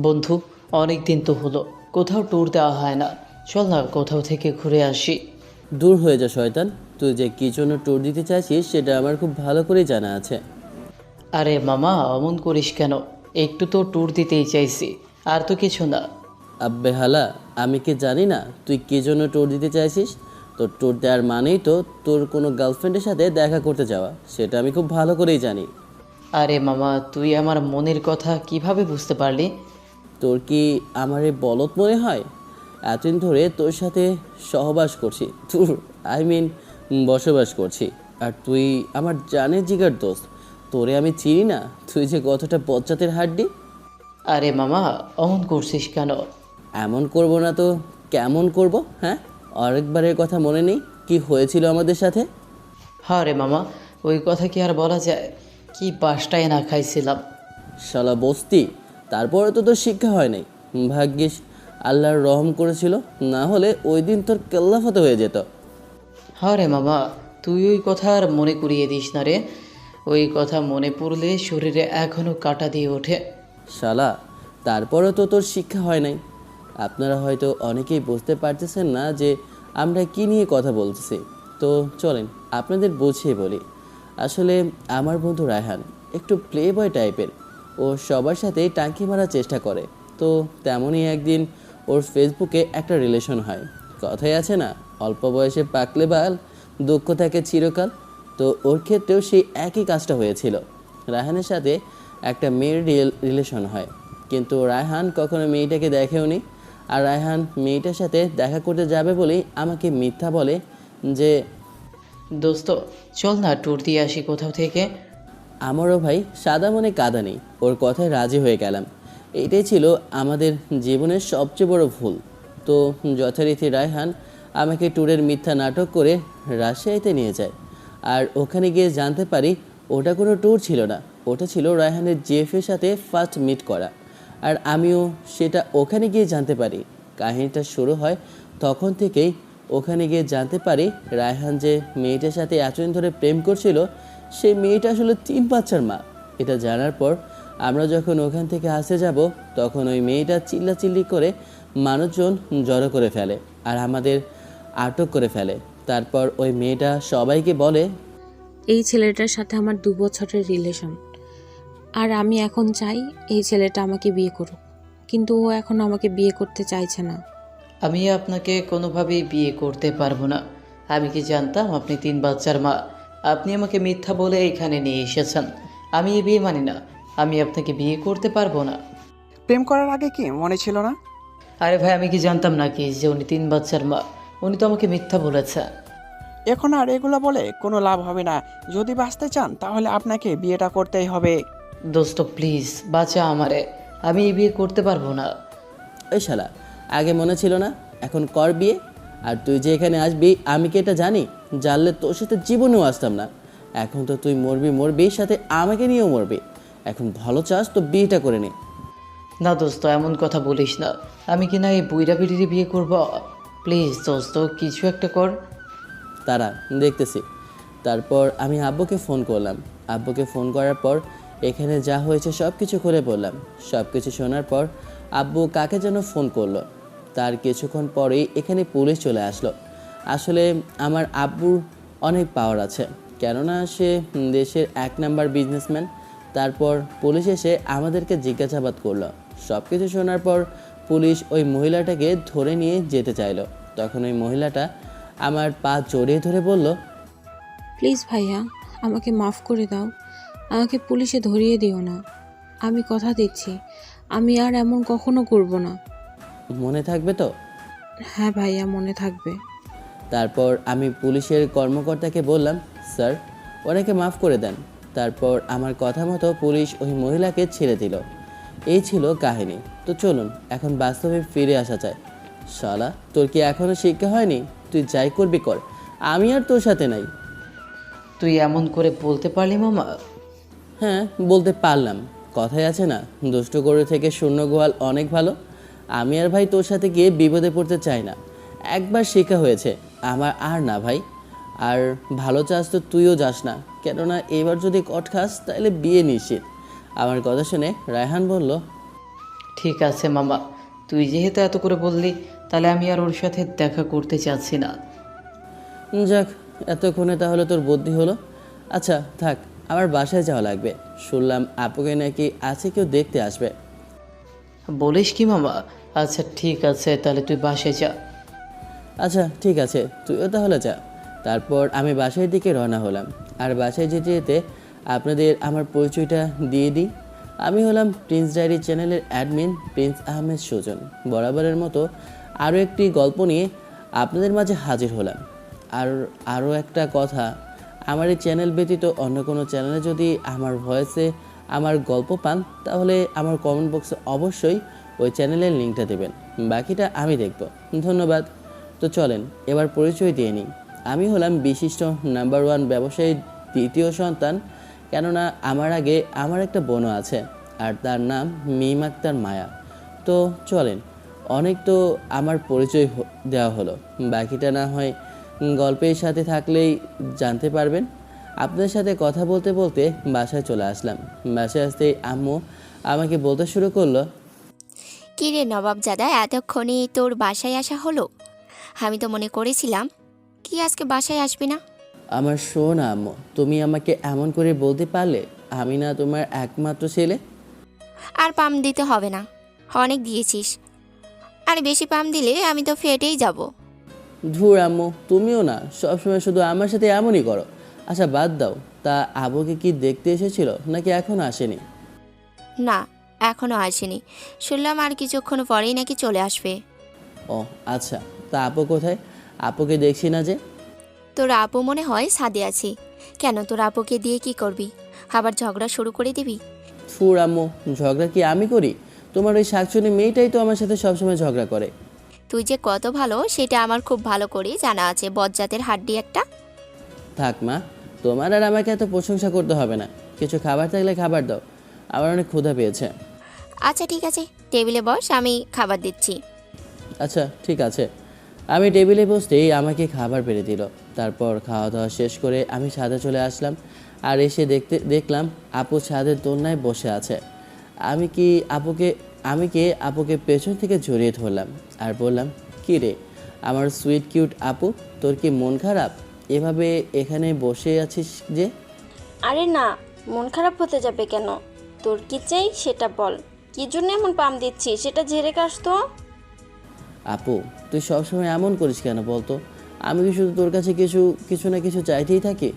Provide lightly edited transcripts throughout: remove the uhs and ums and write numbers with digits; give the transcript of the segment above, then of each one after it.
বন্ধু, অনেক দিন তো হলো কোথাও ট্যুর দেওয়া হয় না। চল না কোথাও থেকে ঘুরে আসি। দূর হয়ে যা শয়তান। তুই যে কী জন্য ট্যুর দিতে চাইছিস সেটা আমার খুব ভালো করেই জানা আছে। আরে মামা, অমন করিস কেন? একটু তো ট্যুর দিতেই চাইছি, আর তো কিছু না। আব্বে হালা, আমি কি জানি না তুই কী জন্য ট্যুর দিতে চাইছিস? তোর ট্যুর দেওয়ার মানেই তো তোর কোনো গার্লফ্রেন্ডের সাথে দেখা করতে যাওয়া, সেটা আমি খুব ভালো করেই জানি। আরে মামা, তুই আমার মনের কথা কিভাবে বুঝতে পারলি? তোর কি আমার এই বলত মনে হয়? এতদিন ধরে তোর সাথে সহবাস করছি, তোর বসবাস করছি, আর তুই আমার জানের জিগার দোস্ত। তোরে আমি চিনি না তুই যে কতটা বজ্জাতের হাড্ডি। আরে মামা, অমন করছিস কেন? এমন করব না তো কেমন করব? হ্যাঁ, আরেকবারের কথা মনে নেই কি হয়েছিল আমাদের সাথে? হ্যাঁ রে মামা, ওই কথা কি আর বলা যায়? কি পাশটায় না খাইছিলাম। শালা বস্তি, তারপরে তো তোর শিক্ষা হয় নাই। ভাগ্যিস আল্লাহর রহম করেছিল, না হলে ওই দিন তোর কেল্লাফতে হয়ে যেত। হ্যাঁ রে মামা, তুই ওই কথা আর মনে করিয়ে দিস না রে। ওই কথা মনে পড়লে শরীরে এখনও কাঁটা দিয়ে ওঠে। শালা, তারপরেও তো তোর শিক্ষা হয় নাই। আপনারা হয়তো অনেকেই বুঝতে পারতেছেন না যে আমরা কি নিয়ে কথা বলতেছি। তো চলেন আপনাদের বুঝিয়ে বলি। আসলে আমার বন্ধু রায়হান একটু প্লে বয় টাইপের। ও সবার সাথেই টাঙ্কি মারার চেষ্টা করে। তো তেমনই একদিন ওর ফেসবুকে একটা রিলেশন হয়। কথাই আছে না, অল্প বয়সে পাকলে বাল, দুঃখ থাকে চিরকাল। তো ওর ক্ষেত্রেও সেই একই কাজটা হয়েছিল। রায়হানের সাথে একটা মেয়ের রিলেশন হয়, কিন্তু রায়হান কখনো মেয়েটাকে দেখেওনি। আর রায়হান মেয়েটার সাথে দেখা করতে যাবে বলেই আমাকে মিথ্যা বলে যে দোস্ত, চল না ট্যুর দিয়ে আসি কোথাও থেকে। আমারও ভাই সাদা মনে কাদা নেই, ওর কথায় রাজি হয়ে গেলাম। এটাই ছিল আমাদের জীবনের সবচেয়ে বড় ভুল। তো যথারীতি রায়হান আমাকে ট্যুরের মিথ্যা নাটক করে রাজশাহীতে নিয়ে যায়। আর ওখানে গিয়ে জানতে পারি ওটা কোনো ট্যুর ছিল না, ওটা ছিল রায়হানের জেফের সাথে ফার্স্ট মিট করা। আর আমিও সেটা ওখানে গিয়ে জানতে পারি। কাহিনীটা শুরু হয় তখন থেকেই। ওখানে গিয়ে জানতে পারি রায়হান যে মেয়েটার সাথে এতদিন ধরে প্রেম করছিল, সেই মেয়েটা আসলে 3 বাচ্চার মা। এটা জানার পর আমরা যখন ওখান থেকে আসতে যাব, তখন ওই মেয়েটা চিল্লাচিল্লি করে মানুষজন জড়ো করে ফেলে আর আমাদের আটক করে ফেলে। তারপর ওই মেয়েটা সবাইকে বলে এই ছেলেটার সাথে আমার 2 বছরের রিলেশন, আর আমি এখন চাই এই ছেলেটা আমাকে বিয়ে করুক, কিন্তু ও এখন আমাকে বিয়ে করতে চাইছে না। আমি আপনাকে কোনোভাবেই বিয়ে করতে পারবো না। আমি কি জানতাম আপনি 3 বাচ্চার মা? আপনি আমাকে মিথ্যা বলে এখানে নিয়ে এসেছেন। আমি এই বিয়ে মানি না। আমি আপনাকে বিয়ে করতে পারবো না। প্রেম করার আগে কি মনে ছিল না? আরে ভাই, আমি কি জানতাম নাকি যে উনি 3 বাচ্চার মা? উনি তো আমাকে মিথ্যা বলেছে। এখন আর এগুলো বলে কোনো লাভ হবে না। যদি বাঁচতে চান তাহলে আপনাকে বিয়েটা করতেই হবে। দোস্ত প্লিজ বাঁচা আমারে। আমি এই বিয়ে করতে পারবো না। ওই শালা, আগে মনে ছিল না, এখন কর বিয়ে। আর তুই যে এখানে আসবি আমি কি এটা জানি? জানলে তোর সাথে জীবনেও আসতাম না। এখন তো তুই মরবি মরবি, সাথে আমাকে নিয়েও মরবি। এখন ভালো চাস তো বিয়েটা করে নে। না দোস্ত, এমন কথা বলিস না। আমি কি না এই বুইরা বিড়িরে বিয়ে করব? প্লিজ দোস্ত, কিছু একটা কর। তারা দেখতেছি। তারপর আমি আব্বুকে ফোন করলাম। আব্বুকে ফোন করার পর এখানে যা হয়েছে সব কিছু খুলে বললাম। সব কিছু শোনার পর আব্বু কাকে যেন ফোন করলো। তার কিছুক্ষণ পরেই এখানে পুলিশ চলে আসলো। আসলে আমার আব্বুর অনেক পাওয়ার আছে, কেননা সে দেশের 1 নাম্বার বিজনেসম্যান। তারপর পুলিশ এসে আমাদেরকে জিজ্ঞাসাবাদ করলো। সব কিছু শোনার পর পুলিশ ওই মহিলাটাকে ধরে নিয়ে যেতে চাইলো। তখন ওই মহিলাটা আমার পা জড়িয়ে ধরে বলল, প্লিজ ভাইয়া, আমাকে মাফ করে দাও, আমাকে পুলিশে ধরিয়ে দিও না। আমি কথা দিচ্ছি আমি আর এমন কখনো করব না। মনে থাকবে তো? হ্যাঁ ভাইয়া, মনে থাকবে। তারপর আমি পুলিশের কর্মকর্তাকে বললাম, স্যার, ওনাকে মাফ করে দেন। তারপর আমার কথা মতো পুলিশ ওই মহিলাকে ছেড়ে দিল। এই ছিল কাহিনী। তো চলুন এখন বাস্তবে ফিরে আসা যায়। শালা, তোর কি এখনও শিক্ষা হয়নি? তুই যাই করবি কর, আমি আর তোর সাথে নাই। তুই এমন করে বলতে পারলি মামা? হ্যাঁ, বলতে পারলাম। কথায় আছে না, দুষ্ট গরু থেকে শূন্য গোয়াল অনেক ভালো। আমি আর ভাই তোর সাথে গিয়ে বিপদে পড়তে চাই না। একবার শেখা হয়েছে, আমার আর না ভাই। আর ভালো চাস তো তুইও যাস না, কেননা এবার যদি কট খাস তাহলে বিয়ে নিশ্চিত। আমার কথা শুনে রায়হান বলল, ঠিক আছে মামা, তুই যেহেতু এত করে বললি, তাহলে আমি আর ওর সাথে দেখা করতে চাচ্ছি না। যাক, এতক্ষণে তাহলে তোর বুদ্ধি হলো। আচ্ছা থাক, আমার বাসায় যাওয়া লাগবে। শুনলাম আপুকে নাকি আছে কেউ দেখতে আসবে। বলিস কি মামা? আচ্ছা ঠিক আছে, তাহলে তুই বাসায় যা। আচ্ছা ঠিক আছে, তুইও তাহলে যা। তারপর আমি বাসার দিকে রওনা হলাম। আর বাসায় যেতে যেতে আপনাদের আমার পরিচয়টা দিয়ে দিই। আমি হলাম প্রিন্স ডায়েরি চ্যানেলের অ্যাডমিন প্রিন্স আহমেদ সুজন। বরাবরের মতো আরও একটি গল্প নিয়ে আপনাদের মাঝে হাজির হলাম। আরও একটা কথা, আমার এই চ্যানেল ব্যতীত অন্য কোনো চ্যানেলে যদি আমার ভয়েসে আমার গল্প পান, তাহলে আমার কমেন্ট বক্সে অবশ্যই ওই চ্যানেলের লিঙ্কটা দেবেন। বাকিটা আমি দেখব। ধন্যবাদ। তো চলেন এবার পরিচয় দিয়ে নিই। আমি হলাম বিশিষ্ট নাম্বার 1 ব্যবসায়ীর দ্বিতীয় সন্তান। কেননা আমার আগে আমার একটা বোনও আছে, আর তার নাম মিম আক্তার মায়া। তো চলেন, অনেক তো আমার পরিচয় দেওয়া হলো, বাকিটা না হয় গল্পের সাথে থাকলেই জানতে পারবেন। আপনাদের সাথে কথা বলতে বলতে বাসায় চলে আসলাম। বাসায় আসতেই আম্মু আমাকে বলতে শুরু করলো, কী রে নবাবজাদা, এতক্ষণে তোর বাসায় আসা হলো? আমি তো মনে করেছিলাম কি আজকে বাসায় আসবি না। আমার শোন আম্মু, তুমি আমাকে এমন করে বলতে পারলে? আমি না তোমার একমাত্র ছেলে? আর পাম দিতে হবে না, অনেক দিয়েছিস। আর বেশি পাম দিলে আমি তো ফেটেই যাব। ধুর আম্মু, তুমিও না সবসময় শুধু আমার সাথে এমনই করো। আচ্ছা বাদ দাও, তা আবুকে কি দেখতে এসেছিল নাকি এখনো আসেনি? না, এখনও আসেনি। শুনলাম আর কিছুক্ষণ পরেই নাকি চলে আসবে। ও আচ্ছা, তা আপু কোথায়? আপুকে দেখছি না যে। তোর আপু মনে হয় ছাদে আছি। কেন, তোর আপুকে দিয়ে কি করবি? আবার ঝগড়া শুরু করে দিবি? ধুর আম্মু, ঝগড়া কি আমি করি? তোমার ওই শাকচুনি মেয়েটাই তো আমার সাথে সবসময় ঝগড়া করে। তুই যে কত ভালো সেটা আমার খুব ভালো করে জানা আছে, বজ্জাতের হাড্ডি একটা। থাক মা, তোমার আর আমাকে এত প্রশংসা করতে হবে না। কিছু খাবার থাকলে খাবার দাও, আমার অনেক ক্ষুধা পেয়েছে। আচ্ছা ঠিক আছে, টেবিলে বস, আমি খাবার দিচ্ছি। আচ্ছা ঠিক আছে। আমি টেবিলে বসতেই আমাকে খাবার বেড়ে দিল। তারপর খাওয়া দাওয়া শেষ করে আমি ছাদে চলে আসলাম। আর এসে দেখলাম আপু ছাদের দোলনায় বসে আছে। আমি কি আপুকে পেছন থেকে জড়িয়ে ধরলাম আর বললাম, কী রে আমার সুইট কিউট আপু, তোর কি মন খারাপ? এভাবে এখানে বসে আছিস যে? আরে না, মন খারাপ হতে যাবে কেন? তোর কি চাই সেটা বল। কি জন্য এমন পাম দিচ্ছিস সেটা ঝেড়ে কাস তো। আপু তুই সবসময় এমন করিস কেন বলতো? আমি কি শুধু তোর কাছে কিছু না কিছু চাইতেই থাকি?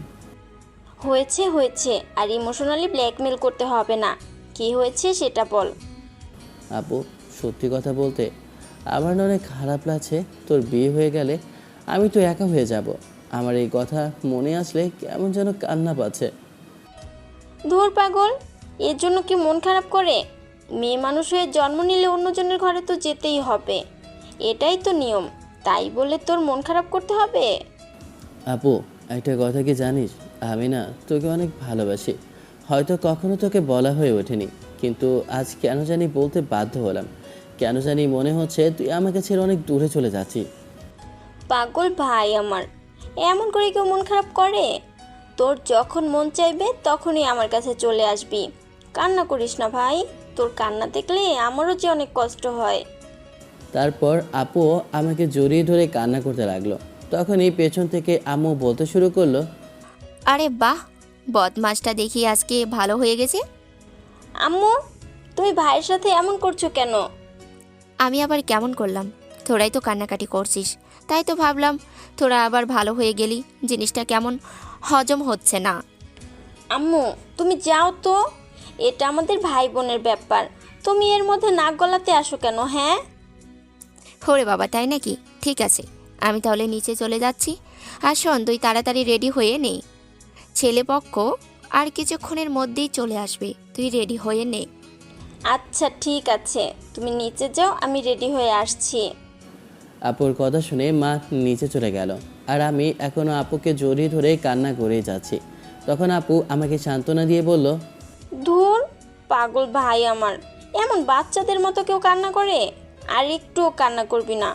হয়েছে হয়েছে, আর ইমোশনালি ব্ল্যাকমেল করতে হবে না। কি হয়েছে সেটা বল। আপু সত্যি কথা বলতে আমার না অনেক খারাপ লাগছে। তোর বিয়ে হয়ে গেলে আমি তো একা হয়ে যাব। আমার এই কথা মনে আসলে কেমন যেন কান্না পাচ্ছে। ধুর পাগল, এর জন্য কি মন খারাপ করে? মেয়ে মানুষ হয়ে জন্ম নিলে অন্যজনের ঘরে তো যেতেই হবে, এটাই তো নিয়ম। তাই বলে তোর মন খারাপ করতে হবে? আপু একটা কথা কি জানিস, আমি না তোকে অনেক ভালোবাসি। হয়তো কখনো তোকে বলা হয়ে ওঠেনি, কিন্তু আজ কেন জানি বলতে বাধ্য হলাম। কেন জানি মনে হচ্ছে তুই আমাকে ছেড়ে অনেক দূরে চলে যাচ্ছিস। পাগল ভাই আমার, এমন করে কেউ মন খারাপ করে? তোর যখন মন চাইবে তখনই আমার কাছে চলে আসবি। কান্না করিস না ভাই, তোর কান্না দেখলে আমারও যে অনেক কষ্ট হয়। তারপর আপুও আমাকে জড়িয়ে ধরে কান্না করতে লাগলো। তখনই পেছন থেকে আম্মু বলতে শুরু করলো, আরে বাহ, বদমাসটা দেখি আজকে ভালো হয়ে গেছে। আম্মু, তুমি ভাইয়ের সাথে এমন করছো কেন? আমি আবার কেমন করলাম? তোরাই তো কান্নাকাটি করছিস, তাই তো ভাবলাম তোরা আবার ভালো হয়ে গেলি, জিনিসটা কেমন হজম হচ্ছে না। আম্মু তুমি যাও তো, এটা আমাদের ভাই বোনের ব্যাপার। তুমি এর মধ্যে নাক গলাতে আসো কেন? হ্যাঁ ওরে বাবা, তাই নাকি? ঠিক আছে, আমি তাহলে নিচে চলে যাচ্ছি। আর শোন, তুই তাড়াতাড়ি রেডি হয়ে নে। ছেলেপক্ষ আর কিছুক্ষণের মধ্যেই চলে আসবে, তুই রেডি হয়ে নে। আচ্ছা ঠিক আছে, তুমি নিচে যাও, আমি রেডি হয়ে আসছি। আপুর কথা শুনে মা নিচে চলে গেল। আর আমি এখনও আপুকে জড়িয়ে ধরে কান্না করেই যাচ্ছি। তখন আপু আমাকে সান্ত্বনা দিয়ে বলল, ধুর পাগল ভাই আমার, এমন বাচ্চাদের মতো কেউ কান্না করে? আর একটুও কান্না করবি না।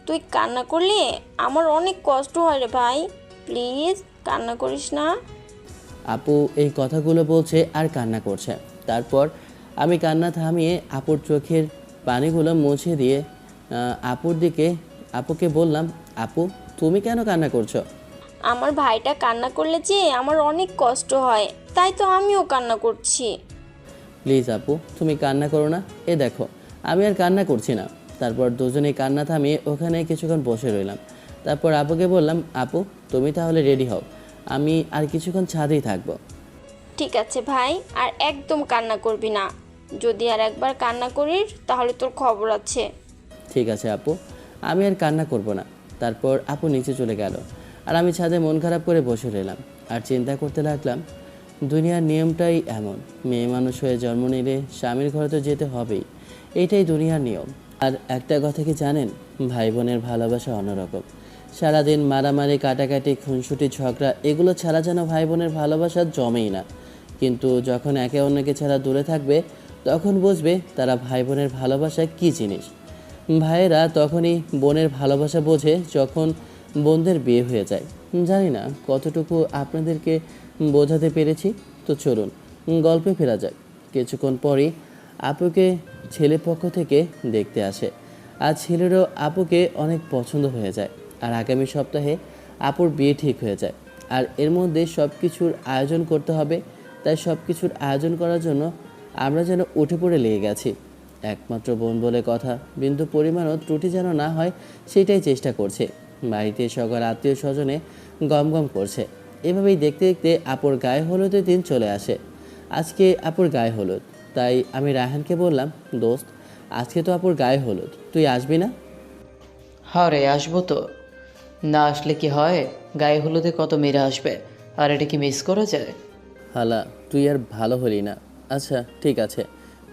তুই কান্না করলে আমার অনেক কষ্ট হয় রে ভাই, প্লিজ কান্না করিস না। আপু এই কথাগুলো বলছে আর কান্না করছে। তারপর আমি কান্না থামিয়ে আপুর চোখের পানিগুলো মুছে দিয়ে আপুকে বললাম, আপু তুমি কেন কান্না করছো? আমার ভাইটা কান্না করলে যে আমার অনেক কষ্ট হয়, তাই তো আমিও কান্না করছি। প্লিজ আপু তুমি কান্না করো না, এ দেখো আমি আর কান্না করছি না। তারপর দুজনেই কান্না থামিয়ে ওখানে কিছুক্ষণ বসে রইলাম। তারপর আপুকে বললাম, আপু তুমি তাহলে রেডি হও, আমি আর কিছুক্ষণ ছাদেই থাকবো। ঠিক আছে ভাই, আর একদম কান্না করবি না। যদি আর একবার কান্না করিস তাহলে তোর খবর আছে। ঠিক আছে আপু, আমি আর কান্না করব না। তারপর আপু নিচে চলে গেল আর আমি ছাদে মন খারাপ করে বসে রইলাম আর চিন্তা করতে লাগলাম, দুনিয়ার নিয়মটাই এমন, মেয়ে মানুষ হয়ে জন্ম নিলে স্বামীর ঘরে তো যেতে হবেই, এইটাই দুনিয়ার নিয়ম। আর একটা কথা কি জানেন, ভাই বোনের ভালোবাসা অন্যরকম। সারাদিন মারামারি কাটাকাটি খুনসুটি ঝগড়া এগুলো ছাড়া যেন ভাই বোনের ভালোবাসা জমেই না। কিন্তু যখন একে অন্যকে ছাড়া দূরে থাকবে তখন বুঝবে তারা ভাই বোনের ভালোবাসা কী জিনিস। ভাইয়েরা তখনই বোনের ভালোবাসা বোঝে যখন বোনদের বিয়ে হয়ে যায়। জানি না কতটুকু আপনাদেরকে বোঝাতে পেরেছি। তো চলুন গল্পে ফেরা যাক। কিছুক্ষণ পরই আপুকে ছেলে পক্ষ থেকে দেখতে আসে আর ছেলেরও আপুকে অনেক পছন্দ হয়ে যায়। আর আগামী সপ্তাহে আপুর বিয়ে ঠিক হয়ে যায়। আর এর মধ্যে সব কিছুর আয়োজন করতে হবে, তাই সব কিছুর আয়োজন করার জন্য আমরা যেন উঠে পড়ে লেগে গেছি। একমাত্র বোন বলে কথা, বিন্দু পরিমাণও ত্রুটি যেন না হয় সেটাই চেষ্টা করছে। বাড়িতে সকল আত্মীয় স্বজনে গমগম করছে। এভাবেই দেখতে দেখতে আপুর গায়ে হলুদের দিন চলে আসে। আজকে আপুর গায়ে হলুদ, তাই আমি রায়হানকে বললাম, দোস্ত আজকে তো আপুর গায়ে হলুদ, তুই আসবি না? হ্যাঁ রে, আসবো তো। না আসলে কি হয়, গায়ে হলুদে কত মেয়েরা আসবে, আর এটা কি মিস করা যায়? হালা তুই আর ভালো হলি না। আচ্ছা ঠিক আছে,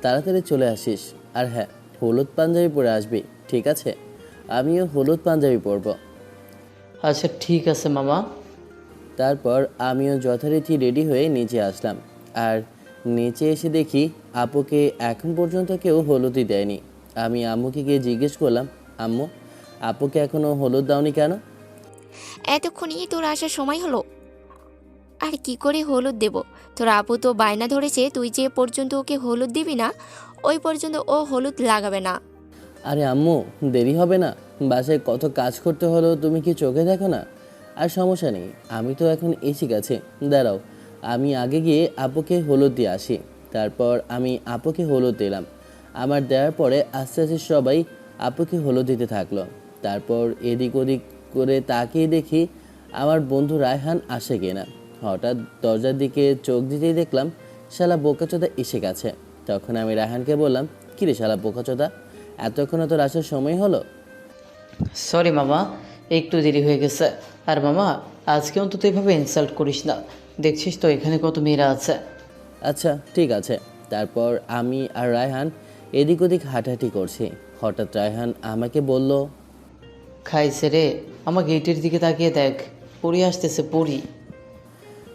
তাড়াতাড়ি চলে আসিস। আর হ্যাঁ, হলুদ পাঞ্জাবি পরে আসবি, ঠিক আছে? আমিও হলুদ পাঞ্জাবি পরবো। আচ্ছা ঠিক আছে মামা। তারপর আমিও যথারীতি রেডি হয়ে নিচে আসলাম। আর নিচে এসে দেখি আপুকে এখন পর্যন্ত কেউ হলুদই দেয়নি। আমি আম্মুকে গিয়ে জিজ্ঞেস করলাম, আম্মু আপুকে এখনও হলুদ দাওনি কেন? এতক্ষণই তোর আসার সময় হলো, আর কি করে হলুদ দেব? তোর আপু তো বায়না ধরেছে তুই যে পর্যন্ত ওকে হলুদ দিবি না ওই পর্যন্ত ও হলুদ লাগাবে না। আরে আম্মু দেরি হবে না, বাসায় কত কাজ করতে হলো তুমি কি চোখে দেখো না? আর সমস্যা নেই, আমি তো এখন এসে গেছি, দাঁড়াও আমি আগে গিয়ে আপুকে হলুদ দিয়ে আসি। তারপর আমি আপুকে হলুদ দিলাম। আমার দেওয়ার পরে আস্তে আস্তে সবাই আপুকে হলুদ দিতে থাকলো। তারপর এদিক ওদিক করে তাকিয়ে দেখি আমার বন্ধু রায়হান আসে কিনা। হঠাৎ দরজার দিকে চোখ দিতেই দেখলাম শালা বোকাচোদা এসে গেছে। তখন আমি রায়হানকে বললাম, কিরে শালা বোকাচোদা, এতক্ষণে তোর আসার সময় হলো? সরি মামা, একটু দেরি হয়ে গেছে। আর মামা, আজকে অন্তত এভাবে ইনসাল্ট করিস না, দেখছিস তো এখানে কত মেয়েরা আছে। আচ্ছা ঠিক আছে। তারপর আমি আর রায়হান এদিক ওদিক হাঁটাহাঁটি করছি। হঠাৎ রায়হান আমাকে বলল, খাইছে রে, আমার গেটের দিকে তাকিয়ে দেখ, পড়ি আসতেছে পড়ি।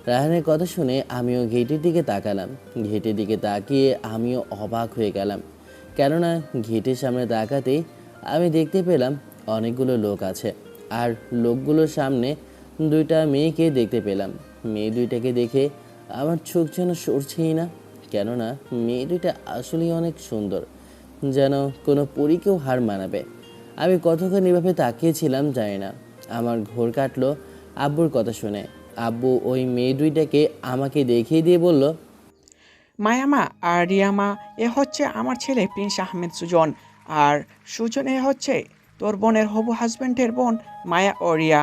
রায়হানের কথা শুনে আমিও গেটের দিকে তাকালাম। গেটের দিকে তাকিয়ে আমিও অবাক হয়ে গেলাম, কেননা গেটের সামনে তাকাতেই আমি দেখতে পেলাম অনেকগুলো লোক আছে। আর লোকগুলোর সামনে দুইটা মেয়েকে দেখতে পেলাম। মেয়ে দুইটাকে দেখে আমার চোখ যেন সরছেই না, কেননা মেয়ে দুইটা আসলেই অনেক সুন্দর, যেন কোনো পরীকেও হার মানাবে। আমি কতক্ষণ এভাবে তাকিয়েছিলাম জানি না। আমার ঘোর কাটলো আব্বুর কথা শুনে। আব্বু ওই মেয়ে দুইটাকে আমাকে দেখিয়ে দিয়ে বলল, মায়ামা আর রিয়ামা, এ হচ্ছে আমার ছেলে প্রিন্স আহমেদ সুজন, আর সুজন এ হচ্ছে তোর বোনের হবু হাজব্যান্ডের বোন মায়া ও রিয়া।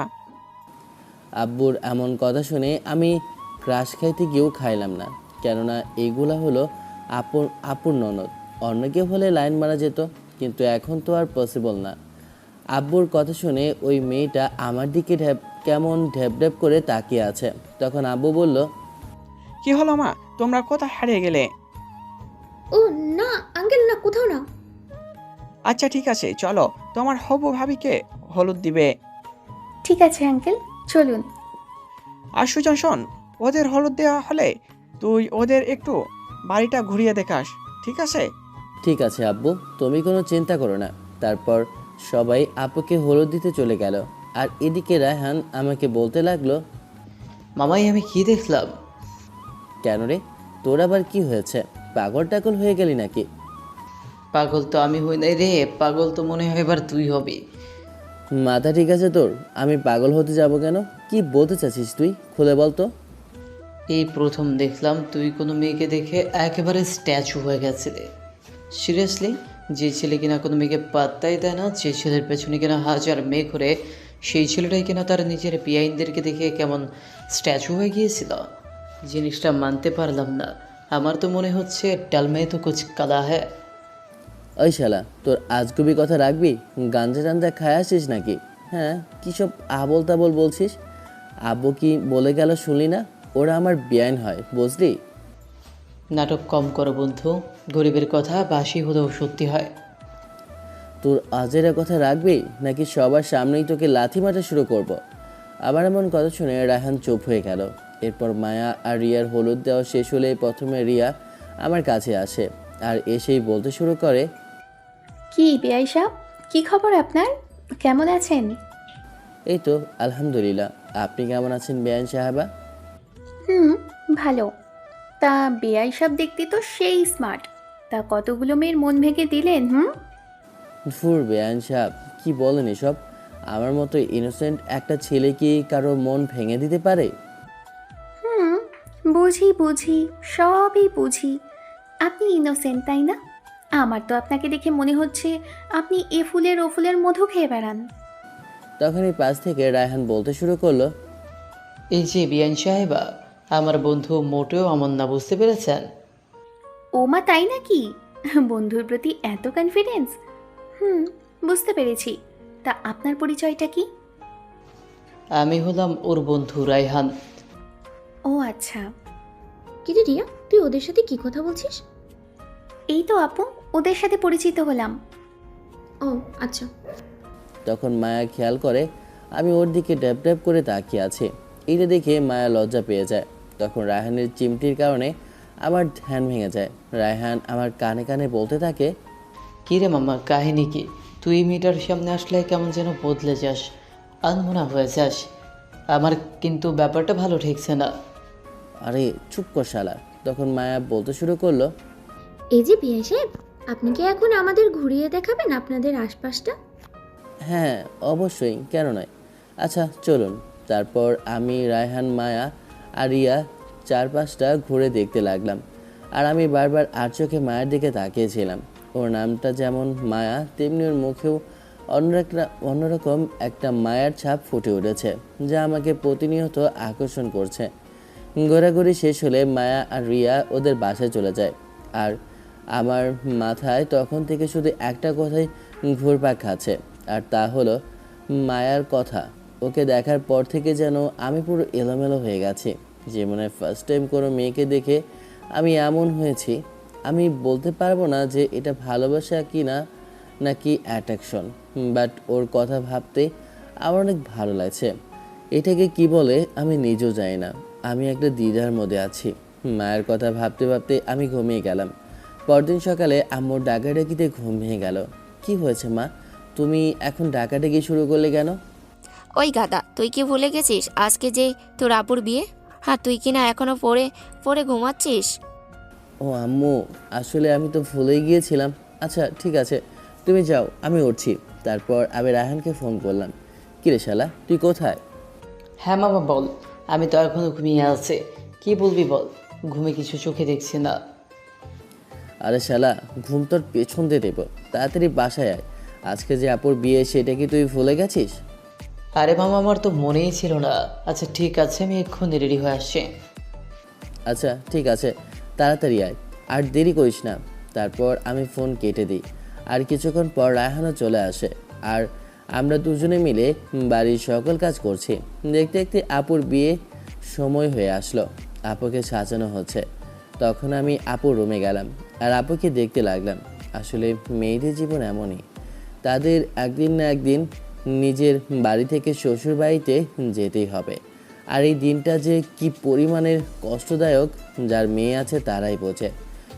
আব্বুর এমন কথা শুনে আমি ক্রাশ খাইতে গিয়েও খাইলাম না, কেননা এগুলা হলো আপুর ননদ। অন্য কেউ হলে লাইন মারা যেত, কিন্তু এখন তো আর পসিবল না। আব্বুর কথা শুনে ওই মেয়েটা আমার দিকে কেমন ঢ্যাপ ঢ্যাপ করে তাকিয়ে আছে। তখন আব্বু বলল, কি হলো মা, তোমরা কোথায় হারিয়ে গেলে? ও না আঙ্কেল, না কোথাও না। আচ্ছা ঠিক আছে, চলো তোমার হবু ভাবিকে হলুদ দিবে। ঠিক আছে আঙ্কেল, চলুন। আর সুজন শোন, ওদের হলুদ দেওয়া হলে তুই ওদের একটু বাড়িটা ঘুরিয়ে দেখাস, ঠিক আছে? ঠিক আছে আব্বু, তুমি কোনো চিন্তা করো না। তারপর সবাই আপুকে হলুদ দিতে চলে গেল। আর এদিকে রায়হান আমাকে বলতে লাগলো, মামাই আমি কি দেখলাম? কেন রে, তোর আবার কি হয়েছে? পাগল টাগল হয়ে গেলি নাকি? পাগল তো আমি হই নাই রে, পাগল তো মনে হয় এবার তুই হবি। মাথা ঠিক আছে তোর? আমি পাগল হতে যাব কেন? কি বলতে চাচ্ছিস তুই, খুলে বল তো। এই প্রথম দেখলাম তুই কোনো মেয়েকে দেখে একেবারে স্ট্যাচু হয়ে গেছিলে। সিরিয়াসলি, যে ছেলে কিনা কোনো মেয়েকে পাত্তাই দেয় না, যে ছেলের পেছনে কিনা হাজার মেয়ে ঘুরে, সেই ছেলেটাই কিনা তার নিজের পিয়াইনদেরকে দেখে কেমন স্ট্যাচু হয়ে গিয়েছিল। জিনিসটা মানতে পারলাম না। আমার তো মনে হচ্ছে ডাল মে তো কুছ কালা হ্যাঁ। ওই শালা, তোর আজগুবি কথা রাখবি? গাঞ্জা টাঞ্জা খায় আসিস নাকি? হ্যাঁ, কী সব আবল তাবল বলছিস? আব্বু কি বলে গেল শুনলি না? ওরা আমার বেআইন হয়, বুঝলি? নাটক কম করো বন্ধু, গরিবের কথা বাসি হলেও সত্যি হয়। তোর আজেরা কথা রাখবি নাকি সবার সামনেই তোকে লাথি মারা শুরু করব? আবার এমন কথা শুনে রায়হান চুপ হয়ে গেল। এরপর মায়া আর রিয়ার হলুদ দেওয়া শেষ হলে প্রথমে রিয়া আমার কাছে আসে আর এসেই বলতে শুরু করে, কি বেআই সাহেব, কি খবর আপনার? কেমন আছেন? এই তো আলহামদুলিল্লাহ, আপনি কেমন আছেন বেআইন সাহেবা? হুম, ভালো। তা বেআই সাহেব দেখতে তো সেই স্মার্ট। তা কতগুলো মেয়ের মন ভেঙে দিলেন? ধুর বেআইন সাহেব, কি বলেন এসব? আমার মতো ইনোসেন্ট একটা ছেলে কি কারো মন ভেঙে দিতে পারে? বুঝি বুঝি, সবই বুঝি। আপনি ইনোসেন্ট তাই না? আমার তো আপনাকে দেখে মনে হচ্ছে আপনি এ ফুলের ও ফুলের মধু খেয়ে বেড়ান। তখনই পাশ থেকে রায়হান বলতে শুরু করলো, এই যে বিয়ান সাহেবা, আমার বন্ধু মোটেও আমন না, বুঝতে পেরেছেন? ও মা, তাই নাকি? বন্ধুর প্রতি এত কনফিডেন্স? বুঝতে পেরেছি। তা আপনার পরিচয়টা কি? আমি হলাম ওর বন্ধু রায়হান। ও আচ্ছা। কিরে রিয়া, তুই ওদের সাথে কি কথা বলছিস? এই তো আপু, ওদের সাথে পরিচিত হলাম। ও আচ্ছা। তখন মায়া খেয়াল করে আমি ওর দিকে ড্যাব ড্যাব করে তাকিয়ে আছি। এটা দেখে মায়া লজ্জা পেয়ে যায়। তখন রায়হানের চিমটির কারণে আমার ধ্যান ভেঙে যায়। রায়হান আমার কানে কানে বলতে থাকে, কী রে মামা, কাহিনী কি? তুই মেয়েটার সামনে আসলে কেমন যেন বদলে যাস, আনমনা হয়ে যাস। আমার কিন্তু ব্যাপারটা ভালো ঠেকছে না। আরে চুপ কর শালা। তখন মায়া বলতে শুরু করলো, এই যে বিয়ে সাহেব, আপনি কি এখন আমাদের ঘুরিয়ে দেখাবেন আপনাদের আশপাশটা? হ্যাঁ অবশ্যই, কেন নয়। আচ্ছা চলুন। তারপর আমি, রায়হান, মায়া আর রিয়া চারপাশটা ঘুরে দেখতে লাগলাম। আর আমি বারবার আর চোখে মায়ের দিকে তাকিয়েছিলাম। ওর নামটা যেমন মায়া, তেমনি ওর মুখেও অন্যরকম একটা মায়ার ছাপ ফুটে উঠেছে, যা আমাকে প্রতিনিয়ত আকর্ষণ করছে। ঘোরাঘুরি শেষ হলে মায়া আর রিয়া ওদের বাসায় চলে যায়। আর আমার মাথায় তখন থেকে শুধু একটা কথাই ঘুরপাক খাচ্ছে, আর তা হলো মায়ার কথা। ওকে দেখার পর থেকে যেন আমি পুরো এলোমেলো হয়ে গেছি। জীবনে ফার্স্ট টাইম কোনো মেয়েকে দেখে আমি এমন হয়েছি। আমি বলতে পারবো না যে এটা ভালোবাসা কি না, নাকি অ্যাট্রাকশন, বাট ওর কথা ভাবতে আমার অনেক ভালো লাগছে। এটাকে কি বলে আমি নিজেও জানি না। আমি একটা দ্বিধার মধ্যে আছি। মায়ের কথা ভাবতে ভাবতে আমি ঘুমিয়ে গেলাম। পরদিন সকালে আম্মুর ডাকাডাকিতে ঘুম ভেঙে গেল। কি হয়েছে মা, তুমি এখন ডাকাডাকি শুরু করলে কেন? ওই গাদা, তুই কি ভুলে গেছিস আজকে যে তোর আপুর বিয়ে? হ্যাঁ, তুই কি না এখনো পড়ে পড়ে ঘুমাচ্ছিস? ও আম্মু, আসলে আমি তো ভুলেই গিয়েছিলাম। আচ্ছা ঠিক আছে, তুমি যাও, আমি উঠছি। তারপর আমি রায়হানকে ফোন করলাম, কিরে শালা তুই কোথায়? হ্যাঁ মামা বল, আমি তো এখনও ঘুমিয়ে আছি। কি বলবি বল, ঘুমে কিছু চোখে দেখছি না। আরে শালা, ঘুম তোর পেছন দিয়ে দেবো, তাড়াতাড়ি বাসায় আয়। আজকে যে আপুর বিয়ে সেটা কি তুই ভুলে গেছিস? আরে মামা, আমার তো মনেই ছিল না। আচ্ছা ঠিক আছে, আমি এক্ষুনি রেডি হয়ে আসছি। আচ্ছা ঠিক আছে, তাড়াতাড়ি আয়, আর দেরি করিস না। তারপর আমি ফোন কেটে দিই। আর কিছুক্ষণ পর রায়হানও চলে আসে। আর আমরা দুজনে মিলে বাড়ির সকল কাজ করছি। দেখতে দেখতে আপুর বিয়ে সময় হয়ে আসলো। আপুকে সাজানো হচ্ছে। তখন আমি আপুর রুমে গেলাম আর আপুকে দেখতে লাগলাম। আসলে মেয়েদের জীবন এমনই, তাদের একদিন না একদিন নিজের বাড়ি থেকে শ্বশুর বাড়িতে যেতেই হবে। আর এই দিনটা যে কি পরিমাণের কষ্টদায়ক যার মেয়ে আছে তারাই বোঝে।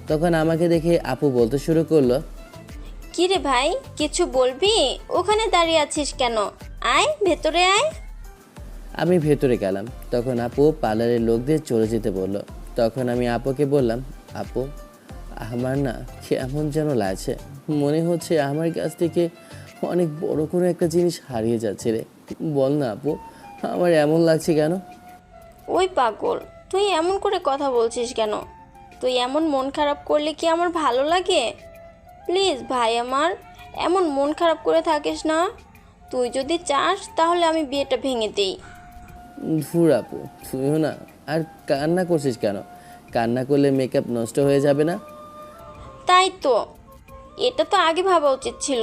তখন আমাকে দেখে আপু বলতে শুরু করলো, কি রে ভাই, কিছু বলবি? ওখানে দাঁড়িয়ে আছিস কেন? আয় ভেতরে আয়। আমি ভেতরে গেলাম। তখন আপু পার্লারের লোকদের চলে যেতে বলল। তখন আমি আপুকে বললাম, আপু আমার না কেমন যেন লাগছে, মনে হচ্ছে আমার কাছ থেকে অনেক বড় কোনো একটা জিনিস হারিয়ে যাচ্ছে রে। বল না আপু, আমার এমন লাগছে কেন? ওই পাগল, তুই এমন করে কথা বলছিস কেন? তুই এমন মন খারাপ করলে কি আমার ভালো লাগে? প্লিজ ভাই আমার, এমন মন খারাপ করে থাকিস না। তুই যদি চাস তাহলে আমি বিয়েটা ভেঙে দিই। ধুর আপু, তুমিও না। আর কান্না করছিস কেন? কান্না করলে মেকআপ নষ্ট হয়ে যাবে না? তাই তো, এটা তো আগে ভাবা উচিত ছিল।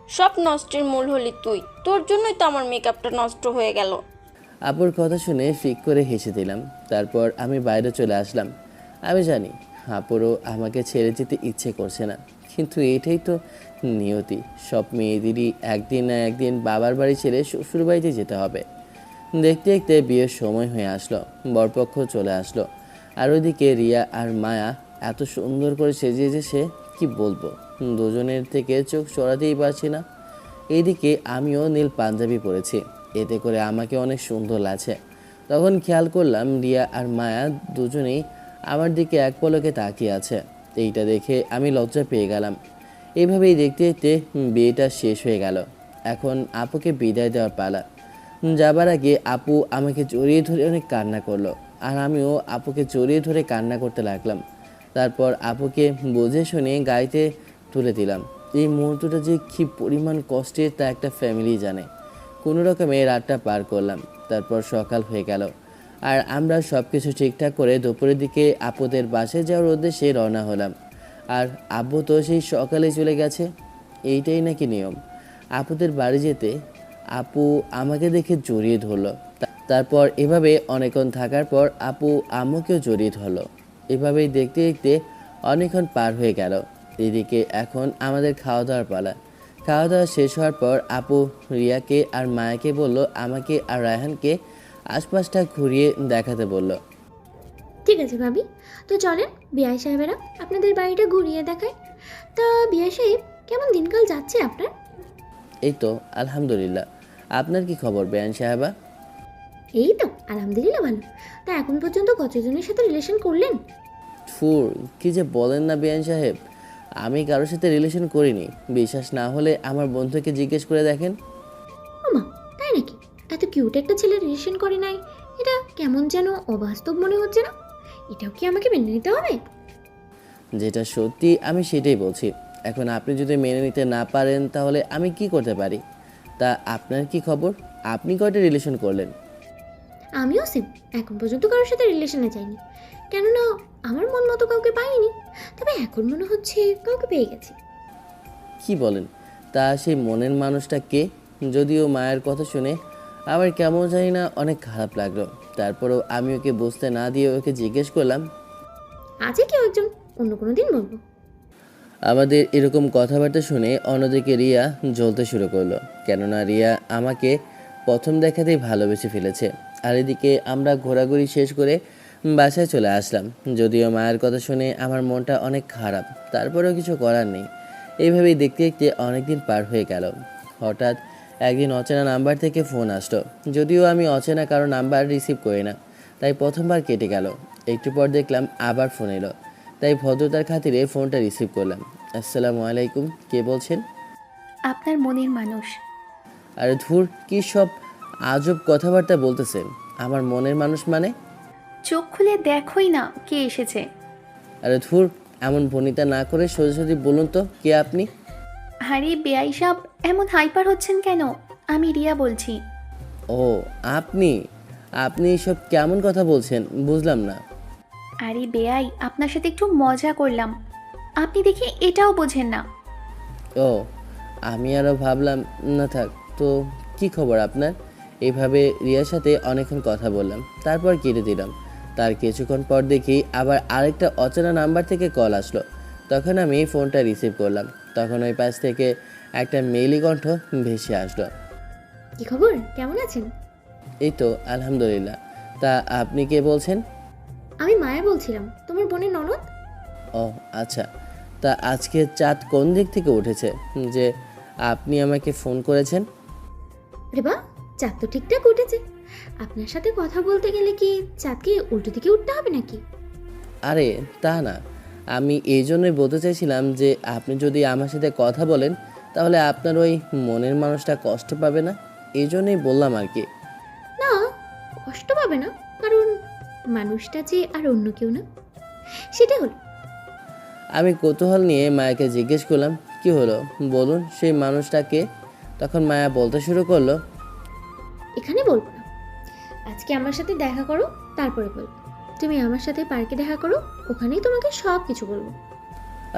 সব নষ্টের মূল হলি তুই, তোর জন্যই তো আমার মেকআপটা নষ্ট হয়ে গেল। আপুর কথা শুনে ফিক করে হেসে দিলাম। তারপর আমি বাইরে চলে আসলাম। আমি জানি আপুরও আমাকে ছেড়ে যেতে ইচ্ছে করছে না, কিন্তু এটাই তো নিয়তি। সব মেয়েদেরই একদিন না একদিন বাবার বাড়ি ছেড়ে শ্বশুর বাড়িতে যেতে হবে। দেখতে দেখতে বিয়ের সময় হয়ে আসলো, বরপক্ষ চলে আসলো। আর ওইদিকে রিয়া আর মায়া এত সুন্দর করে সেজিয়েছে, সে কি বলবো, দুজনের থেকে চোখ সরাতেই পারছি না। এইদিকে আমিও নীল পাঞ্জাবি পরেছি, এতে করে আমাকে অনেক সুন্দর লাগছে। তখন খেয়াল করলাম রিয়া আর মায়া দুজনেই আমার দিকে এক পলকে তাকিয়ে আছে। এইটা দেখে আমি লজ্জা পেয়ে গেলাম। এইভাবেই দেখতে দেখতে বিয়েটা শেষ হয়ে গেল। এখন আপুকে বিদায় দেওয়ার পালা। যাবার আগে আপু আমাকে জড়িয়ে ধরে অনেক কান্না করলো, আর আমিও আপুকে জড়িয়ে ধরে কান্না করতে লাগলাম। তারপর আপুকে বুঝে শুনে গাড়িতে তুলে দিলাম। এই মুহূর্তটা যে কী পরিমাণ কষ্টের তা একটা ফ্যামিলি জানে। কোনো রকমে রাতটা পার করলাম। তারপর সকাল হয়ে গেল, আর আমরা সব কিছু ঠিকঠাক করে দুপুরের দিকে আপুদের বাসায় যাওয়ার উদ্দেশ্যে রওনা হলাম। আর আব্বু তো সেই সকালে চলে গেছে। এইটাই নাকি নিয়ম। আপুদের বাড়ি যেতে আপু আমাকে দেখে জড়িয়ে ধরলো। তারপর এভাবে অনেকক্ষণ থাকার পর আপু আম্মুকেও জড়িয়ে ধরলো। এভাবেই দেখতে দেখতে অনেকক্ষণ পার হয়ে গেল। এদিকে এখন আমাদের খাওয়া দাওয়ার পালা। খাওয়া দাওয়া শেষ হওয়ার পর আপু রিয়াকে আর মায়াকে বলল আমাকে আর রায়হানকে আশপাশটা ঘুরিয়ে দেখাতে বলল। ঠিক আছে ভাবি, তো চলেন বিআই সাহেবেরা আপনাদের বাড়িটা ঘুরিয়ে দেখায়। তা বিআই সাহেব, কেমন দিনকাল যাচ্ছে আপনার? এই তো আলহামদুলিল্লাহ। আপনার কি খবর বেয়ান সাহেবা? এই তো আলহামদুলিল্লাহ ভালো। তা এখন পর্যন্ত কতজনের সাথে রিলেশন করলেন? ফুর, কি যে বলেন না বেয়ান সাহেব, আমি কারোর সাথে রিলেশন করিনি। বিশ্বাস না হলে আমার বন্ধুকে জিজ্ঞেস করে দেখেন। ওমা, তাই নাকি? এত কিউট একটা ছেলে রিলেশন করে নাই, এটা কেমন যেন অবাস্তব মনে হচ্ছে না? এটাও কি আমাকে মেনে নিতে হবে? যেটা সত্যি আমি সেটাই বলছি। এখন আপনি যদি মেনে নিতে না পারেন তাহলে আমি কি করতে পারি? তা আপনার কি খবর? আপনি কয়টা রিলেশন করলেন? আমিও সেম, এখন পর্যন্ত কারোর সাথে রিলেশনে যাইনি, কেননা আমার মন মতো কাউকে পাইনি। তবে এখন মনে হচ্ছে কাউকে পেয়ে গেছি। কি বলেন? তা সেই মনের মানুষটা কে? যদিও মায়ের কথা শুনে আমার কেমন জানি না অনেক খারাপ লাগলো। তারপরেও আমি ওকে বুঝতে না দিয়ে ওকে জিজ্ঞেস করলাম। আছে কেউ একজন, অন্য কোনো দিন বলবো। আমাদের এরকম কথাবার্তা শুনে অন্যদিকে রিয়া জ্বলতে শুরু করলো, কেননা রিয়া আমাকে প্রথম দেখাতেই ভালোবেসে ফেলেছে। আর এদিকে আমরা ঘোরাঘুরি শেষ করে বাসায় চলে আসলাম। যদিও মায়ের কথা শুনে আমার মনটা অনেক খারাপ, তারপরেও কিছু করার নেই। এইভাবেই দেখতে দেখতে অনেকদিন পার হয়ে গেল। হঠাৎ একদিন অচেনা নাম্বার থেকে ফোন আসলো। যদিও আমি অচেনা কারো নাম্বার রিসিভ করি না, তাই প্রথমবার কেটে গেল। একটু পর দেখলাম আবার ফোন এলো, তাই ভদ্রতার খাতিরে ফোনটা রিসিভ করলাম। আসসালামু আলাইকুম, কে বলছেন? আপনার মনের মানুষ। আরে ধুর, কী সব আজব কথাবার্তা বলতেছেন। আমার মনের মানুষ মানে? চোখ খুলে দেখোই না কে এসেছে। আরে ধুর, এমন ভনিতা না করে সোজাসুজি বলুন তো কে আপনি? আরে বেআই সাহেব, এমন হাইপার হচ্ছেন কেন? আমি রিয়া বলছি। ও আপনি আপনি সব কেমন কথা বলছেন বুঝলাম না। আরে বেআই, আপনার সাথে একটু মজা করলাম, আপনি দেখি এটাও বোঝেন না। ও, আমি আরও ভাবলাম। না থাক তো, কি খবর আপনার? এইভাবে রিয়ার সাথে অনেকক্ষণ কথা বললাম, তারপর কেটে দিলাম। তার কিছুক্ষণ পর দেখি আবার আরেকটা অচেনা নাম্বার থেকে কল আসলো। তখন আমি ফোনটা রিসিভ করলাম। তখন ওই পাশ থেকে একটা মেইলি কণ্ঠ ভেসে আসলো। কি খবর, কেমন আছেন? এই তো আলহামদুলিল্লাহ। তা আপনি কে বলছেন? আমি মায়া বলছিলাম, তোমার বোনের ননদ। ও আচ্ছা, তা আজকে চাঁদ কোন দিক থেকে উঠেছে যে আপনি আমাকে ফোন করেছেন? রে বা, চাঁদ তো ঠিকঠাক উঠেছে। আপনার সাথে কথা বলতে গেলে কি চাঁদকে উল্টো দিকে উঠতে হবে নাকি? আরে তা না, আমি এই জন্যই বলতে চাইছিলাম যে আপনি যদি আমার সাথে কথা বলেন তাহলে আপনার ওই মনের মানুষটা কষ্ট পাবে না, এই জন্যই বললাম আর কি। না, কষ্ট পাবে না, কারণ মানুষটা যে আর অন্য কেউ না, সেটাই হলো। আমি কৌতূহল নিয়ে মায়াকে জিজ্ঞেস করলাম, কি হলো বলুন, সেই মানুষটাকে? তখন মায়া বলতে শুরু করলো, এখানে বলবো না, আজকে আমার সাথে দেখা করো, তারপরে বলবো। তুমি আমার সাথে পার্কে দেখা করো, ওখানেই তোমাকে সব কিছু বলবো।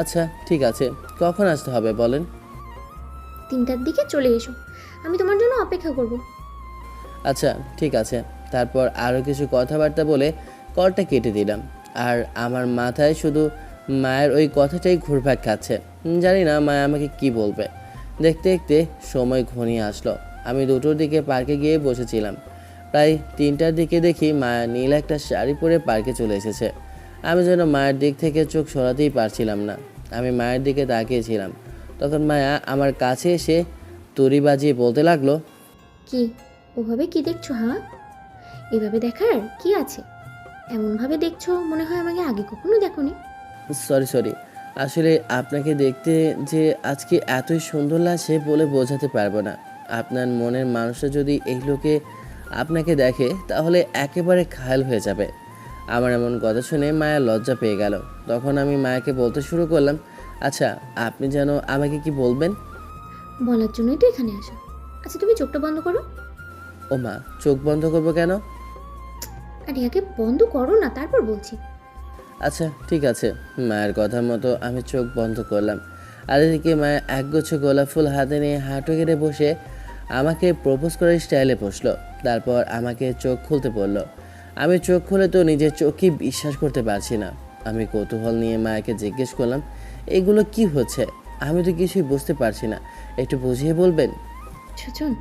আচ্ছা ঠিক আছে, কখন আসতে হবে বলেন? 3টার দিকে চলে এসো, আমি তোমার জন্য অপেক্ষা করব। আচ্ছা ঠিক আছে। তারপর আরও কিছু কথাবার্তা বলে কলটা কেটে দিলাম। আর আমার মাথায় শুধু মায়ের ওই কথাটাই ঘুরপাক খাচ্ছে। জানি না মায়া আমাকে কি বলবে। দেখতে দেখতে সময় ঘনিয়ে আসলো। আমি 2টোর দিকে পার্কে গিয়ে বসেছিলাম। প্রায় 3টার দিকে দেখি মায়া নীল একটা শাড়ি পরে পার্কে চলে এসেছে। আমি যেন মায়ের দিক থেকে চোখ সরাতেই পারছিলাম না। আমি মায়ের দিকে তাকিয়েছিলাম। তখন মায়া আমার কাছে এসে তুড়ি বাজিয়ে বলতে লাগলো, কি ওভাবে কি দেখছো? হ্যাঁ, এভাবে দেখার কি আছে? এমনভাবে দেখছো মনে হয় আমাকে আগে কখনো দেখোনি। সরি, আসলে আপনাকে দেখতে যে আজকে এতই সুন্দর লাগছে বলে বোঝাতে পারবো না। আপনার মনের মানুষটা যদি এই লোকে আপনাকে দেখে তাহলে একেবারে ঘায়েল হয়ে যাবে। আমার এমন কথা শুনে মায়া লজ্জা পেয়ে গেল। তখন আমি মায়াকে বলতে শুরু করলাম, আচ্ছা আপনি যেন আমাকে কি বলবেন? বলার জন্যই তো এখানে আসা। আচ্ছা তুমি চোখটা বন্ধ করো। ও মা, চোখ বন্ধ করবো কেন? আরে আগে বন্ধ করো না, তারপর বলছি। আচ্ছা ঠিক আছে। মায়ের কথা মতো আমি চোখ বন্ধ করলাম। আর এদিকে মায়া একগুচ্ছ গোলাপ ফুল হাতে নিয়ে হাঁটু গেড়ে বসে আমাকে প্রপোজ করার স্টাইলে বসলো। তারপর আমাকে চোখ খুলতে বললো। আমি চোখ খুলে তো নিজের চোখকেই বিশ্বাস করতে পারছি না। আমি কৌতূহল নিয়ে মায়াকে জিজ্ঞেস করলাম, এগুলো কি হচ্ছে? আমি তো কিছুই বুঝতে পারছি না, একটু বুঝিয়ে বলবেন? সুজন,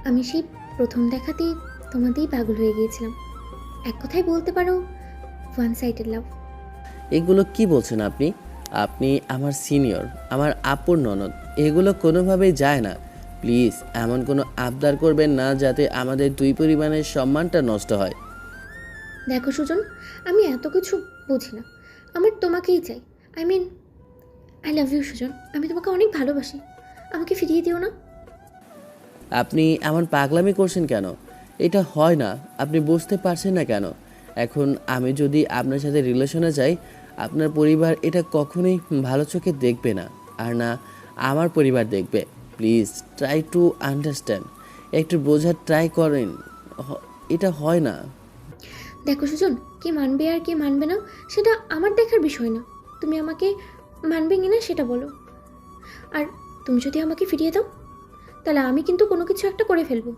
আমি সেই প্রথম দেখাতেই তোমাতেই পাগল হয়ে গিয়েছিলাম। এক কথায় বলতে পারো ওয়ান সাইডেড লাভ। এগুলো কি বলছেন আপনি? আপনি আমার সিনিয়র, আমার আপুর ননদ। এগুলো কোনোভাবেই যায় না। প্লিজ এমন কোনো আবদার করবেন না যাতে আমাদের দুই পরিবারের সম্মানটা নষ্ট হয়। দেখো সুজন, আমি এত কিছু বুঝি না, আমার তোমাকেই চাই। আই লাভ ইউ সুজন, আমি তোমাকে অনেক ভালোবাসি, আমাকে ফিরিয়ে দিও না। আপনি এমন পাগলামি করছেন কেন? এটা হয় না, আপনি বুঝতে পারছেন না কেন? এখন আমি যদি আপনার সাথে রিলেশনে যাই, আপনার পরিবার এটা কখনোই ভালো চোখে দেখবে না, আর না আমার পরিবার দেখবে। প্লিজ ট্রাই টু আন্ডারস্ট্যান্ড, একটু বোঝার ট্রাই করেন। এটা হয় না। দেখো সুজন, কে মানবে আর কে মানবে না সেটা আমার দেখার বিষয় না। তুমি আমাকে মানবে কি না সেটা বলো। আর তুমি যদি আমাকে ফিরিয়ে দাও তাহলে আমি কিন্তু কোনো কিছু একটা করে ফেলবো।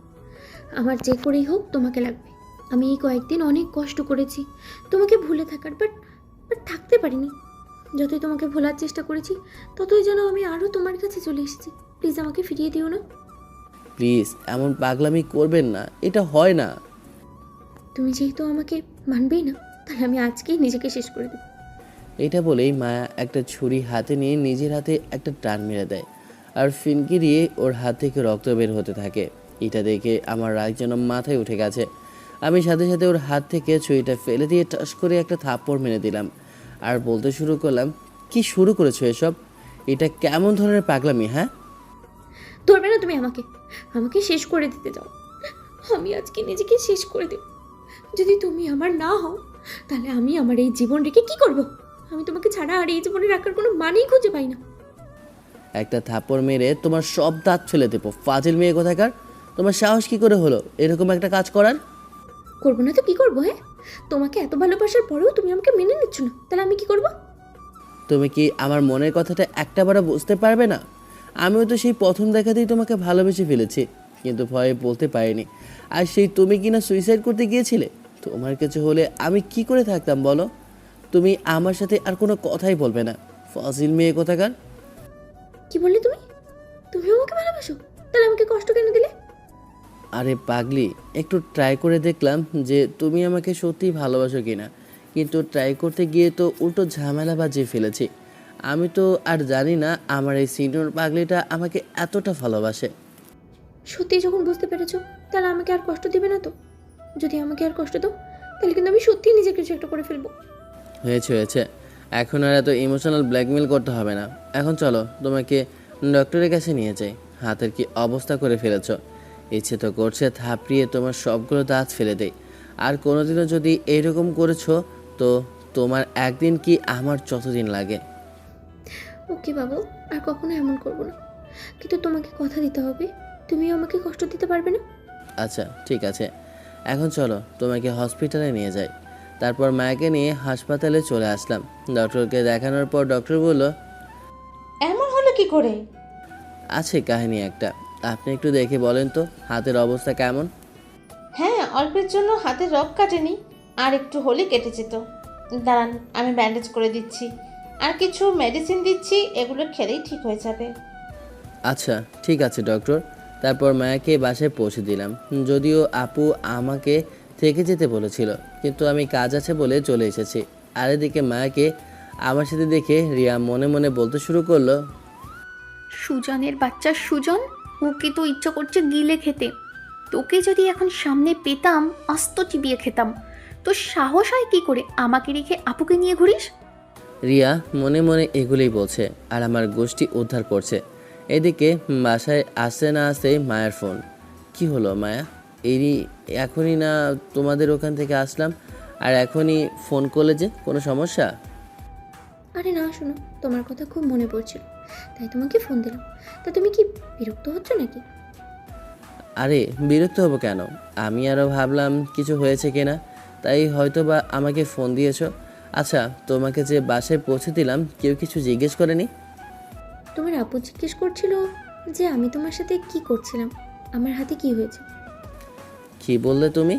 আমার যে করেই হোক তোমাকে লাগবে। আমি এই কয়েকদিন অনেক কষ্ট করেছি তোমাকে ভুলে থাকার, বাট থাকতে পারিনি। যতই তোমাকে ভোলার চেষ্টা করেছি ততই যেন আমি আরও তোমার কাছে চলে এসেছি। প্লিজ আমাকে ফিরিয়ে দিও না। প্লিজ এমন পাগলামি করবেন না, এটা হয় না। তুমি যেহেতু আমাকে মানবেই না, তাহলে আমি আজকেই নিজেকে শেষ করে দেব। এটা বলেই মায়া একটা ছুরি হাতে নিয়ে নিজের হাতে একটা টান মেরে দেয়, আর ফিনকি দিয়ে ওর হাত থেকে রক্ত বের হতে থাকে। এটা দেখে আমার রাগ যেন মাথায় উঠে গেছে। আমি সাথে সাথে ওর হাত থেকে ছুরিটা ফেলে দিয়ে টাস করে একটা থাপ্পড় মেরে দিলাম, আর বলতে শুরু করলাম, কি শুরু করেছো এসব? এটা কেমন ধরনের পাগলামি? হ্যাঁ, ধরবে না তুমি আমাকে, আমাকে শেষ করে দিতে যাও। আমি আজকে নিজেকে শেষ করে দেব। যদি তুমি আমার না হও তাহলে আমি আমার এই জীবন রেখে কি করব? আমি তোমাকে ছাড়া আর এই জীবনে রাখার কোনো মানেই খুঁজে পাই না। একটা থাপ্পড় মেরে তোমার সব দাঁত ফেলে দেবো, ফাজিল মেয়ে কোথাকার। তোমার সাহস কি করে হলো এরকম একটা কাজ করার? করবো না তো কি করবো? হ্যাঁ, তোমাকে এত ভালোবাসার পরেও তুমি আমাকে মেনে নিচ্ছ না, তাহলে আমি কি করব? তুমি কি আমার মনের কথাটা একটাবারও বুঝতে পারবে না? আমিও তো সেই প্রথম দেখাতেই তোমাকে ভালোবেসে ফেলেছি, কিন্তু ভয়ে বলতে পারিনি। আর সেই তুমি কি না সুইসাইড করতে গিয়েছিলে? তোমার কিছু হলে আমি কি করে থাকতাম বলো? তুমি আমার সাথে আর কোনো কথাই বলবে না, ফাজিল মেয়ে কোথাকার। কি বললে তুমি? তুমিও আমাকে ভালোবাসো? তাহলে আমাকে কষ্ট কেন দিলে? আরে পাগলি, একটু ট্রাই করে দেখলাম যে তুমি আমাকে সত্যিই ভালোবাসো কিনা, কিন্তু ট্রাই করতে গিয়ে তো উল্টো ঝামেলা বাজিয়ে ফেলেছি। আমি তো আর জানি না আমার এই সিনিয়র পাগলিটা আমাকে এতটা ভালোবাসে। সত্যি যখন বুঝতে পেরেছো তাহলে আমাকে আর কষ্ট দিবে না তো? যদি আমাকে আর কষ্ট দাও তাহলে কিন্তু আমি সত্যিই নিজের কিছু একটা করে ফেলবো। হয়েছে, এখন আর এত ইমোশনাল ব্ল্যাকমেল করতে হবে না। এখন চলো তোমাকে ডক্টরের কাছে নিয়ে যাই। হাতের কি অবস্থা করে ফেলেছ, ইচ্ছে তো করছে থাপড়িয়ে তোমার সবগুলো দাঁত ফেলে দেই। আর কোনোদিনও যদি এইরকম করেছো তো তোমার একদিন কি আমার যতদিন লাগে। ওকে বাবু, আর কখনো এমন করবো না, কিন্তু তোমাকে কথা দিতে হবে তুমিও আমাকে কষ্ট দিতে পারবে না। আচ্ছা ঠিক আছে, এখন চলো তোমাকে হসপিটালে নিয়ে যাই। তারপর মায়াকে নিয়ে হাসপাতালে চলে আসলাম। ডক্টরকে দেখানোর পর ডক্টর বলল, এমন হলো কি করে? আছে কাহিনী একটা, আপনি একটু দেখে বলেন তো হাতের অবস্থা কেমন। হ্যাঁ, অল্পের জন্য হাতের রগ কাটেনি, আর একটু হলে কেটে যেত। দাঁড়ান, আমি ব্যান্ডেজ করে দিচ্ছি, আর কিছু মেডিসিন দিচ্ছি, এগুলো খেলেই ঠিক হয়ে যাবে। আচ্ছা ঠিক আছে ডক্টর। তারপর মায়াকে বাসায় পৌঁছে দিলাম। যদিও আপু আমাকে থেকে যেতে বলেছিল, কিন্তু আমি কাজ আছে বলে চলে এসেছি। আর এদিকে মায়াকে আমার সাথে দেখে রিয়া মনে মনে বলতে শুরু করলো, সুজনের বাচ্চা সুজন, ওকে তো ইচ্ছা করছে গিলে খেতে। তোকে যদি এখন সামনে পেতাম আস্ত চিবিয়ে খেতাম। তোর সাহস হয় কি করে আমাকে রেখে আপুকে নিয়ে ঘুরিস? রিয়া মনে মনে এগুলোই বলছে আর আমার গোষ্ঠী উদ্ধার করছে। এদিকে বাসায় আসতে না আসতে মায়ের ফোন। কি হলো মায়া, এখনই না তোমাদের ওখান থেকে আসলাম, আর এখনই ফোন করলে যে, কোনো সমস্যা? আরে না শোনো, তোমার কথা খুব মনে পড়ছিল, তাই তোমাকে ফোন দিলাম। তা তুমি কি বিরক্ত হচ্ছ নাকি? আরে বিরক্ত হবো কেন, আমি আরও ভাবলাম কিছু হয়েছে কিনা, তাই হয়তো বা আমাকে ফোন দিয়েছো। আচ্ছা তোমাকে যে বাসায় পৌঁছে দিলাম কেউ কিছু জিজ্ঞেস করেনি? তোমার আপু জিজ্ঞেস করছিল যে আমি তোমার সাথে কি করছিলাম, আমার হাতে কি হয়েছে। কি বললে তুমি?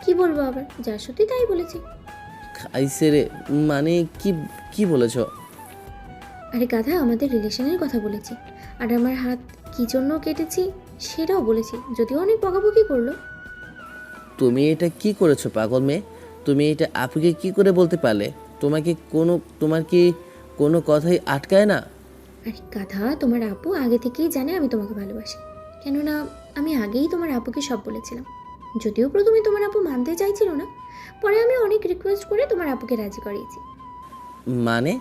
কি বলবো আবার, যা সত্যি তাই বলেছি। খাইছে রে, মানে কি কি বলেছো? আরে গাধা, আমাদের রিলেশনের কথা বলেছি, আর আমার হাত কি জন্য কেটেছি সেটাও বলেছি, যদিও অনেক বকাবকি করলো। তুমি এটা কি করেছো পাগল মেয়ে? তুমি এটা আপুকে কি করে বলতে পারলে? তোমার কি কোনো কথাই আটকায় না? আরে গাধা, তোমার আপু আগে থেকেই জানে আমি তোমাকে ভালোবাসি, কেননা আমি আগেই তোমার আপুকে সব বলেছিলাম। যদিও প্রথমে তোমার আপু মানতে চাইছিল না, পরে আমি অনেক রিকোয়েস্ট করে তোমার আপুকে রাজি করিয়েছি। মানে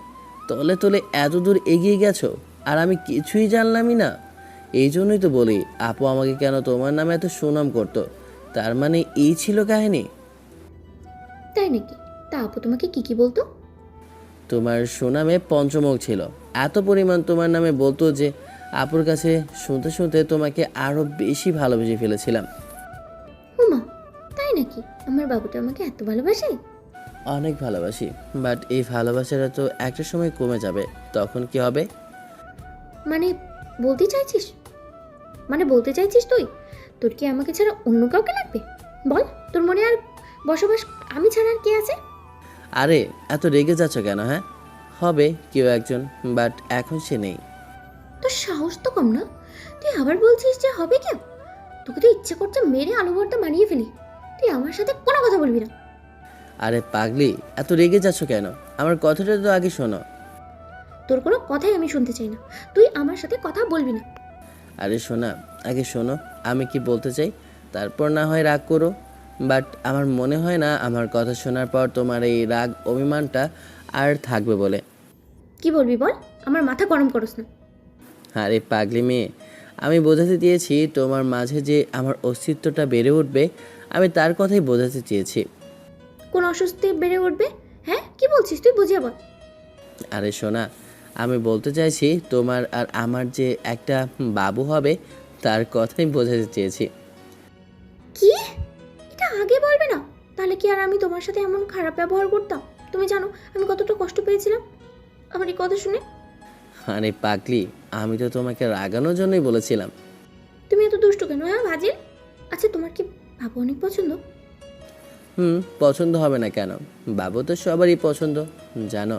তলে তলে এত দূর এগিয়ে গেছো আর আমি কিছুই জানলামই না? এই জন্যই তো বলি আপু আমাকে কেন তোমার নামে এত সুনাম করতো। তার মানে এই ছিল কাহিনী? তাই নাকি? তা আপু তোমাকে কি কি বলতো? তোমার সুনামে পঞ্চমুখ ছিল, এত পরিমাণ তোমার নামে বলতো যে আপুর কাছে শুনতে শুনতে তোমাকে আরও বেশি ভালোবেসে ফেলেছিলাম। উমা, তাই নাকি? আমার বাবুটা আমাকে এত ভালোবাসে? অনেক ভালোবাসি, বাট এই ভালোবাসাটা তো একটা সময় কমে যাবে, তখন কি হবে? মানে বলতে চাইছিস বলতে চাইছিস তুই তোর কি আমাকে ছাড়া অন্য কাউকে লাগবে? বল, তোর মনে আর বসবাস আমি ছাড়া আর কে আছে? আরে এত রেগে যাচ্ছ কেন? হ্যাঁ, হবে কেউ একজন, বাট এখন সে নেই। তোর সাহস তো কম না, তুই আবার বলছিস যে হবে কেউ? তোকে তো ইচ্ছে করছে মেরে আলু ভর্তা বানিয়ে ফেলি। তুই আমার সাথে কোনো কথা বলবি না। আরে পাগলি, এত রেগে যাচ্ছ কেন? আমার কথাটা তো আগে শোনো। তোর কোনো কথাই আমি শুনতে চাই না, তুই আমার সাথে কথা বলবি না। আরে শোনা, আগে শোনো আমি কি বলতে চাই, তারপর না হয় রাগ করো। বাট আমার মনে হয় না আমার কথা শোনার পর তোমার এই রাগ অভিমানটা আর থাকবে বলে। কি বলবি বল, আমার মাথা গরম করস না। আরে পাগলি মেয়ে, আমি বোঝাতে চেয়েছি তোমার মাঝে যে আমার অস্তিত্বটা বেড়ে উঠবে, আমি তার কথাই বোঝাতে চেয়েছি। কোন অস্বস্তি বেড়ে উঠবে? হ্যাঁ, কি বলছিস তুই, বুঝিয়ে বল। আরে শোনা, আমি বলতে চাইছি তোমার আর আমার যে একটা বাবু হবে তার কথাই বোঝাতে চেয়েছি। কি? এটা আগে বলবে না? তাহলে কি আর আমি তোমার সাথে এমন খারাপ ব্যবহার করতাম? তুমি জানো আমি কতটা কষ্ট পেয়েছিলাম আমার এই কথা শুনে। আরে পাগলি, আমি তো তোমাকে রাগানোর জন্যই বলেছিলাম। তুমি এত দুষ্টু কেন? হ্যাঁ ভাজিল। আচ্ছা, তোমার কি বাবু অনেক পছন্দ? পছন্দ হবে না কেন, বাবু তো সবারই পছন্দ। জানো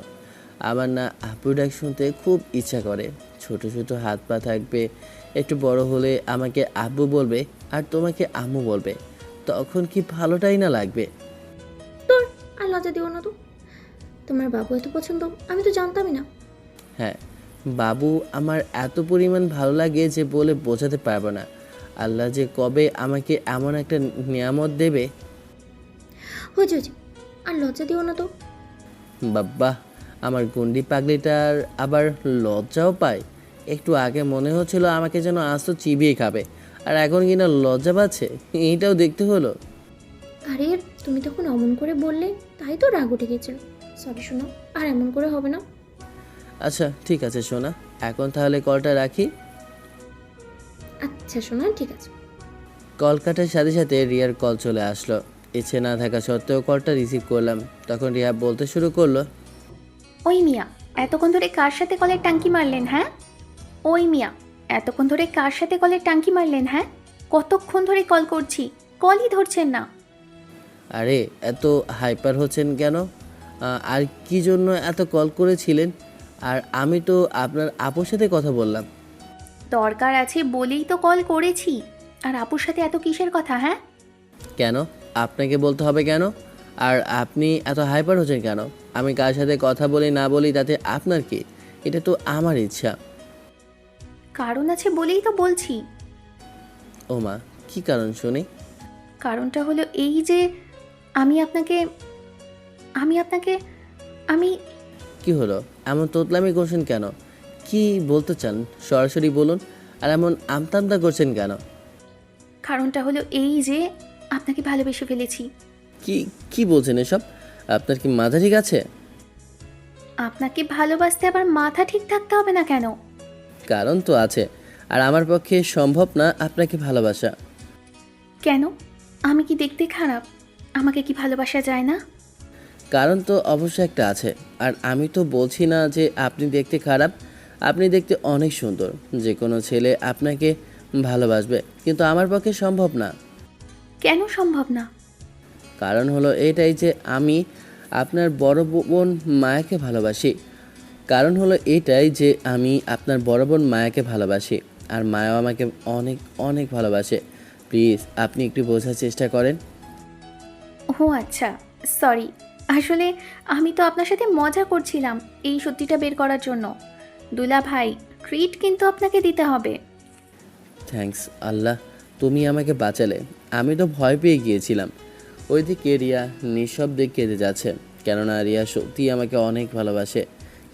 আমার না আপুর ডাক শুনতে খুব ইচ্ছা করে। ছোট ছোট হাত পা থাকবে, একটু বড় হলে আমাকে আব্বু বলবে আর তোমাকে আম্মু বলবে, তখন কি ভালোটাই না লাগবে। তোর আর লজ্জা দিও না তো। তোমার বাবু এত পছন্দ আমি তো জানতামই না। হ্যাঁ, বাবু আমার এত পরিমাণ ভালো লাগে যে বলে বোঝাতে পারবো না। আল্লাহ যে কবে আমাকে এমন একটা নিয়ামত দেবে। হয়েছে হয়েছে, আর লজ্জা দিও না তো। বাব্বা, আমার গুন্ডি পাগলিটার আবার লজ্জাও পায়। একটু আগে মনে হচ্ছিল আমাকে যেন আস্ত চিবিয়ে খাবে, আর এখন কিনা লজ্জা পাচ্ছে। এইটাও দেখতে হলো। আরে তুমি তখন অমন করে বললে, তাই তো রাগ উঠে গেছিল। সরি শোনো, আর এমন করে হবে না। আচ্ছা ঠিক আছে সোনা, এখন তাহলে কলটা রাখি। আচ্ছা শোনা, ঠিক আছে। কল কাটার সাথে সাথে রিয়ার কল চলে আসলো। ইচ্ছে না থাকা সত্ত্বেও কলটা রিসিভ করলাম। তখন রিয়া বলতে শুরু করলো, ওই মিয়া, এতক্ষণ ধরে কার সাথে কলের টাঙ্কি মারলেন? হ্যাঁ, ওই মিয়া, এতক্ষণ ধরে কার সাথে কলের টাঙ্কি মারলেন? হ্যাঁ, কতক্ষণ ধরে কল করছি, কলই ধরছেন না। আরে এত হাইপার হচ্ছেন কেন? আর কি জন্য এত কল করেছিলেন? আর আমি তো আপনার আপুর সাথে কথা বললাম। দরকার আছে বলেই তো কল করেছি। আর আপুর সাথে এত কিসের কথা? হ্যাঁ, কেন? আপনাকে বলতে হবে কেন? আর আপনি এত হাইপার হচ্ছেন কেন? আমি কার সাথে কথা বলি না বলি তাতে আপনার কি? এটা তো আমার ইচ্ছা। কারণ আছে বলেই তো বলছি। ও মা, কী কারণ শুনি? কারণটা হলো এই যে আমি আপনাকে আমি আপনাকে আমি কি হলো? এমন তোতলামি করছেন কেন? কি বলতে চান সরাসরি বলুন। আর এমন আমতা করছেন কেন? কারণটা হলো এই যে আপনাকে ভালোবেসে ফেলেছি। কি কি বলছেন এসব? আপনার কি মাথা ঠিক আছে? আপনাকে ভালোবাসতে আবার মাথা ঠিক থাকতে হবে না কেন? কারণ তো আছে। আর আমার পক্ষে সম্ভব না আপনাকে ভালোবাসা। কেন? আমি কি দেখতে খারাপ? আমাকে কি ভালোবাসা যায় না? কারণ তো অবশ্যই একটা আছে। আর আমি তো বলছি না যে আপনি দেখতে খারাপ। আপনি দেখতে অনেক সুন্দর। যে কোনো ছেলে আপনাকে ভালোবাসবে, কিন্তু আমার পক্ষে সম্ভব না। কেন সম্ভব না? কারণ হলো এটাই যে আমি আপনার বড় বোন মায়াকে ভালোবাসি। কারণ হলো এটাই যে আমি আপনার বড় বোন মায়াকে ভালোবাসি। আর মায়াও আমাকে অনেক অনেক ভালোবাসে। প্লিজ আপনি একটু বোঝার চেষ্টা করেন। ও আচ্ছা, সরি। আসলে আমি তো আপনার সাথে মজা করছিলাম এই সত্যিটা বের করার জন্য। দুলা ভাই, ট্রিট কিন্তু আপনাকে দিতে হবে। থ্যাঙ্কস আল্লাহ, তুমি আমাকে বাঁচালে। আমি তো ভয় পেয়ে গিয়েছিলাম। ওইদিকে রিয়া নিঃশব্দে কেঁদে যাচ্ছে, কেননা রিয়া সত্যি আমাকে অনেক ভালোবাসে।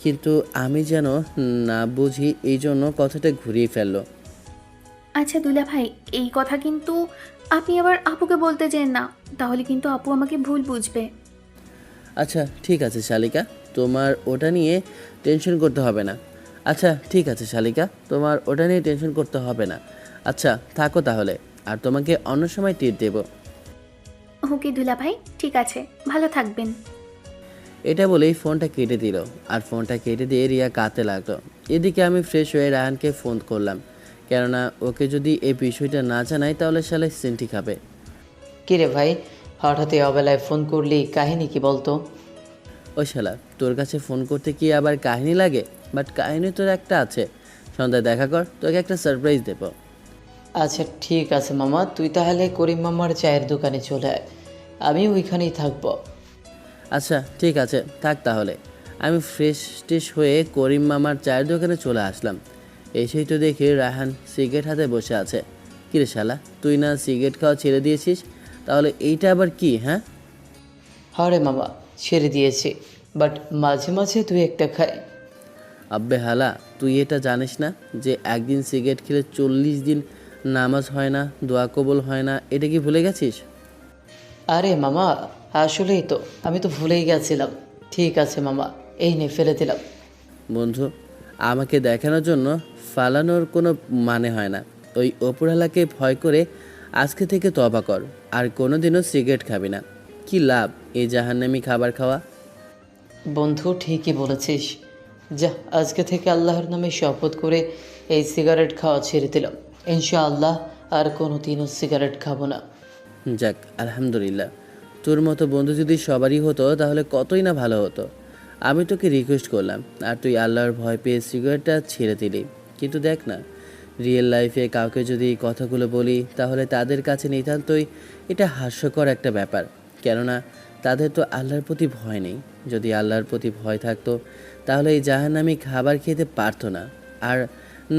কিন্তু আমি যেন না বুঝি, এই জন্য কথাটা ঘুরিয়ে ফেললো। আচ্ছা দুলা ভাই, এই কথা কিন্তু আপনি আবার আপুকে বলতে যেন না, তাহলে কিন্তু আপু আমাকে ভুল বুঝবে। আচ্ছা ঠিক আছে শালিকা, তোমার ওটা নিয়ে টেনশন করতে হবে না। আচ্ছা ঠিক আছে শালিকা, তোমার ওটা নিয়ে টেনশন করতে হবে না। আচ্ছা থাকো তাহলে, আর তোমাকে অন্য সময় ট্রিট দেবো। ওকে দুলা ভাই, ঠিক আছে, ভালো থাকবেন। এটা বলেই ফোনটা কেটে দিল। আর ফোনটা কেটে দিয়ে রিয়া কাঁদতে লাগলো। এদিকে আমি ফ্রেশ হয়ে রায়ানকে ফোন করলাম, কেননা ওকে যদি এই বিষয়টা না জানাই তাহলে শালে সেন্টি খাবে। কিরে ভাই, হঠাৎ এই অবেলায় ফোন করলি, কাহিনী কি বলতো? ওই শালা, তোর কাছে ফোন করতে কি আবার কাহিনী লাগে? বাট কাহিনী তোর একটা আছে। সন্ধ্যায় দেখা কর, তোকে একটা সারপ্রাইজ দেবো। আচ্ছা ঠিক আছে মামা, তুই তাহলে করিম মামার চায়ের দোকানে চলে আয়, আমি ওইখানেই থাকবো। আচ্ছা ঠিক আছে, থাক তাহলে। আমি ফ্রেশ ট্রেশ হয়ে করিম মামার চায়ের দোকানে চলে আসলাম। এসেই তো দেখি রায়হান সিগারেট হাতে বসে আছে। কিরে শালা, তুই না সিগারেট খাওয়া ছেড়ে দিয়েছিস? তাহলে এইটা আবার কি? হ্যাঁ হরে মামা, ছেড়ে দিয়েছি, বাট মাঝে মাঝে তুই একটা খায়। আব্বে হালা, তুই এটা জানিস না যে একদিন সিগারেট খেলে 40 দিন নামাজ হয় না, দোয়া কবুল হয় না? এটা কি ভুলে গেছিস? আরে মামা, আসলেই তো, আমি তো ভুলেই গেছিলাম। ঠিক আছে মামা, এই নে ফেলে দিলাম। বন্ধু, আমাকে দেখানোর জন্য ফালানোর কোনো মানে হয় না। ওই ওপরওয়ালাকে ভয় করে আজকে থেকে তওবা কর, আর কোনোদিনও সিগারেট খাবি না। কি লাভ এই জাহান্নামী খাবার খাওয়া? বন্ধু ঠিকই বলেছিস, যা আজকে থেকে আল্লাহর নামে শপথ করে এই সিগারেট খাওয়া ছেড়ে দিলাম। ইনশাআল্লাহ আর কোনো দিনও সিগারেট খাবো না। যাক আলহামদুলিল্লাহ, তোর মতো বন্ধু যদি সবারই হতো তাহলে কতই না ভালো হতো। আমি তোকে রিকোয়েস্ট করলাম আর তুই আল্লাহর ভয় পেয়ে সিগারেটটা ছেড়ে দিলি। কিন্তু দেখ না, রিয়েল লাইফে কাউকে যদি এই কথাগুলো বলি তাহলে তাদের কাছে নিতান্তই এটা হাস্যকর একটা ব্যাপার। কেননা তাদের তো আল্লাহর প্রতি ভয় নেই। যদি আল্লাহর প্রতি ভয় থাকতো তাহলে এই জাহান্নামী খাবার খেতে পারতো না, আর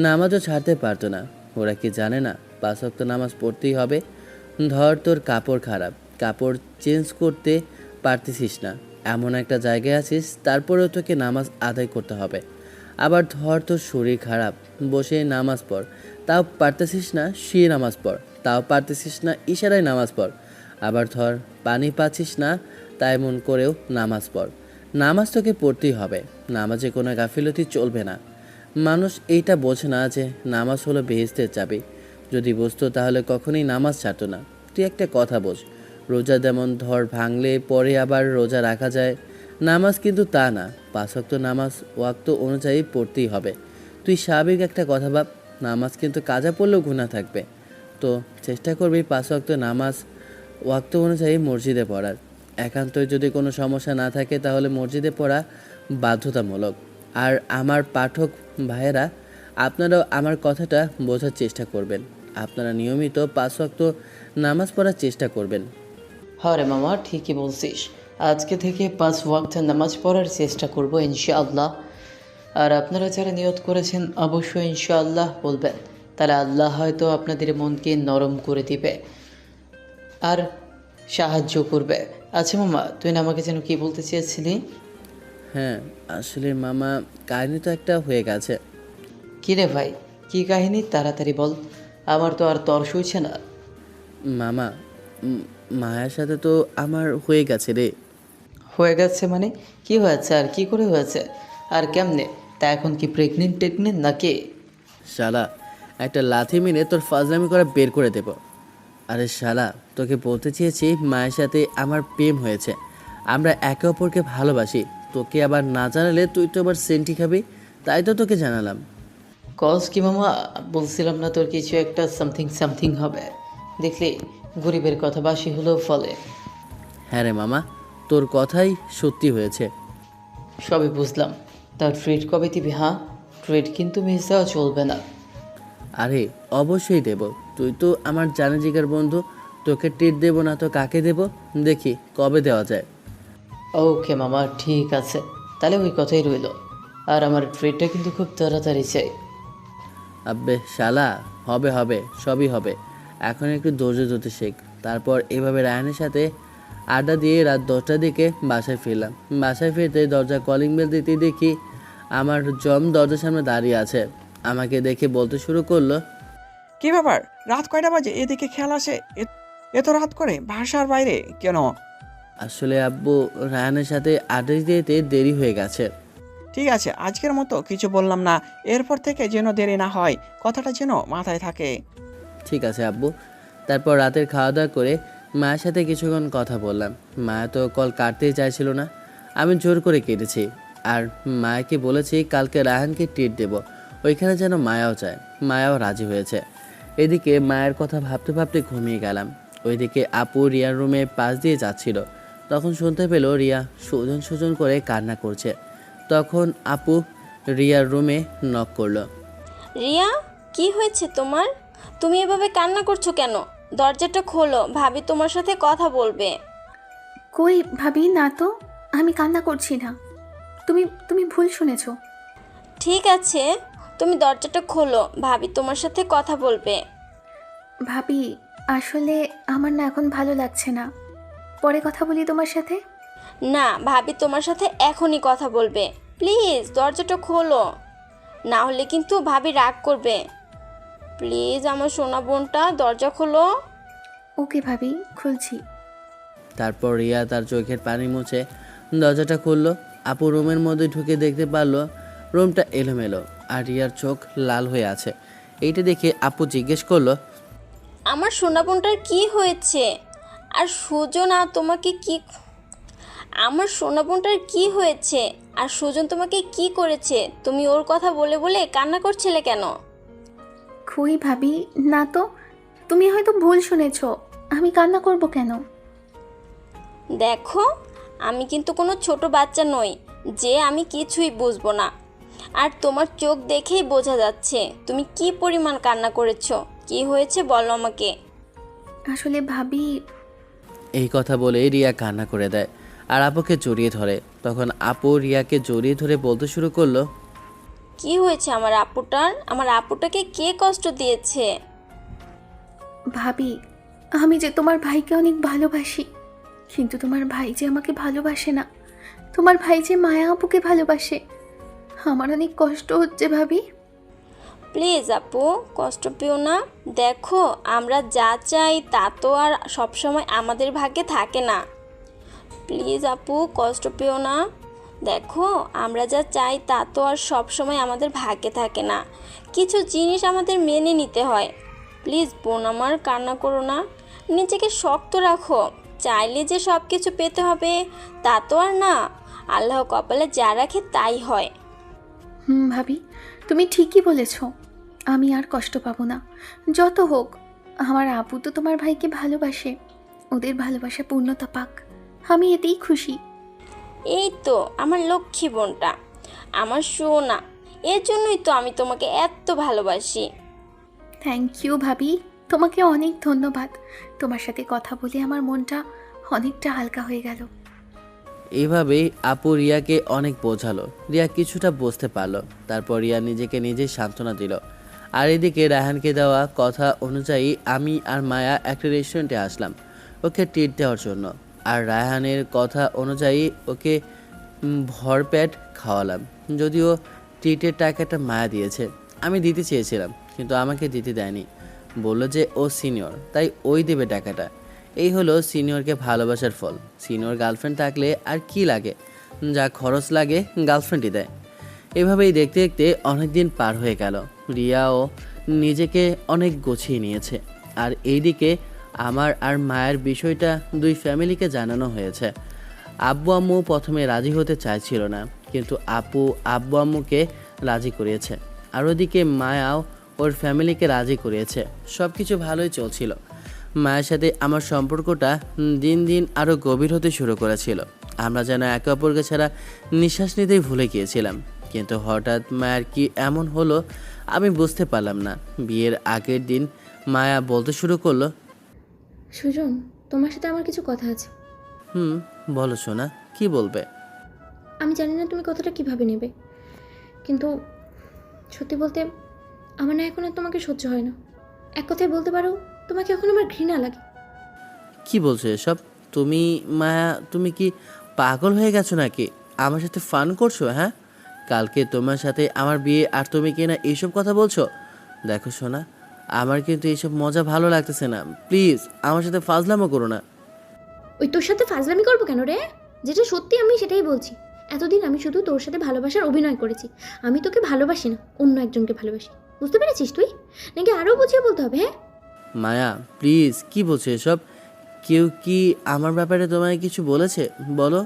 নামাজও ছাড়তে পারতো না। ওরা কি জানে না 5 ওয়াক্ত নামাজ পড়তেই হবে? ধর তোর কাপড় খারাপ, কাপড় চেঞ্জ করতে পারতেছিস না, এমন একটা জায়গায় আছিস, তারপরেও তোকে নামাজ আদায় করতে হবে। আবার ধর তোর শরীর খারাপ, বসে নামাজ পড়, তাও পারতেছিস না, শুয়ে নামাজ পড়, তাও পারতেছিস না, ইশারায় নামাজ পড়। আবার ধর পানি পাচ্ছিস না, তাই মন করেও নামাজ পড়। নামাজ তোকে পড়তেই হবে, নামাজে কোনো গাফিলতি চলবে না। মানুষ এইটা বোঝে না যে নামাজ হলো বেহেশতের চাবি। যদি বুঝতো তাহলে কখনোই নামাজ ছাড়তো না। তুই একটা কথা বোঝ, রোজা যেমন ধর ভাঙলে পরে আবার রোজা রাখা যায়, নামাজ কিন্তু তা না। 5 ওয়াক্ত নামাজ ওয়াক্ত অনুযায়ী পড়তেই হবে। তুই স্বাভাবিক একটা কথা ভাব, নামাজ কিন্তু কাজা পড়লেও গুনাহ থাকবে। তো চেষ্টা করবি 5 ওয়াক্ত নামাজ ওয়াক্ত অনুযায়ী মসজিদে পড়ার। একান্তই যদি কোনো সমস্যা না থাকে তাহলে মসজিদে পড়া বাধ্যতামূলক। আর আমার পাঠক ভাইয়েরা, আপনারাও আমার কথাটা বোঝার চেষ্টা করবেন। আপনারা নিয়মিত 5 ওয়াক্ত নামাজ পড়ার চেষ্টা করবেন। হ্যাঁ রে মামা, ঠিকই বলছিস। আজকে থেকে 5 ওয়াক্ত নামাজ পড়ার চেষ্টা করব ইনশাআল্লাহ। আর আপনারা যারা নিয়ত করেছেন অবশ্যই ইনশাআল্লাহ বলবেন, তাহলে আল্লাহ হয়তো আপনাদের মনকে নরম করে দিবে আর সাহায্য করবে। আচ্ছা মামা, তুই না আমাকে যেন কি বলতে চেয়েছিলি? হ্যাঁ, আসলে মামা কাহিনী তো একটা হয়ে গেছে। কী রে ভাই, কী কাহিনী? তাড়াতাড়ি বল, আমার তো আর তর সইছে না। মামা, মায়ের সাথে তো আমার হয়ে গেছে রে। হয়ে গেছে মানে? কি হয়েছে আর কি করে হয়েছে আর কেমনে? তা এখন কি প্রেগনেন্ট টেগনেন্ট নাকি? শালা, একটা লাথি মেরে তোর ফাজলামি করা বের করে দেব। আরে শালা, তোকে বলতে চেয়েছি মায়ের সাথে আমার প্রেম হয়েছে, আমরা একে অপরকে ভালোবাসি। তোকে আবার না জানালে তুই তো আবার সেন্টি খাবি, তাই তো তোকে জানালাম। কজ কি মামা? বলছিলাম না তোর কিছু একটা সামথিং সামথিং হবে? দেখলি, গরিবের কথা বাসি হলেও ফলে। হ্যাঁ রে মামা, তোর কথাই সত্যি হয়েছে। সবই বুঝলাম, তার ট্রিট কবে দিবি? হ্যাঁ, ট্রিট কিন্তু মিস দেওয়া চলবে না। আরে অবশ্যই দেব, তুই তো আমার জানা জিগার বন্ধু, তোকে ট্রিট দেবো না তো কাকে দেব? দেখি কবে দেওয়া যায়। ওকে মামা, ঠিক আছে, তাহলে ওই কথাই রইল। আর আমার ট্রিটটা কিন্তু খুব তাড়াতাড়ি চাই। আব্বে শালা, হবে হবে, সবই হবে। এখন একটু ধৈর্য ধরতে শেখ। তারপর এভাবে রায়ানের সাথে আড্ডা দিয়ে রাত 10টার দিকে বাসায় ফিরলাম। বাসায় ফিরতে দরজা কলিং বেল দিতে দেখি আমার জম দরজার সামনে দাঁড়িয়ে আছে। আমাকে দেখে বলতে শুরু করলো, কি ব্যাপার, রাত কয়টা বাজে? এদিকে খেয়াল আসে এত রাত করে বাসার বাইরে কেন? আসলে আব্বু, রায়ানের সাথে আড্ডা দিতে দেরি হয়ে গেছে। ঠিক আছে, আজকের মতো কিছু বললাম না, এরপর থেকে যেন দেরি না হয়, কথাটা যেন মাথায় থাকে। ঠিক আছে আব্বু। তারপর রাতের খাওয়া দাওয়া করে মায়ের সাথে কিছুক্ষণ কথা বললাম। মায়া তো কল কাটতেই চাইছিল না, আমি জোর করে কেটেছি। আর মায়াকে বলেছি কালকে রায়হানকে ট্রিট দেব, ওইখানে যেন মায়াও যায়। মায়াও রাজি হয়েছে। এদিকে মায়ের কথা ভাবতে ভাবতে ঘুমিয়ে গেলাম। ওইদিকে আপু রিয়ার রুমে পাশ দিয়ে যাচ্ছিল, তখন শুনতে পেল রিয়া সুজন সুজন করে কান্না করছে। তখন আপু রিয়ার রুমে নক করলো। রিয়া, কি হয়েছে তোমার? তুমি এভাবে কান্না করছো কেন? দরজাটা খোলো, ভাবি তোমার সাথে কথা বলবে। কই ভাবি, না তো, আমি কান্না করছি না। তুমি তুমি ভুল শুনেছো। ঠিক আছে, তুমি দরজাটা খোলো, ভাবি তোমার সাথে কথা বলবে। ভাবি, আসলে আমার না এখন ভালো লাগছে না, পরে কথা বলি তোমার সাথে। না, ভাবি তোমার সাথে এখনই কথা বলবে। প্লিজ দরজাটা খোলো, না হলে কিন্তু ভাবি রাগ করবে। প্লিজ আমার সোনা বোনটা, দরজা খোলো। ওকে ভাবি, খুলছি। তারপর রিয়া তার চোখের পানি মুছে দরজাটা খুললো। আপু রুমের মধ্যে ঢুকে দেখতে পারলো রুমটা এলোমেলো আর রিয়ার চোখ লাল হয়ে আছে। এইটা দেখে আপু জিজ্ঞেস করলো, আমার সোনা বোনটার কি হয়েছে? আর সুজন আর তোমাকে কি আমার সোনা বোনটার কি হয়েছে? আর সুজন তোমাকে কি করেছে? তুমি ওর কথা বলে বলে কান্না করছিলে কেন? কই ভাবি, না তো, তুমি হয়তো ভুল শুনেছো, আমি কান্না করব কেন? দেখো, আমি কিন্তু কোনো ছোট বাচ্চা নই যে আমি কিছুই বুঝবো না। আর তোমার চোখ দেখেই বোঝা যাচ্ছে তুমি কি পরিমাণ কান্না করেছো। কি হয়েছে বলো আমাকে। আসলে ভাবি, এই কথা বলে রিয়া কান্না করে দেয় আর আপুকে জড়িয়ে ধরে। তখন আপু রিয়াকে জড়িয়ে ধরে বলতে শুরু করলো, কি হয়েছে আমার আপুটার? আমার আপুটাকে কে কষ্ট দিয়েছে? ভাবি, আমি যে তোমার ভাইকে অনেক ভালোবাসি, কিন্তু তোমার ভাই যে আমাকে ভালোবাসে না, তোমার ভাই যে মায়া আপুকে ভালোবাসে। আমার অনেক কষ্ট হচ্ছে ভাবি। প্লিজ আপু, কষ্ট পেও না। দেখো, আমরা যা চাই তা তো আর সবসময় আমাদের ভাগ্যে থাকে না। প্লিজ আপু, কষ্ট পেও না। দেখো, আমরা যা চাই তা তো আর সবসময় আমাদের ভাগ্যে থাকে না। কিছু জিনিস আমাদের মেনে নিতে হয়। প্লিজ বোন আমার, কান্না করো না। নিজেকে শক্ত রাখো। চাইলে যে সব কিছু পেতে হবে তা তো আর না। আল্লাহ কপালে যা রাখে তাই হয়। ভাবি, তুমি ঠিকই বলেছ। আমি আর কষ্ট পাবো না। যত হোক, আমার আপু তো তোমার ভাইকে ভালোবাসে। ওদের ভালোবাসা পূর্ণতা পাক, আমি এতেই খুশি। এই তো আমার লক্ষ্মী বোনটা, আমার সোনা। এর জন্যই তো আমি তোমাকে এত ভালোবাসি। থ্যাংক ইউ ভাবি, তোমাকে অনেক ধন্যবাদ। তোমার সাথে কথা বলে আমার মনটা অনেকটা হালকা হয়ে গেল। এইভাবেই আপু রিয়াকে অনেক বোঝালো। রিয়া কিছুটা বুঝতে পারলো। তারপর রিয়া নিজেকে নিজেই সান্ত্বনা দিল। আর এদিকে রায়হানকে দেওয়া কথা অনুযায়ী আমি আর মায়া একটা রেস্টুরেন্টে আসলাম ওকে ট্রিট দেওয়ার জন্য। আর রায়হানের কথা অনুযায়ী ওকে ভরপেট খাওয়ালাম। যদিও ট্রিটের টাকাটা মায়া দিয়েছে, আমি দিতে চেয়েছিলাম কিন্তু আমাকে দিতে দেয়নি। বললো যে ও সিনিয়র, তাই ওই দেবে টাকাটা। এই হলো সিনিয়রকে ভালোবাসার ফল। সিনিয়র গার্লফ্রেন্ড থাকলে আর কি লাগে, যা খরচ লাগে গার্লফ্রেন্ডই দেয়। এভাবেই দেখতে দেখতে অনেক দিন পার হয়ে গেল। রিয়াও নিজেকে অনেক গুছিয়ে নিয়েছে। আর এইদিকে আমার আর মায়ের বিষয়টা দুই ফ্যামিলিকে জানানো হয়েছে। আব্বু আম্মু প্রথমে রাজি হতে চাইছিল না, কিন্তু আপু আব্বু আম্মুকে রাজি করিয়েছে। আর ওদিকে মায়াও ওর ফ্যামিলিকে রাজি করিয়েছে। সব কিছু ভালোই চলছিল। মায়ের সাথে আমার সম্পর্কটা দিন দিন আরও গভীর হতে শুরু করেছিল। আমরা যেন একে অপরকে ছাড়া নিঃশ্বাস নিতেই ভুলে গিয়েছিলাম। কিন্তু হঠাৎ মায়ের কি এমন হলো আমি বুঝতে পারলাম না। বিয়ের আগের দিন মায়া বলতে শুরু করলো, সুজন, তোমার সাথে আমার কিছু কথা আছে। বলো সোনা, কি বলবে? আমি জানি না তুমি কথাটা কিভাবে নেবে, কিন্তু সত্যি বলতে আমার না এখন আর তোমাকে সহ্য হয় না। এক কথায় বলতে পারো, তোমাকে এখন আমার ঘৃণা লাগে। কি বলছো এসব? তুমি মায়া, তুমি কি পাগল হয়ে গেছো নাকি? আমার সাথে ফান করছো? হ্যাঁ, কালকে তোমার সাথে আমার বিয়ে আর তুমি কি না এইসব কথা বলছো? দেখো সোনা, আমার কিন্তু এইসব মজা ভালো লাগতেছে না। প্লিজ আমার সাথে ফাজলামো করো না। ওই তোর সাথে ফাজলামি করবো কেন রে? যেটা সত্যি আমি সেটাই বলছি। এতদিন আমি শুধু তোর সাথে ভালোবাসার অভিনয় করেছি। আমি তোকে ভালোবাসি না, অন্য একজনকে ভালোবাসি। বুঝতে পেরেছিস তুই? নাকি আরও বুঝিয়ে বলতে হবে? হ্যাঁ মায়া প্লিজ, কি বলছো এসব? কেউ কি আমার ব্যাপারে তোমায় কিছু বলেছে? বলো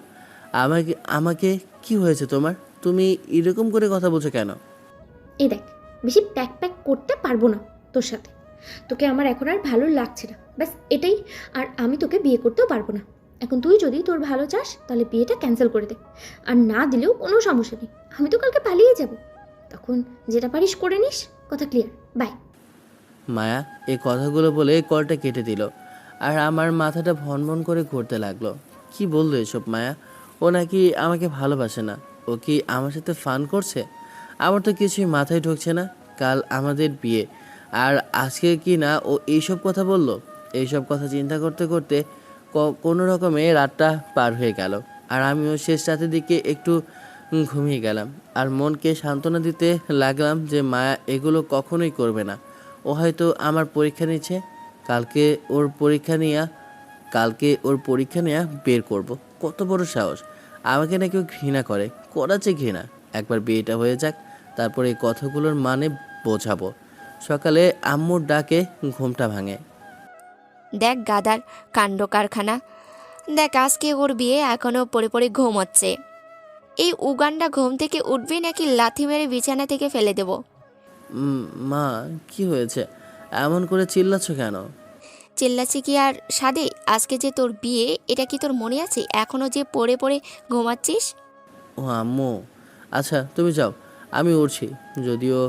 আমাকে। আমাকে কি হয়েছে তোমার? তুমি এরকম করে কথা বলছো কেন? এই দেখ, বেশি প্যাক প্যাক করতে পারবো না তোর সাথে। তোকে আমার এখন আর ভালো লাগছে না, ব্যাস এটাই। আর আমি তোকে বিয়ে করতেও পারবো না। এখন তুই যদি তোর ভালো চাস তাহলে বিয়েটা ক্যান্সেল করে দে। আর না দিলেও কোনো সমস্যা নেই, আমি তো কালকে পালিয়ে যাব। তখন যেটা পারিস করে নিস। কথা ক্লিয়ার? বাই। মায়া এই কথাগুলো বলে কলটা কেটে দিল। আর আমার মাথাটা ভনভন করে ঘুরতে লাগলো। কি বললো এসব মায়া? ও নাকি আমাকে ভালোবাসে না, ও কি আমার সাথে ফান করছে? আমার তো কিছুই মাথায় ঢুকছে না। কাল আমাদের বিয়ে, আর আজকে কি না ও এইসব কথা বলল? এইসব কথা চিন্তা করতে করতে কোনো রকমে রাতটা পার হয়ে গেল। আর আমিও শেষ রাতের দিকে একটু ঘুমিয়ে গেলাম। আর মনকে সান্ত্বনা দিতে লাগলাম যে মায়া এগুলো কখনোই করবে না। ও হয়তো আমার পরীক্ষা নিচ্ছে। কালকে ওর পরীক্ষা নেওয়া বের করব। কত বড় সাহস! আমাকে না কেউ ঘৃণা করে, করাচ্ছে ঘৃণা। একবার বিয়েটা হয়ে যাক, তারপর এই কথাগুলোর মানে বোঝাবো। সকালে আম্মুর ডাকে ঘুমটা ভাঙে। দেখ গাদার কাণ্ড কারখানা। দেখ আজকে ওর বিয়ে, এখনও পড়ে পড়ে ঘুমোচ্ছে। এই উগান্ডা ঘুম থেকে উঠবি নাকি লাথি মেরে বিছানা থেকে ফেলে দেব? মা, কি হয়েছে? এমন করে চিল্লাচ্ছ কেন? চিল্লাচ্ছি কি আর সাদে? আজকে যে তোর বিয়ে, এটা কি তোর মনে আছে? এখনও যে পড়ে পড়ে ঘুমাচ্ছিস। ও আম্মু, আচ্ছা তুমি যাও, আমি উঠছি। যদিও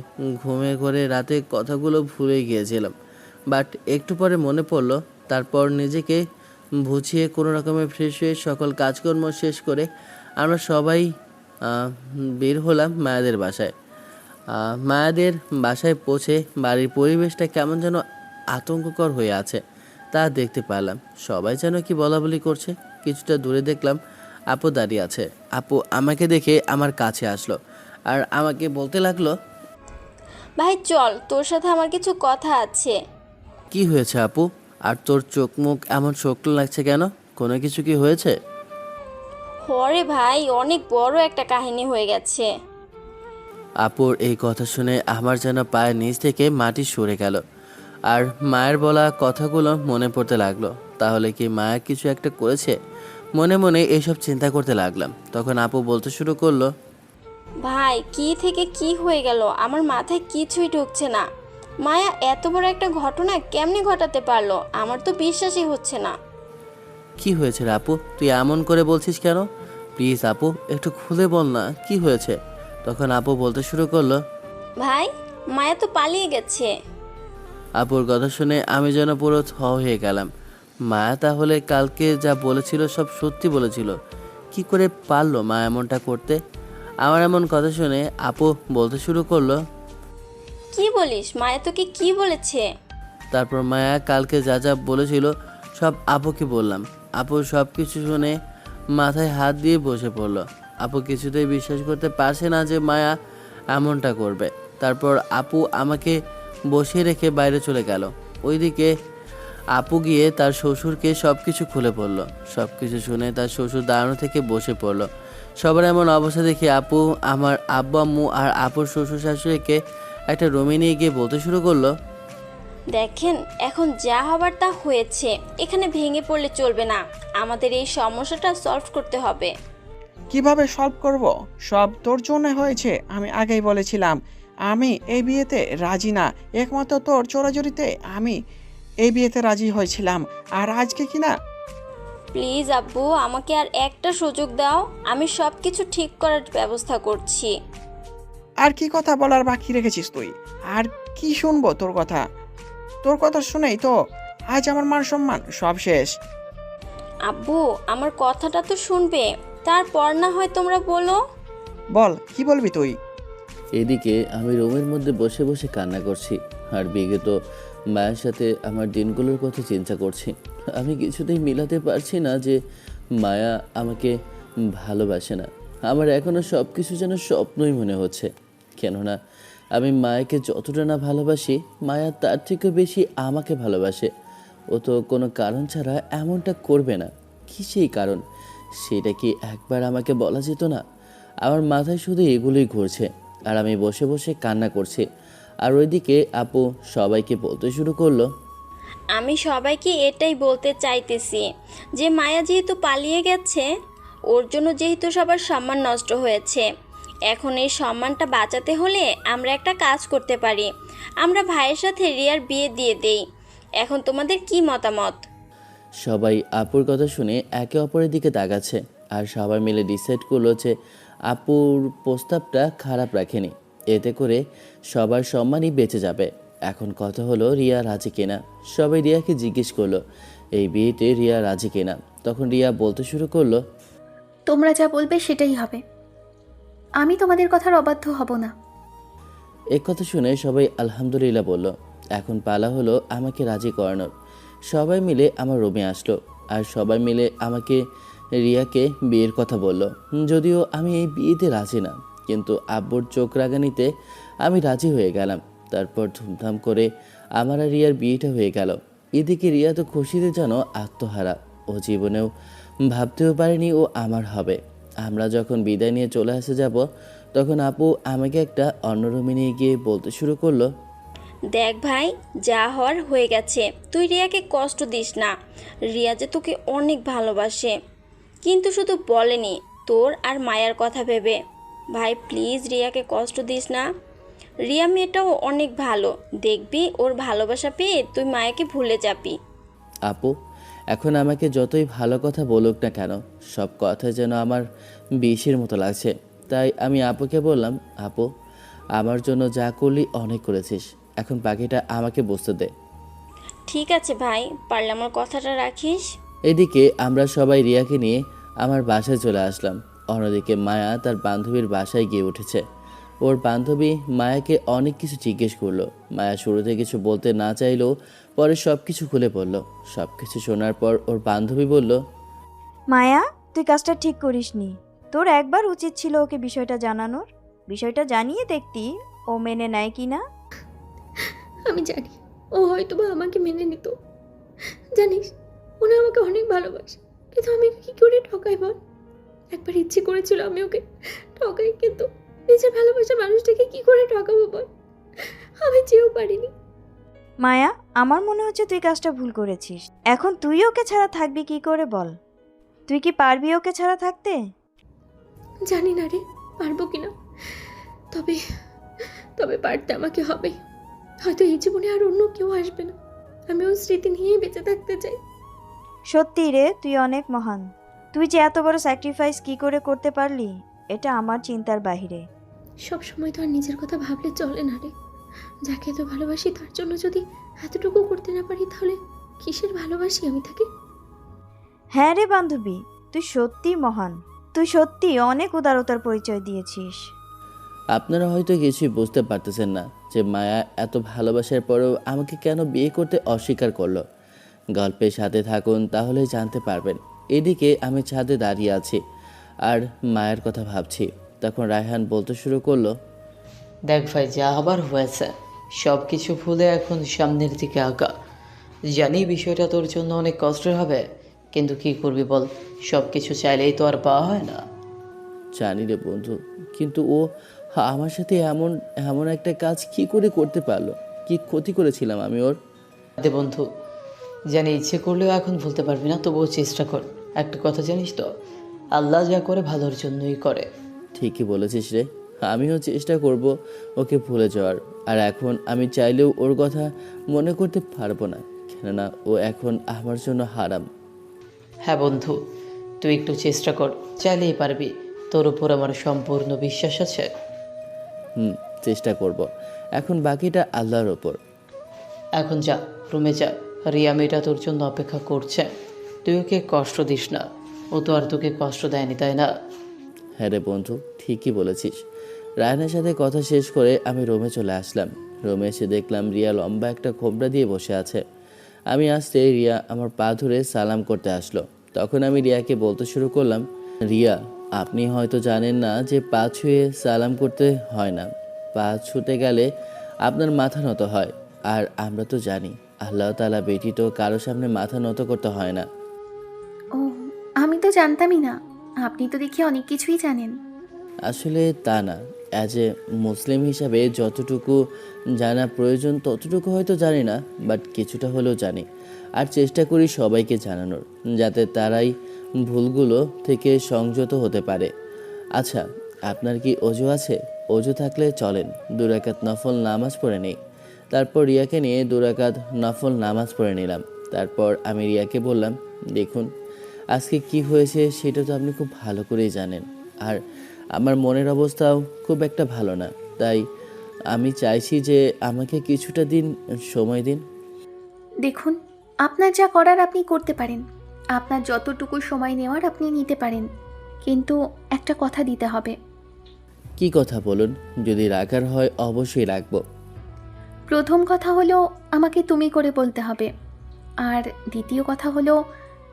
ঘুমে করে রাতে কথাগুলো ভুলে গিয়েছিলাম, বাট একটু পরে মনে পড়লো। তারপর নিজেকে বুঝিয়ে কোনো রকমে ফ্রেশ হয়ে সকল কাজকর্ম শেষ করে আমরা সবাই বের হলাম মায়াদের বাসায়। মায়াদের বাসায় পৌঁছে বাড়ির পরিবেশটা কেমন যেন আতঙ্ককর হয়ে আছে তা দেখতে পেলাম। সবাই যেন কি বলাবলি করছে। কিছুটা দূরে দেখলাম আপু দাঁড়িয়ে আছে। আপু আমাকে দেখে আমার কাছে আসলো আর আমাকে বলতে লাগলো, ভাই চল, তোর সাথে আমার কিছু কথা আছে। কি হয়েছে আপু? আর তোর চোখ মুখ এমন শুকনো লাগছে কেন? কোনো কিছু কি হয়েছে? হরে ভাই, অনেক বড় একটা কাহিনী হয়ে গেছে। আপুর এই কথা শুনে আমার যেন পায়ের নিচ থেকে মাটি সরে গেল। আর মায়ের বলা কথাগুলো মনে পড়তে লাগলো। তাহলে কি মায়া কিছু একটা করেছে? মনে মনে এইসব চিন্তা করতে লাগলাম। তখন আপু বলতে শুরু করলো, ভাই কি থেকে কি হয়ে গেল, আমার মাথায় কিছুই ঢুকছে না। মায়া এত বড় একটা ঘটনা কেমনে ঘটাতে পারলো, আমার তো বিশ্বাসই হচ্ছে না। কি হয়েছে রে আপু? তুই এমন করে বলছিস কেন? প্লিজ আপু একটু খুলে বল না, কি হয়েছে? তখন আপু বলতে শুরু করলো। ভাই, মায়া তো পালিয়ে গেছে। আপুর কথা শুনে আমি যেন পুরো হয়ে গেলাম। মায়া তাহলে কালকে যা বলেছিল সব সত্যি বলেছিল? কি করে পারলো মা এমনটা করতে? আমার এমন কথা শুনে আপু বলতে শুরু করলো। কি বলিস, মায়া তোকে কি বলেছে? তারপর মায়া কালকে যা যা বলেছিল সব আপুকে বললাম। আপু সব কিছু শুনে মাথায় হাত দিয়ে বসে পড়লো। আপু কিছুতেই বিশ্বাস করতে পারছে না যে মায়া এমনটা করবে। তারপর আপু আমাকে বসিয়ে রেখে বাইরে চলে গেল। ওইদিকে আপু গিয়ে তার শ্বশুরকে সব কিছু খুলে পড়লো। সব কিছু শুনে তার শ্বশুর দাঁড়ানো থেকে বসে পড়লো। সবার এমন অবস্থা দেখে আপু আমার আব্বু আম্মু আর আপুর শ্বশুর শাশুড়িকে একটা রুমে নিয়ে গিয়ে বলতে শুরু করলো। দেখেন, এখন যা হবার তা হয়েছে, এখানে ভেঙে পড়লে চলবে না। আমাদের এই সমস্যাটা সলভ করতে হবে। কিভাবে সলভ করব? সব তোর জন্য হয়েছে, আমি আগেই বলেছিলাম। আমি এই বিয়েতে রাজি না, একমাত্র তোর চোরাচুরিতে আমি এই বিয়েতে রাজি হয়েছিলাম। আর আজকে কিনা প্লিজ আব্বু, আমাকে আর একটা সুযোগ দাও, আমি সব কিছু ঠিক করার ব্যবস্থা করছি। আর কি কথা বলার বাকি রেখেছিস তুই? আর কি শুনবো তোর কথা? তোর কথা শুনেই তো আজ আমার মান সম্মান সব শেষ। আব্বু, আমার কথাটা তো শুনবে, তারপর না হয় তোমরা বলো। বল, কি বলবি তুই? এদিকে আমি রুমের মধ্যে বসে বসে কান্না করছি আর বিগত মায়ের সাথে আমার দিনগুলোর কথা চিন্তা করছি। আমি কিছুতেই মিলাতে পারছি না যে মায়া আমাকে ভালোবাসে না। আমার এখনও সব কিছু যেন স্বপ্নই মনে হচ্ছে। কেননা আমি মায়াকে যতটা না ভালোবাসি, মায়া তার থেকে বেশি আমাকে ভালোবাসে। ও তো কোনো কারণ ছাড়া এমনটা করবে না। কী সেই কারণ? সেটা কি একবার আমাকে বলা যেত না? আমার মাথায় শুধু এগুলোই ঘুরছে আর আমি বসে বসে কান্না করছি। আর ওইদিকে আপু সবাইকে বলতে শুরু করলো। আমি সবাইকে এটাই বলতে চাইতেছি যে মায়া যেহেতু পালিয়ে গেছে, ওর জন্য যেহেতু সবার সম্মান নষ্ট হয়েছে, এখন এই সম্মানটা বাঁচাতে হলে আমরা একটা কাজ করতে পারি। আমরা ভাইয়ের সাথে রিয়ার বিয়ে দিয়ে দেই। এখন তোমাদের কি মতামত? সবাই আপুর কথা শুনে একে অপরের দিকে তাকাচ্ছে আর সবাই মিলে ডিসাইড করলো যে আপুর প্রস্তাবটা খারাপ রাখেনি। এতে করে সবার সম্মানই বেঁচে যাবে। এখন কথা হলো রিয়া রাজি কিনা। সবাই রিয়াকে জিজ্ঞেস করলো এই বিয়েতে রিয়া রাজি কিনা। তখন রিয়া বলতে শুরু করলো। তোমরা যা বলবে সেটাই হবে, আমি তোমাদের কথার অবাধ্য হব না। এই কথা শুনে সবাই আলহামদুলিল্লাহ বলল। এখন পালা হলো আমাকে রাজি করানোর। সবাই মিলে আমার রুমে আসলো আর সবাই মিলে আমাকে রিয়াকে বিয়ের কথা বলল। যদিও আমি এই বিয়েতে রাজি না, কিন্তু আব্বুর চোখ রাগানিতে আমি রাজি হয়ে গেলাম। তারপর ধুমধাম করে আমার আর রিয়ার বিয়েটা হয়ে গেল। এদিকে রিয়া তো খুশিতে যেন আত্মহারা। ও জীবনেও ভাবতেও পারেনি ও আমার হবে। আমরা যখন বিদায় নিয়ে চলে আসে যাব, তখন আপু আমাকে একটা অন্য রুমে নিয়ে গিয়ে বলতে শুরু করলো। দেখ ভাই, যা হওয়ার হয়ে গেছে, তুই রিয়াকে কষ্ট দিস না। রিয়া যে তোকে অনেক ভালোবাসে, কিন্তু শুধু বলেনি, তোর আর মায়ার কথা ভেবে। ভাই প্লিজ রিয়াকে কষ্ট দিস না। রিয়া মেয়েটাও অনেক ভালো, দেখবি ওর ভালোবাসা পেয়ে তুই মায়াকে ভুলে যাবি। আপু এখন আমাকে যতই ভালো কথা বলুক না কেন, সব কথা যেন আমার বিষের মতো লাগছে। তাই আমি আপুকে বললাম, আপু আমার জন্য যা করলি অনেক করেছিস, এখন বাকিটা আমাকে বুঝতে দে। ঠিক আছে ভাই, পারলে আমার কথাটা রাখিস। এদিকে আমরা সবাই রিয়াকে নিয়ে আমার বাসায় চলে আসলাম। অন্যদিকে মায়া তার বান্ধবীর বাসায় গিয়ে উঠেছে। ওর বান্ধবী মায়াকে অনেক কিছু জিজ্ঞেস করলো। মায়া শুরুতে কিছু বলতে না চাইলেও পরে সব কিছু খুলে পড়ল। সব কিছু শোনার পর ওর বান্ধবী বলল, মায়া, তুই কাজটা ঠিক করিসনি। তোর একবার উচিত ছিল ওকে বিষয়টা জানানোর। বিষয়টা জানিয়ে দেখতি ও মেনে নেয় কি না। আমি জানি ও হয়তো বা আমাকে মেনে নিত। জানিস, ওরা আমাকে অনেক ভালোবাসে, কিন্তু আমি কি করে ঠকাই বল? একবার ইচ্ছে করেছিল আমি ওকে ঠকাই, কিন্তু নিজের ভালোবাসা মানুষটাকে কি করে ঠকাবো বল? আমি চেয়েও পারিনি। মায়া, আমার মনে হচ্ছে তুই কাজটা ভুল করেছিস। এখন তুই ওকে ছাড়া থাকবি কি করে বল? তুই কি পারবি ওকে ছাড়া থাকতে? জানি না রে, পারবো কিনা। তবে তবে পারতে আমাকে হবে। হয়তো এই জীবনে আর অন্য কেউ আসবে না। আমি ওর স্মৃতি নিয়েই বেঁচে থাকতে চাই। সত্যি রে, তুই অনেক মহান। তুই যে এত বড় স্যাক্রিফাইস কি করে করতে পারলি, এটা আমার চিন্তার বাহিরে। সব সময় তো আর নিজের কথা ভাবলে চলে না রে। যাকে এত ভালোবাসি তার জন্য যদি এতটুকু করতে না পারি, তাহলে কিসের ভালোবাসি আমি তাকে? হ্যাঁ রে বান্ধবী, তুই সত্যি মহান। তুই সত্যি অনেক উদারতার পরিচয় দিয়েছিস। আপনারা হয়তো কিছুই বুঝতে পারতেছেন না যে মায়া এত ভালোবাসার পরেও আমাকে কেন বিয়ে করতে অস্বীকার করলো। গল্পের সাথে থাকুন, তাহলেই জানতে পারবেন। এদিকে আমি ছাদে দাঁড়িয়ে আছি আর মায়ের কথা ভাবছি। তখন রায়হান বলতে শুরু করলো, দেখ ভাই, যা আবার হয়েছে সব কিছু ভুলে এখন সামনের দিকে আগা। জানি বিষয়টা তোর জন্য অনেক কষ্টের হবে, কিন্তু কি করবি বল, সব কিছু চাইলেই তো আর পাওয়া হয় না। জানি রে বন্ধু, কিন্তু ও আমার সাথে এমন এমন একটা কাজ কি করে করতে পারলো? কি ক্ষতি করেছিলাম আমি ওর? দে বন্ধু, জানি ইচ্ছে করলেও এখন ভুলতে পারবি না, তবুও চেষ্টা কর। একটা কথা জানিস তো, আল্লাহ যা করে ভালোর জন্যই করে। ঠিকই বলেছিস রে, আমিও চেষ্টা করব ওকে ভুলে যাওয়ার। আর এখন আমি চাইলেও ওর কথা মনে করতে পারবো না, কেননা ও এখন আমার জন্য হারাম। হ্যাঁ বন্ধু, তুই একটু চেষ্টা কর, চাইলেই পারবি। তোর উপর আমার সম্পূর্ণ বিশ্বাস আছে। চেষ্টা করব। এখন বাকিটা আল্লাহর ওপর। এখন যা, রুমে যা। রিয়া মেয়েটা তোর জন্য অপেক্ষা করছে। তুই ওকে কষ্ট দিস না, ও তো আর তোকে কষ্ট দেয়নি, তাই না? হ্যাঁ রে বন্ধু, ঠিকই বলেছিস। রায়হানের সাথে কথা শেষ করে আমি রুমে চলে আসলাম। রুমে এসে দেখলাম রিয়া লম্বা একটা খোবরা দিয়ে বসে আছে। আমি আসতে রিয়া আমার পা ধরে সালাম করতে আসলো। তখন আমি রিয়াকে বলতে শুরু করলাম, রিয়া, আপনি হয়তো জানেন না যে পা ছুঁয়ে সালাম করতে হয় না। পা ছুঁতে গেলে আপনার মাথা নত হয়। আর আমরা তো জানি আল্লাহ তাআলা ব্যতীত কারো সামনে মাথা নত করতে হয় না। ও, আমি তো জানতামই না। আপনি তো দেখি অনেক কিছুই জানেন। আসলে তা না, অ্যাজ এ মুসলিম হিসাবে যতটুকু জানা প্রয়োজন ততটুকু হয়তো জানি না, বাট কিছুটা হলেও জানি। আর চেষ্টা করি সবাইকে জানানোর, যাতে তারাই ভুলগুলো থেকে সংযত হতে পারে। আচ্ছা, আপনার কি অজু আছে? অজু থাকলে চলেন 2 রাকাত নফল নামাজ পড়ে নিই। তারপর রিয়াকে নিয়ে 2 রাকাত নফল নামাজ পড়ে নিলাম। তারপর আমি রিয়াকে বললাম, দেখুন, আজকে কি হয়েছে সেটা তো আপনি খুব ভালো করেই জানেন। আর আমার মনের অবস্থাও খুব একটা ভালো না, তাই আমি চাইছি যে আমাকে কিছুটা দিন সময় দিন। দেখুন, আপনার যা করার আপনি করতে পারেন। আপনার যতটুকু সময় নেওয়ার আপনি নিতে পারেন, কিন্তু একটা কথা দিতে হবে। কি কথা বলুন, যদি রাখার হয় অবশ্যই রাখবো। প্রথম কথা হলো আমাকে তুমি করে বলতে হবে। আর দ্বিতীয় কথা হলো,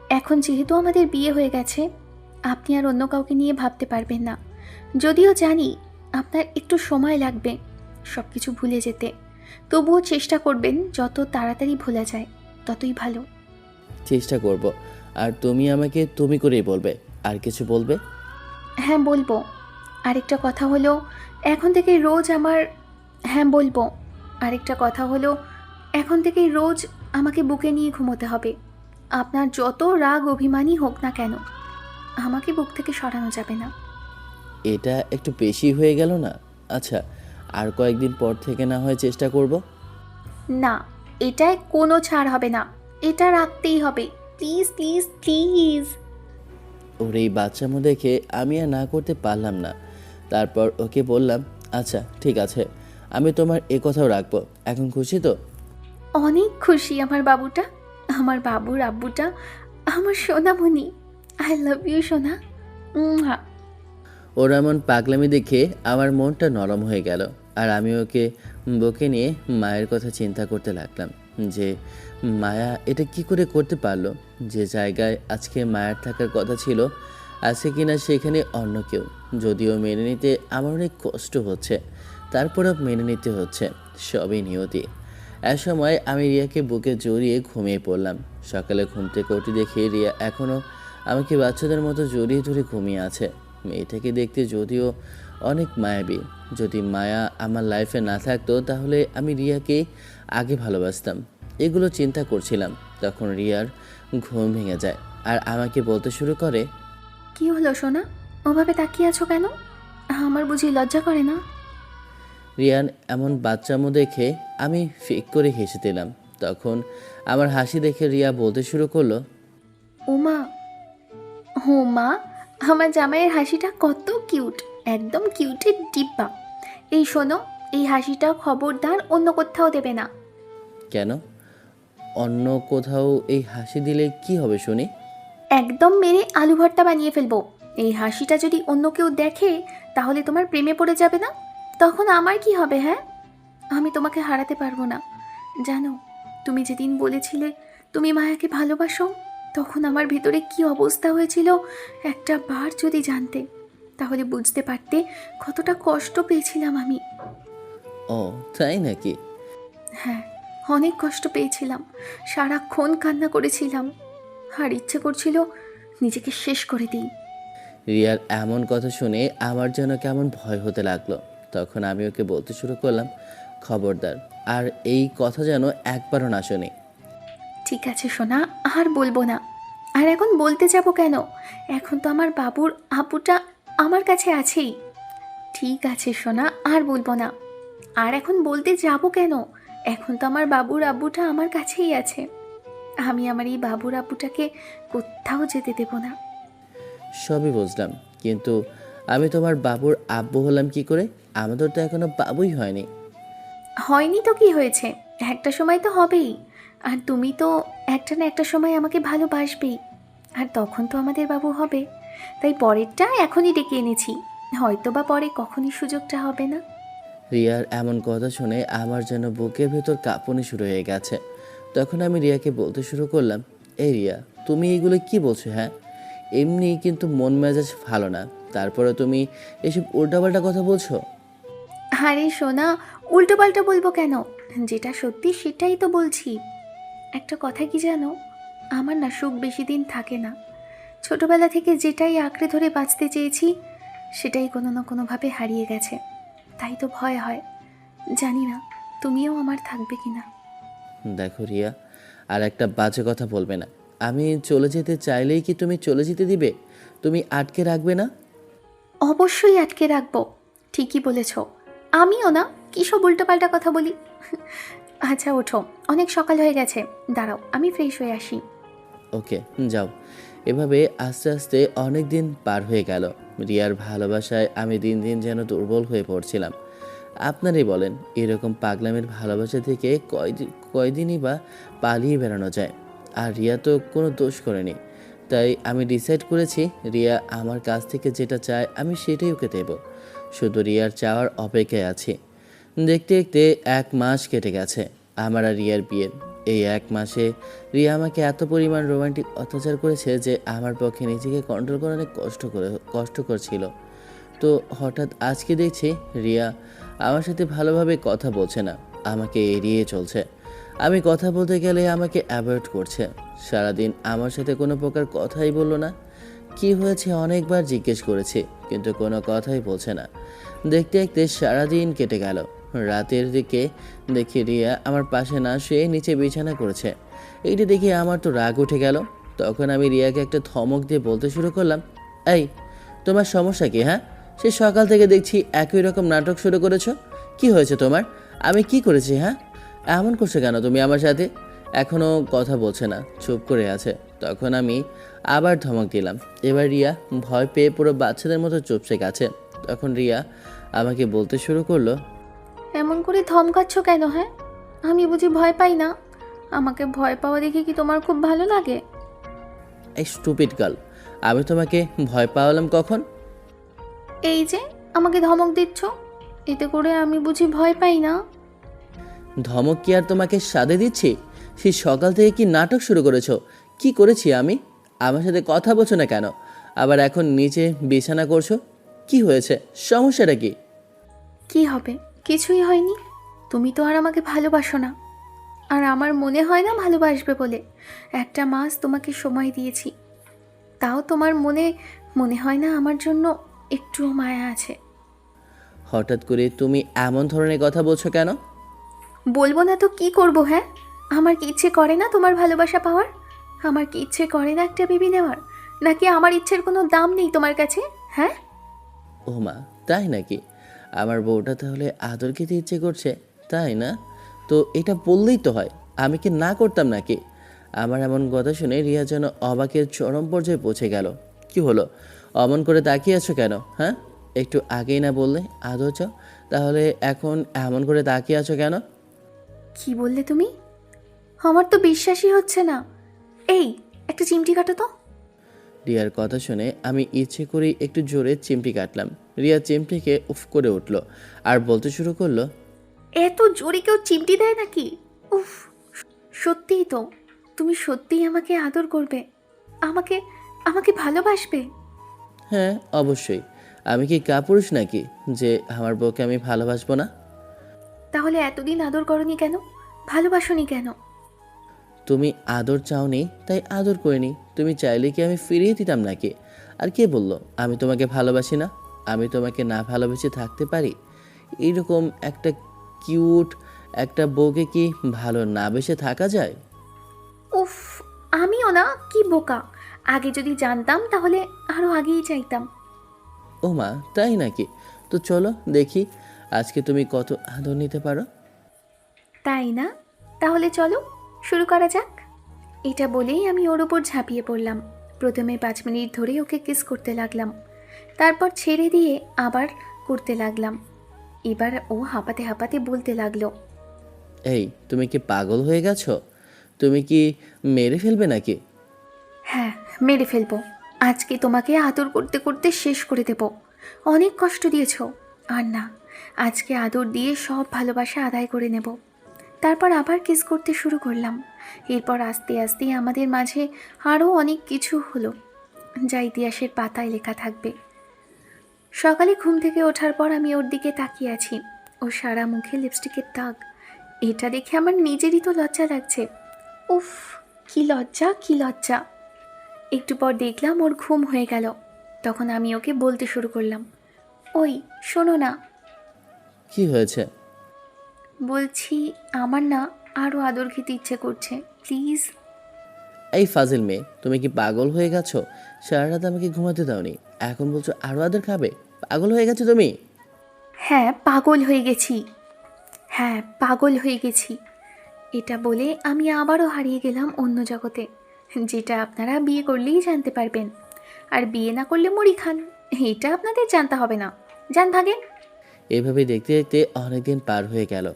এখন যেহেতু আমাদের বিয়ে হয়ে গেছে, আপনি আর অন্য কাউকে নিয়ে ভাবতে পারবেন না। যদিও জানি আপনার একটু সময় লাগবে সব কিছু ভুলে যেতে, তবুও চেষ্টা করবেন যত তাড়াতাড়ি ভোলা যায় ততই ভালো। চেষ্টা করব। আর তুমি আমাকে তুমি করেই বলবে। আর কিছু বলবে? হ্যাঁ বলবো। আরেকটা কথা হলো, এখন থেকে রোজ আমার হ্যাঁ বলবো। আরেকটা কথা হলো, এখন থেকে রোজ আমাকে বুকে নিয়ে ঘুমোতে হবে। আপনার যত রাগ অভিমানই হোক না কেন, আমাকে বুক থেকে সরানো যাবে না। এটা একটু বেশি হয়ে গেল না? আচ্ছা, আর কয়েকদিন পর থেকে না হয় চেষ্টা করব। না, এটায় কোনো ছাড় হবে না। এটা রাখতেই হবে। Please please please. ওর এই বাচ্চামো দেখে আমি আর না করতে পারলাম না। তারপর ওকে বললাম, আচ্ছা ঠিক আছে, আমি তোমার এ কথাও রাখবো। এখন খুশি তো? অনেক খুশি আমার বাবুটা, আমার বাবুর আব্বুটা, আমার সোনামণি। আই লাভ ইউ সোনা। ওর এমন পাগলামি দেখে আমার মনটা নরম হয়ে গেল। আর আমি ওকে বকে নিয়ে মায়ের কথা চিন্তা করতে লাগলাম যে মায়া এটা কি করে করতে পারলো। যে জায়গায় আজকে মায়ের থাকার কথা ছিল আছে কিনা সেখানে অন্য কেউ। যদিও মেনে নিতে আমার অনেক কষ্ট হচ্ছে, তারপরেও মেনে নিতে হচ্ছে, সবই নিয়তি। এক সময় আমি রিয়াকে বুকে জড়িয়ে ঘুমিয়ে পড়লাম। সকালে ঘুম থেকে উঠে দেখি রিয়া এখনও আমাকে বাচ্চাদের মতো জড়িয়ে ধরে ঘুমিয়ে আছে। মেয়েটাকে দেখতে যদিও অনেক মায়াবী। যদি মায়া আমার লাইফে না থাকতো তাহলে আমি রিয়াকে আগে ভালোবাসতাম। এগুলো চিন্তা করছিলাম, তখন রিয়ার ঘুম ভেঙে যায় আর আমাকে বলতে শুরু করে, কি হলো সোনা, ওভাবে তাকিয়ে আছো কেন? আমার বুঝি লজ্জা করে না? রিয়ান এমন বাচ্চামো দেখে আমি ফিক করে হেসে দিলাম। তখন আমার হাসি দেখে রিয়া বলতে শুরু করলো, ওমা, ও মা, আমার জামাইয়ের হাসিটা কত কিউট, একদম কিউটের ডিব্বা। এই শোনো, এই হাসিটা খবরদার অন্য কোথাও দেবে না। কেন? অন্য কোথাও এই হাসি দিলে কি হবে শুনি? একদম মেরে আলু ভর্তা বানিয়ে ফেলবো। এই হাসিটা যদি অন্য কেউ দেখে তাহলে তোমার প্রেমে পড়ে যাবে না? তখন আমার কি হবে? হ্যাঁ, আমি তোমাকে হারাতে পারবো না। জানো, তুমি যেদিন বলেছিলে তুমি মায়াকে ভালোবাসো, তখন আমার ভিতরে কি অবস্থা হয়েছিল একটা বার যদি জানতে, তাহলে বুঝতে পারতে কতটা কষ্ট পেয়েছিলাম আমি। ও তাই নাকি? হ্যাঁ, অনেক কষ্ট পেয়েছিলাম, সারাক্ষণ কান্না করেছিলাম, আর ইচ্ছে করছিল নিজেকে শেষ করে দিই। রিয়ার এমন কথা শুনে আমার যেন কেমন ভয় হতে লাগলো। তখন আমি ওকে বলতে শুরু করলাম, খবরদার আর এই কথা যেন একবারও না শুনি। ঠিক আছে সোনা, আর বলবো না। আর এখন বলতে যাব কেন? এখন তো আমার বাবুর আপুটা আমার কাছে আছেই। ঠিক আছে সোনা, আর বলবো না। আর এখন বলতে যাব কেন? এখন তো আমার বাবুর আব্বুটা আমার কাছেই আছে। আমি আমার এই বাবুর আব্বুটাকে কোথাও যেতে দেব না। সবই বুঝলাম, কিন্তু আমি তোমার বাবুর আব্বু হলাম কি করে? আমাদের তো এখনো বাবুই হয়নি। হয়নি তো কি হয়েছে, একটা সময় তো হবেই। আর তুমি তো একটা না একটা সময় আমাকে ভালোবাসবেই, আর তখন তো আমাদের বাবু হবে। তাই পরেরটা এখনই ডেকে এনেছি, হয়তো বা পরে কখনই সুযোগটা হবে না। রিয়ার এমন কথা শুনে আমার যেন বুকের ভেতর কাঁপুনি শুরু হয়ে গেছে। তখন আমি রিয়াকে বলতে শুরু করলাম, এই রিয়া, তুমি এগুলো কি বলছো? হ্যাঁ, এমনি কিন্তু মন মেজাজ ভালো না, তারপরে তুমি এসব উল্টাপাল্টা কথা বলছো। আরে সোনা, উল্টো পাল্টা বলবো কেন? যেটা সত্যি সেটাই তো বলছি। একটা কথা কি জানো, আমার না সুখ বেশি দিন থাকে না। ছোটবেলা থেকে যেটাই আঁকড়ে ধরে বাঁচতে চেয়েছি সেটাই কোনো না কোনোভাবে হারিয়ে গেছে। তাই তো ভয় হয়, জানি না তুমিও আমার থাকবে কিনা। দেখো রিয়া, আর একটা বাজে কথা বলবে না। আমি চলে যেতে চাইলেই কি তুমি চলে যেতে দিবে? তুমি আটকে রাখবে না? অবশ্যই আটকে রাখবো, ঠিকই বলেছ। আমিও না কী সব উল্টোপাল্টা কথা বলি। আচ্ছা ওঠো, অনেক সকাল হয়ে গেছে, দাঁড়াও আমি ফ্রেশ হয়ে আসি। ওকে, যাও। এভাবে আস্তে আস্তে অনেক দিন পার হয়ে গেল। রিয়ার ভালোবাসায় আমি দিন দিন যেন দুর্বল হয়ে পড়ছিলাম। আপনারই বলেন, এরকম পাগলামের ভালোবাসা থেকে কয়দিনই বা পালিয়ে বেড়ানো যায়? আর রিয়া তো কোনো দোষ করেনি। তাই আমি ডিসাইড করেছি, রিয়া আমার কাছ থেকে যেটা চায় আমি সেটাই ওকে দেব। শুধু রিয়ার চাওয়ার অপেক্ষায় আছি। দেখতে দেখতে 1 মাস কেটে গেছে আমার আর রিয়ার বিয়ের। এই 1 মাসে রিয়া আমাকে এত পরিমাণ রোমান্টিক অত্যাচার করেছে যে আমার পক্ষে নিজেকে কন্ট্রোল করা অনেক কষ্টকর ছিল। তো হঠাৎ আজকে দেখছি রিয়া আমার সাথে ভালোভাবে কথা বলছে না, আমাকে এড়িয়ে চলছে। আমি কথা বলতে গেলে আমাকে অ্যাভয়েড করছে। সারাদিন আমার সাথে কোনো প্রকার কথাই বলল না। কি হয়েছে অনেকবার জিজ্ঞেস করেছি, কিন্তু কোনো কথাই বলছে না। দেখতে দেখতে সারাদিন কেটে গেল। রাতের দিকে দেখি রিয়া আমার পাশে না শুয়ে নিচে বিছানা করেছে। এইটা দেখে আমার তো রাগ উঠে গেল। তখন আমি রিয়াকে একটা ধমক দিয়ে বলতে শুরু করলাম, এই, তোমার সমস্যা কি? হ্যাঁ, সে সকাল থেকে দেখছি একই রকম নাটক শুরু করেছো। কি হয়েছে তোমার? আমি কি করেছি? হ্যাঁ, এমন করছো কেন তুমি আমার সাথে? এখনও কথা বলছে না, চুপ করে আছে। তখন আমি আবার ধমক দিলাম। এবার রিয়া ভয় পেয়ে পুরো বাচ্চাদের মতো চুপসে গেছে। তখন রিয়া আমাকে বলতে শুরু করলো, এমন করে ধমকাচ্ছ কেন? হ্যাঁ, আমি বুঝি ভয় পাই না? আমাকে ভয় পাওয়া দেখে কি তোমার খুব ভালো লাগে? এই স্টুপিড গার্ল, আমি তোমাকে ভয় পাওয়ালাম কখন? এই যে আমাকে ধমক দিচ্ছ, এতে করে আমি বুঝি ভয় পাই না? ধমক কি আর তোমাকে সাধে দিচ্ছি? সেই সকাল থেকে কি নাটক শুরু করেছো? কি করেছি আমি? আমার সাথে কথা বলছো না কেন? আবার এখন নিচে বিছানা করছো। কি হয়েছে, সমস্যাটা কি? কি হবে? কিছুই হয়নি। তুমি তো আর আমাকে ভালোবাসো না, আর আমার মনে হয় না ভালোবাসবে বলে। একটা মাস তোমাকে সময় দিয়েছি, তাও তোমার মনে হয় না আমার জন্য একটুও মায়া আছে। হঠাৎ করে তুমি এমন ধরনের কথা বলছো কেন? বলবো না তো কি করব? হ্যাঁ, আমার কি ইচ্ছে করে না তোমার ভালোবাসা পাওয়ার? আমার কি ইচ্ছে করে না একটা বেবি নেওয়ার? নাকি আমার ইচ্ছের কোনো দাম নেই তোমার কাছে? হ্যাঁ, ও মা, তাই নাকি? আমার বউটা তাহলে আদর খেতে ইচ্ছে করছে, তাই না? তো এটা বললেই তো হয়, আমি কি না করতাম নাকি? আমার এমন কথা শুনে রিয়া যেন অবাকের চরম পর্যায়ে পৌঁছে গেল। কি হলো, অমন করে তাকিয়ে আছো কেন? হ্যাঁ, একটু আগেই না বললে আদর চাও, তাহলে এখন এমন করে তাকিয়ে আছো কেন? কি বললে তুমি? আমার তো বিশ্বাসই হচ্ছে না। এই, একটা চিমটি কাটো তো। রিয়ার কথা শুনে আমি ইচ্ছে করেই একটু জোরে চিমটি কাটলাম। রিয়া চিমটিকে উফ করে উঠল আর বলতে শুরু করলো, এত জোরে কেউ চিমটি দেয় নাকি? উফ, সত্যিই তো। তুমি সত্যিই আমাকে আদর করবে? আমাকে আমাকে ভালোবাসবে? হ্যাঁ অবশ্যই। আমি কি কাপুরুষ নাকি যে আমার বউকে আমি ভালোবাসবো না? তাহলে এতদিন আদর করনি কেন? ভালোবাসোনি কেন? তুমি আদর চাওনি তাই আদর করিনি। তুমি চাইলে কি আমি ফিরিয়ে দিতাম নাকি? আর কে বলল আমি তোমাকে ভালোবাসি না? আমি তোমাকে না ভালোবেসে থাকতে পারি? এইরকম একটা কিউট একটা বউকে কি ভালো না বেসে থাকা যায়? উফ, আমিও না, কি বোকা। আগে যদি জানতাম তাহলে আরো আগেই চাইতাম। ও মা, তাই নাকি? তো চলো দেখি আজকে তুমি কত আদর নিতে পারো। তাই না? তাহলে চলো শুরু করা যাক। এটা বলেই আমি ওর উপর ঝাঁপিয়ে পড়লাম। প্রথমে 5 মিনিট ধরে ওকে কিস করতে লাগলাম, তারপর ছেড়ে দিয়ে আবার করতে লাগলাম। এবার ও হাঁপাতে হাঁপাতে বলতে লাগলো, এই তুমি কি পাগল হয়ে গেছো? তুমি কি মেরে ফেলবে নাকি? হ্যাঁ, মেরে ফেলবো। আজকে তোমাকে আদর করতে করতে শেষ করে দেব। অনেক কষ্ট দিয়েছো, আর না, আজকে আদর দিয়ে সব ভালোবাসা আদায় করে নেব। তারপর আবার কিস করতে শুরু করলাম। এরপর আস্তে আস্তে আমাদের মাঝে আরও অনেক কিছু হলো, যা ইতিহাসের পাতায় লেখা থাকবে। সকালে ঘুম থেকে ওঠার পর আমি ওর দিকে তাকিয়ে আছি। ওর সারা মুখে লিপস্টিকের দাগ। এটা দেখে আমার নিজেরই তো লজ্জা লাগছে। উফ, কি লজ্জা, কি লজ্জা। একটু পর দেখলাম ওর ঘুম হয়ে গেল। তখন আমি ওকে বলতে শুরু করলাম, ওই শোনো না। কি হয়েছে? বলছি, আমার না আরও আদর খেতে ইচ্ছে করছে, প্লিজ। এই ফাজিল মেয়ে, তুমি কি পাগল হয়ে গেছো? সারা রাত আমাকে ঘুমাতে দাওনি, এখন বলছো আরো আদর খাবে? পাগল হয়ে গেছো তুমি? হ্যাঁ, পাগল হয়ে গেছি। হ্যাঁ, পাগল হয়ে গেছি। এটা বলে আমি আবারও হারিয়ে গেলাম অন্য জগতে, যেটা আপনারা বিয়ে করলেই জানতে পারবেন। আর বিয়ে না করলে মুড়ি খান, এটা আপনাদের জানতে হবে না। জান ভাগেন। এভাবে দেখতে দেখতে অনেকদিন পার হয়ে গেল।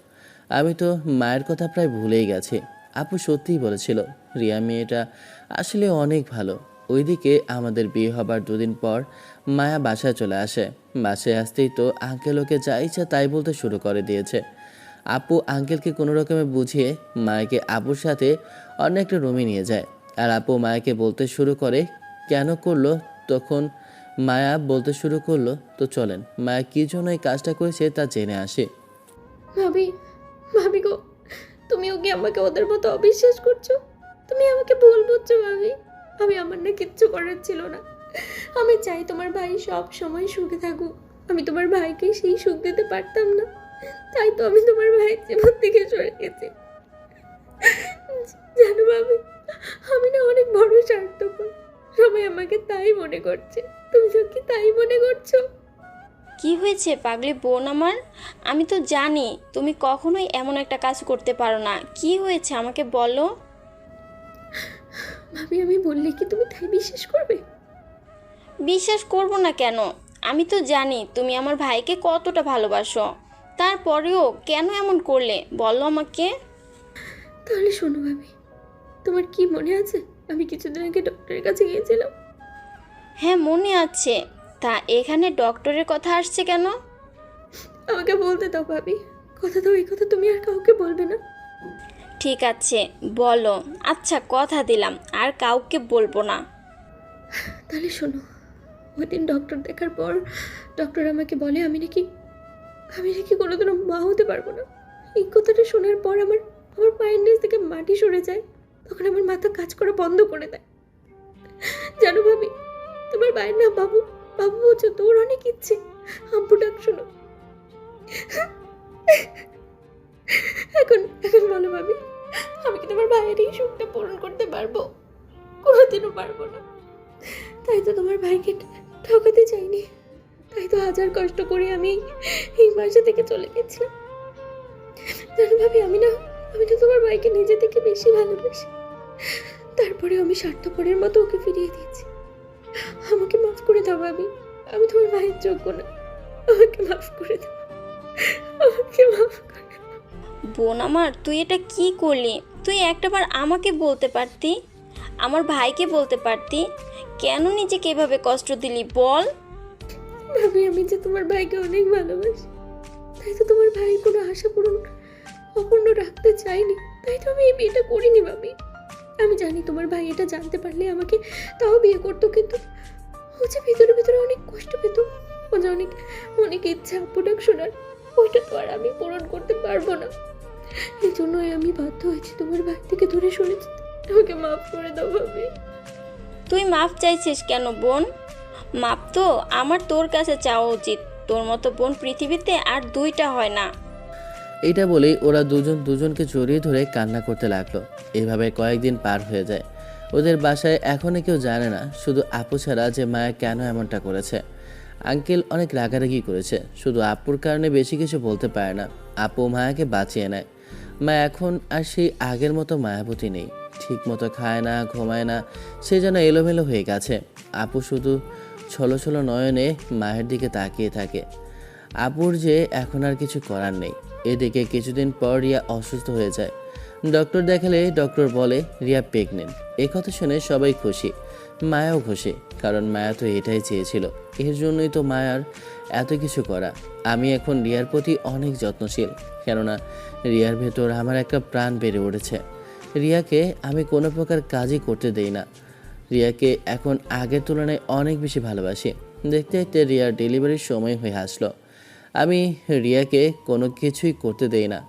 আমি তো মায়ের কথা প্রায় ভুলেই গেছি। আপু সত্যিই বলেছিল রিয়া মেয়েটা আসলে অনেক ভালো। ওইদিকে আমাদের বিয়ে হবার 2 দিন পর মায়া বাসায় চলে আসে। বাসায় আসতেই তো আঙ্কেল ওকে যা ইচ্ছা তাই বলতে শুরু করে দিয়েছে। আপু আঙ্কেলকে কোনো রকমে বুঝিয়ে মায়াকে আপুর সাথে অন্য একটা রুমে নিয়ে যায়। আর আপু মায়াকে বলতে শুরু করে কেন করলো। তখন মায়া বলতে শুরু করলো, তো চলেন মায়া কী জন্য এই কাজটা করেছে তা জেনে আসে। ভাবি, ভাবি গো, তুমি ওকে আমাকে ওদের মতো অবিশ্বাস করছো? তুমি আমাকে ভুল বুঝছো ভাবি। আমি আমার না কিচ্ছু করার ছিল না। আমি চাই তোমার ভাই সব সময় সুখে থাকুক। আমি তোমার ভাইকে সেই সুখ দিতে পারতাম না, তাই তো আমি তোমার ভাইয়ের জীবন থেকে সরে গেছি। জানো ভাবি, আমি না অনেক বড় স্বার্থপর। সবাই আমাকে তাই মনে করছে, তুমি কি তাই মনে করছো? কি হয়েছে পাগলি বোন আমার? আমি তো জানি তুমি কখনোই এমন একটা কাজ করতে পারো না। কি হয়েছে আমাকে বলো। ভাবি, আমি বললে কি তুমি তাই বিশ্বাস করবে? বিশ্বাস করব না কেন? আমি তো জানি তুমি আমার ভাইকে কতটা ভালোবাসো। তারপরেও কেন এমন করলে বলো আমাকে। তাহলে শোনো ভাবি, তোমার কি মনে আছে আমি কিছুদিন আগে ডক্টরের কাছে গিয়েছিলাম? হ্যাঁ মনে আছে। তা এখানে ডক্টরের কথা আসছে কেন? আমাকে বলতে দাও ভাবি, কথা দাও এই কথা তুমি আর কাউকে বলবে না। ঠিক আছে বলো। আচ্ছা কথা দিলাম আর কাউকে বলবো না। তাহলে শোনো, ওই দিন ডক্টর দেখার পর ডক্টর আমাকে বলে আমি নাকি কোনোদিনও মা হতে পারবো না। এই কথাটা শোনার পর আমার আমার পায়ের নিচ থেকে মাটি সরে যায়। তখন আমার মাথা কাজ করা বন্ধ করে দেয়। জানো ভাবি, তোমার ভাইয়ের নাম বাবু। বাবু বলছো তোর অনেক ইচ্ছে আব্বু ডাক শোনো। এখন এখন বলো ভাবি, আমি কি তোমার ভাইয়ের এই সুখটা পূরণ করতে পারবো? কোনোদিনও পারবো না। তাই তো তোমার ভাইকে ঠকাতে চাইনি। তাই তো হাজার কষ্ট করে আমি এই বাসা থেকে চলে গেছিলাম। জানো ভাবি, আমি না তোমার ভাইকে নিজে থেকে বেশি ভালোবাসি। তারপরে আমি স্বার্থপরের মতো ওকে ফিরিয়ে দিয়েছি। আমাকে মাফ করে দাও ভাবি, আমি তোমার ভাইয়ের যোগ্য না। আমাকে মাফ করে দাও, আমাকে মাফ করে দাও। বোন আমার, তুই এটা কি করলি? তুই একটাবার আমাকে বলতে পারতি, আমার ভাইকে বলতে পারতি। কেন নিজেকে এভাবে কষ্ট দিলি বল? ভাবি, আমি যে তোমার ভাইকে অনেক ভালোবাসি, তাই তো তোমার ভাই কোনো আশা পূরণ অপূর্ণ রাখতে চাইনি। তাই তো আমি এই বিয়েটা করিনি ভাবি। আমি জানি তোমার ভাই এটা জানতে পারলে আমাকে তাও বিয়ে করতো, কিন্তু ও যে ভিতরে ভিতরে অনেক কষ্ট পেত। ও যে অনেক অনেক ইচ্ছা আব্বু ডাক শোনার, ওইটা তো আর আমি পূরণ করতে পারবো না। এই জন্যই আমি বাধ্য হয়েছি তোমার ভাই থেকে দূরে সরে যেতে। আমাকে মাফ করে দাও ভাবি। তুই মাপ চাইছিস কেন বোন? মাপ তো আমার তোর কাছে চাওয়া উচিত। তোর মতো বোন পৃথিবীতে আর দুইটা হয় না। এইটা বলেই ওরা দুজনকে জড়িয়ে ধরে কান্না করতে লাগলো। এভাবে কয়েকদিন পার হয়ে যায়। ওদের বাসায় এখনো কেউ জানে না, শুধু আপু ছাড়া, যে মায়া কেন এমনটা করেছে। আঙ্কেল অনেক রাগারাগি করেছে, শুধু আপুর কারণে বেশি কিছু বলতে পারে না। আপু মায়াকে বাঁচিয়ে নেয়। মা এখন আর সেই আগের মতো মায়াবতী নেই। ঠিক মতো খায় না, ঘুমায় না, সে যেন এলোমেলো হয়ে গেছে। আপু শুধু ছলো ছলো নয়নে মায়ের দিকে তাকিয়ে থাকে। আপুর যে এখন আর কিছু করার নেই। এদিকে কিছুদিন পর রিয়া অসুস্থ হয়ে যায়। ডক্টর দেখালে ডক্টর বলে রিয়া প্রেগনেন্ট। এই কথা শুনে সবাই খুশি, মায়াও খুশি, কারণ মায়া তো এটাই চেয়েছিল। এর জন্যই তো মায়ার এত কিছু করা। আমি এখন রিয়ার প্রতি অনেক যত্নশীল, কেননা রিয়ার ভেতর আমার একটা প্রাণ বেড়ে উঠেছে। রিয়াকে আমি কোনো প্রকার কাজই করতে দেই না। রিয়াকে এখন আগের তুলনায় অনেক বেশি ভালোবাসি। দেখতে দেখতে রিয়ার ডেলিভারির সময় হয়ে আসলো। আমি রিয়াকে কোনো কিছুই করতে দেই না।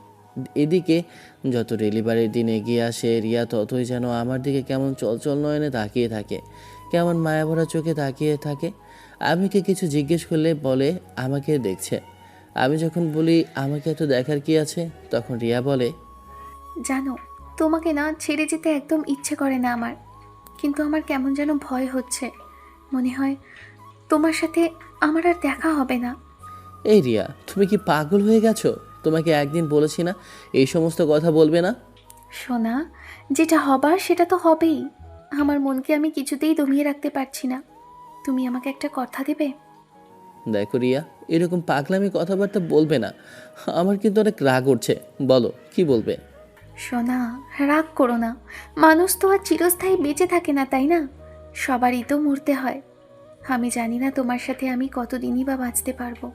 এদিকে যত ডেলিভারির দিন এগিয়ে আসে, রিয়া ততই যেন আমার দিকে কেমন চলচল নয়নে তাকিয়ে থাকে, কেমন মায়াভরা চোখে তাকিয়ে থাকে। আমি কি কিছু জিজ্ঞেস করলে বলে আমাকে দেখছে। আমি যখন বলি আমাকে এত দেখার কি আছে, তখন রিয়া বলে, জানো, তোমাকে না ছেড়ে যেতে একদম ইচ্ছে করে না আমার, কিন্তু আমার কেমন যেন ভয় হচ্ছে। মনে হয় তোমার সাথে আমার আর দেখা হবে না। এই রিয়া, তুমি কি পাগল হয়ে গেছো? তোমাকে একদিন বলেছি না এই সমস্ত কথা বলবে না? সোনা, যেটা হবার সেটা তো হবেই। আমার মনকে আমি কিছুতেই দমিয়ে রাখতে পারছি না। তুমি আমাকে একটা কথা দেবে? দেখো রিয়া, এরকম পাগলামি কথাবার্তা বলবে না। আমার কিন্তু অনেক রাগ উঠছে। বলো কি বলবে? সোনা, রাগ করো না। মানুষ তো আর চিরস্থায়ী বেঁচে থাকে না, তাই না? সবারই তো মরতে হয়। আমি জানি না তোমার সাথে আমি কতদিনই বা বাঁচতে পারবো,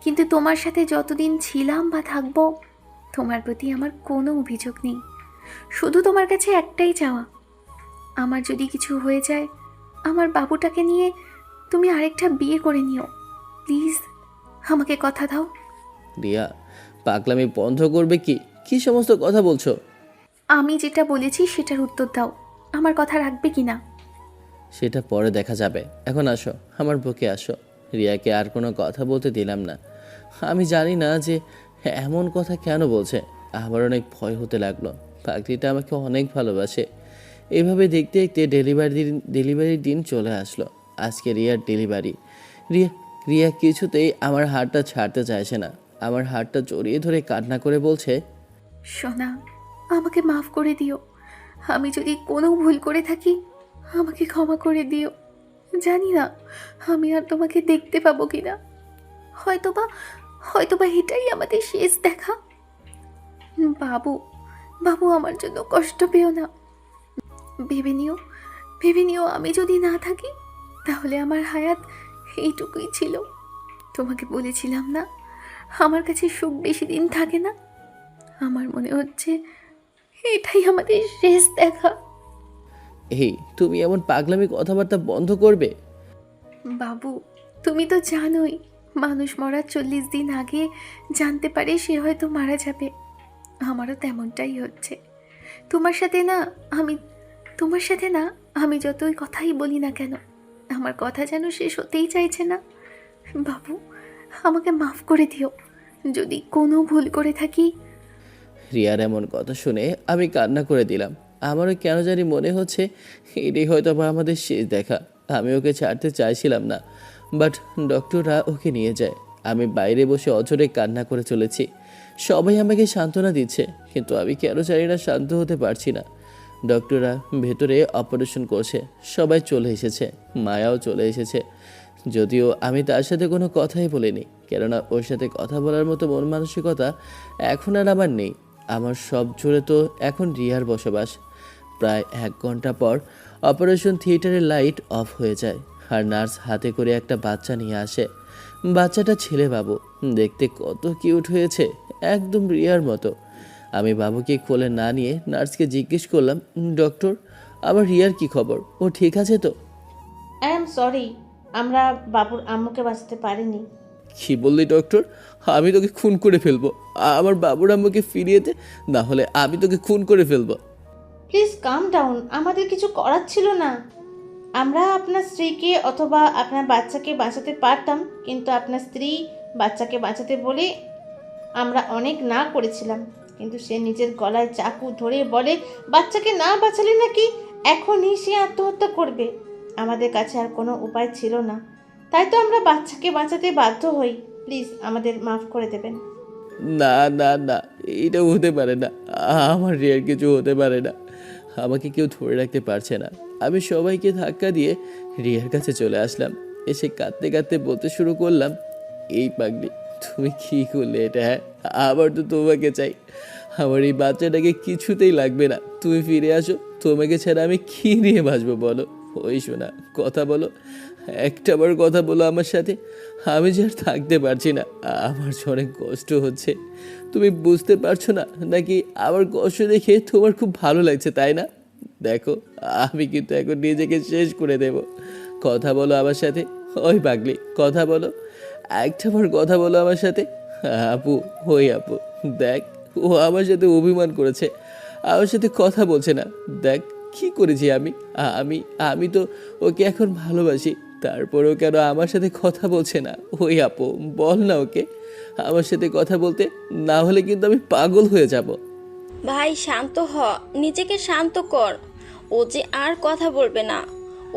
কিন্তু তোমার সাথে যতদিন ছিলাম বা থাকবো, তোমার প্রতি আমার কোনো অভিযোগ নেই। শুধু তোমার কাছে একটাই চাওয়া, আমার যদি কিছু হয়ে যায়, আমার বাবুটাকে নিয়ে তুমি আরেকটা বিয়ে করে নিও। প্লিজ, আমাকে কথা দাও। রিয়া, পাগলামি বন্ধ করবে কি? কি সমস্ত কথা বলছো? আমি যেটা বলেছি সেটার উত্তর দাও। আমার কথা রাখবে কি না? সেটা পরে দেখা যাবে। এখন আসো, আমার বুকে আসো। রিয়াকে আর কোনো কথা বলতে দিলাম না। আমি জানি না যে এমন কথা কেন বলছে। আমার অনেক ভয় হতে লাগলো। পাখিটা আমাকে অনেক ভালোবাসে। এভাবে দেখতে দেখতে ডেলিভারির দিন চলে আসলো। আজকে রিয়ার ডেলিভারি। রিয়া কিছুতেই আমার হাতটা ছাড়তে চাইছে না। আমার হাতটা জড়িয়ে ধরে কান্না করে বলছে, সোনা, আমাকে মাফ করে দিও। আমি যদি কোনো ভুল করে থাকি, আমাকে ক্ষমা করে দিও। জানি না আমি আর তোমাকে দেখতে পাবো কিনা। হয়তোবা এটাই আমাদের শেষ দেখা। বাবু, বাবু, আমার জন্য কষ্ট পেও না। ভেবে নিও আমি যদি না থাকি, তাহলে আমার হায়াত এইটুকুই ছিল। তোমাকে বলেছিলাম না, আমার কাছে সুখ বেশি দিন থাকে না। আমার মনে হচ্ছে এটাই আমাদের শেষ দেখা। এই তুমি এমন পাগলামি কথাবার্তা বন্ধ করবে? বাবু, তুমি তো জানোই মানুষ মরার 40 দিন আগে জানতে পারে সে হয়তো মারা যাবে। আমারও তেমনটাই হচ্ছে। তোমার সাথে না আমি যতই কথাই বলি না কেন, আমার কথা যেন শেষ হতেই চাইছে না। বাবু, আমাকে মাফ করে দিও যদি কোনো ভুল করে থাকি। রিয়ার এমন কথা শুনে আমি কান্না করে দিলাম। আমারও কেন জানি মনে হচ্ছে এটাই হয়তো বা আমাদের শেষ দেখা। আমি ওকে ছাড়তে চাইছিলাম না, বাট ডক্টররা ওকে নিয়ে যায়। আমি বাইরে বসে অঝরে কান্না করে চলেছি। সবাই আমাকে সান্ত্বনা দিচ্ছে, কিন্তু আমি কেন জানি না শান্ত হতে পারছি না। ডক্টররা ভেতরে অপারেশন করছে, সবাই চলে এসেছে, মায়াও চলে এসেছে। যদিও আমি তার সাথে কোনো কথাই বলিনি, কেননা ওর সাথে কথা বলার মতো মন মানসিকতা এখন আর আমার নেই। আমার সব জুড়ে তো এখন রিয়ার বসবাস। প্রায় 1 ঘন্টা পর অপারেশন থিয়েটারের লাইট অফ হয়ে যায়, আর নার্স হাতে করে একটা বাচ্চা নিয়ে আসে। বাচ্চাটা ছেলে বাবু, দেখতে কত কিউট হয়েছে, একদম রিয়ার মতো। আমি বাবুকে কোলে না নিয়ে নার্সকে জিজ্ঞেস করলাম, ডক্টর, আবার রিয়ার কি খবর? ও ঠিক আছে তো? আই এম সরি, আমরা বাবুর আম্মুকে বাঁচাতে পারিনি। কি বললি ডক্টর? আমি তোকে খুন করে ফেলবো। আমার বাবুর আম্মুকে ফিরিয়ে দে, না হলে আমি তোকে খুন করে ফেলবো। প্লিজ কাম ডাউন, আমাদের কিছু করার ছিল না। আমরা আপনার স্ত্রীকে অথবা আপনার বাচ্চাকে বাঁচাতে পারতাম, কিন্তু আপনার স্ত্রী বাচ্চাকে বাঁচাতে বলে আমরা অনেক না করেছিলাম, কিন্তু সে নিজের গলায় চাকু ধরে বলে বাচ্চাকে না বাঁচালে নাকি এখনই সে আত্মহত্যা করবে। আমাদের কাছে আর কোনো উপায় ছিল না, তাই তো আমরা বাচ্চাকে বাঁচাতে বাধ্য হই। প্লিজ আমাদের মাফ করে দেবেন। না না না, এটা হতে পারে না। আমার রিয়ার কিছু হতে পারে না। আমাকে কেউ ধরে রাখতে পারছে না। আমি সবাইকে ধাক্কা দিয়ে রিয়ার কাছে চলে আসলাম। এসে কাঁদতে কাঁদতে বলতে শুরু করলাম, এই পাগলি, তুমি কি করলে এটা? হ্যাঁ, আবার তো তোমাকে চাই। আমার এই বাচ্চাটাকে কিছুতেই লাগবে না। তুমি ফিরে আসো, তোমাকে ছাড়া আমি কি নিয়ে বাঁচবো বলো? ওই শোনা, কথা বলো, একটাবার কথা বলো আমার সাথে। আমি যে আর থাকতে পারছি না, আমার যে অনেক কষ্ট হচ্ছে। তুমি বুঝতে পারছো না নাকি? আমার কষ্ট দেখে তোমার খুব ভালো লাগছে, তাই না? দেখো, আমি কিন্তু এখন নিজেকে শেষ করে দেব। কথা বলো আমার সাথে। ওই পাগলি, কথা বলো, একটাবার কথা বলো আমার সাথে। আপু, ওই আপু, দেখ, ও আমার সাথে অভিমান করেছে, আমার সাথে কথা বলছে না। দেখ কি করেছি আমি। আমি আমি তো ওকে এখন ভালোবাসি, তারপরেও কেন আমার সাথে কথা বলছে না? ওই আপু, বল না ওকে আমার সাথে কথা বলতে, না হলে কিন্তু আমি পাগল হয়ে যাব। ভাই শান্ত হ, নিজেকে শান্ত কর। ও যে আর কথা বলবে না,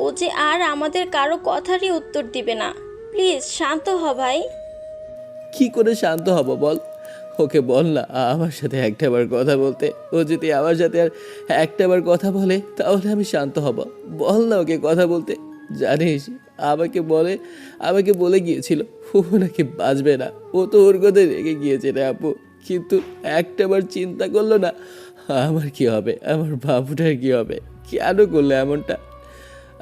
ও যে আর আমাদের কারো কথারই উত্তর দিবে না। প্লিজ শান্ত হ ভাই। কি করে শান্ত হব বল? ওকে বল না আমার সাথে একটাবার কথা বলতে। ও যদি আমার সাথে আর একটাবার কথা বলে তাহলে আমি শান্ত হব। বল না ওকে কথা বলতে। জানিস, আমাকে বলে গিয়েছিল ও নাকি বাঁচবে না। ও তো ওর কথায় রেগে গিয়েছে রে আপু, কিন্তু একটাবার চিন্তা করলো না আমার কি হবে, আমার বাবুটার কি হবে। কেন করলে এমনটা?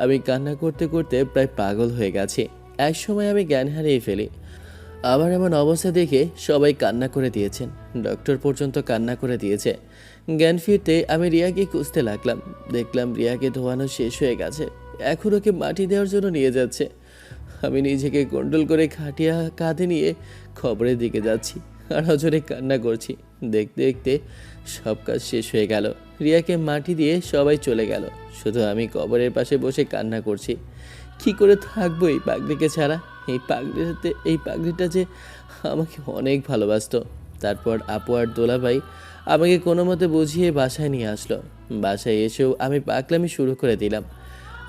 আমি কান্না করতে করতে প্রায় পাগল হয়ে গেছি। এক সময় আমি জ্ঞান হারিয়ে ফেলি। আমার এমন অবস্থা দেখে সবাই কান্না করে দিয়েছেন, ডক্টর পর্যন্ত কান্না করে দিয়েছে। জ্ঞান ফিরতে আমি রিয়াকে খুঁজতে লাগলাম। দেখলাম রিয়াকে ধোয়ানো শেষ হয়ে গেছে, এখন ওকে মাটি দেওয়ার জন্য নিয়ে যাচ্ছে। আমি নিজেকে কন্ট্রোল করে খাটিয়া কাঁধে নিয়ে খবরের দিকে যাচ্ছি আর অজরে কান্না করছি। দেখতে দেখতে সব কাজ শেষ হয়ে গেল। রিয়াকে মাটি দিয়ে সবাই চলে গেল, শুধু আমি কবরের পাশে বসে কান্না করছি। কি করে থাকবো এই পাগড়িকে ছাড়া? এই পাগড়িটা যে আমাকে অনেক ভালোবাসতো। তারপর আপু আর দোলাভাই আমাকে কোনো মতে বুঝিয়ে বাসায় নিয়ে আসলো। বাসায় এসেও আমি পাগলামি শুরু করে দিলাম।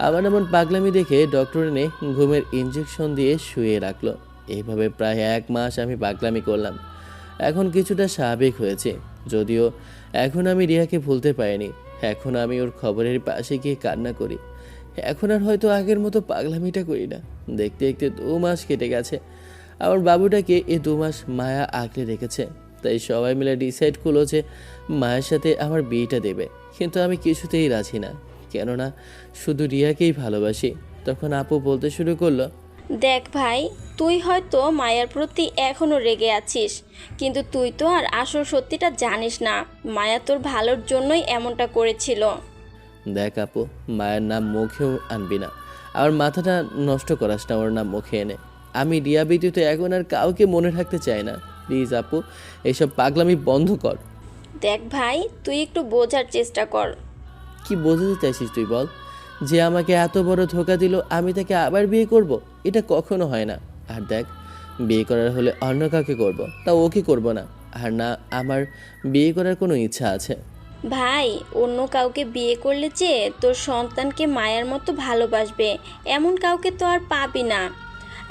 আমার এমন পাগলামি দেখে ডক্টর এনে ঘুমের ইঞ্জেকশন দিয়ে শুয়ে রাখলো। এইভাবে প্রায় 1 মাস আমি পাগলামি করলাম। এখন কিছুটা স্বাভাবিক হয়েছে, যদিও এখন আমি রিয়াকে ভুলতে পারিনি। এখন আমি ওর খবরের পাশে গিয়ে কান্না করি। এখন আর হয়তো আগের মতো পাগলামিটা করি না। দেখতে দেখতে 2 মাস কেটে গেছে। আমার বাবুটাকে এই 2 মাস মায়া আগলে রেখেছে। তাই সবাই মিলে ডিসাইড করলো যে মায়ের সাথে আমার বিয়েটা দেবে, কিন্তু আমি কিছুতেই রাজি না, কেননা শুধু রিয়াকেই ভালোবাসি। তখন আপু বলতে শুরু করলো, দেখ ভাই, তুই হয়তো মায়ার প্রতি এখনো রেগে আছিস, কিন্তু তুই তো আর আসল সত্যিটা জানিস না। মায়া তোর ভালোর জন্যই এমনটা করেছিল। দেখ আপু, মায়ের নাম মুখেও আনবি না। আমার মাথাটা নষ্ট করাস না ওর নাম মুখে এনে। আমি রিয়া ব্যতীত এখন আর কাউকে মনে রাখতে চাই না। প্লিজ আপু, এইসব পাগলামি বন্ধ কর। দেখ ভাই, তুই একটু বোঝার চেষ্টা কর। কি বোঝাতে চাইছিস তুই বল? যে আমাকে এত বড় ধোকা দিল আমি তাকে আবার বিয়ে করব? এটা কখনো হয় না। আর দেখ, বিয়ে করার হলে অন্য কাউকে করব, তা ওকে করব না। আর না আমার বিয়ে করার কোনো ইচ্ছা আছে। ভাই, অন্য কাউকে বিয়ে করলে যে তোর সন্তানকে মায়ের মতো ভালোবাসবে এমন কাউকে তো আর পাবি না।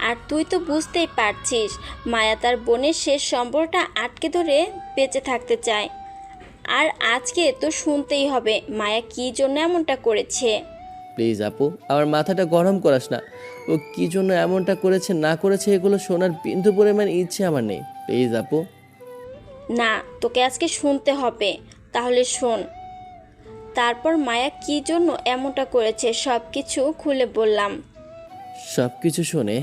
আর তুই তো বুঝতেই পারছিস, মায়া তার বোনের শেষ সম্পর্কটা আটকে ধরে বেঁচে থাকতে চায়। আর আজকে তো শুনতেই হবে মায়া কী জন্য এমনটা করেছে। প্লিজ আপু, আমার মাথাটা গরম করাস না। ও কী জন্য এমনটা করেছে না করেছে এগুলো শোনার বিন্দু পরিমাণ ইচ্ছে আমার নেই। প্লিজ আপু। না, তোকে আজকে শুনতে হবে। তাহলে শোন। তারপর মায়া কী জন্য এমনটা করেছে সব কিছু খুলে বললাম। সব কিছু শুনে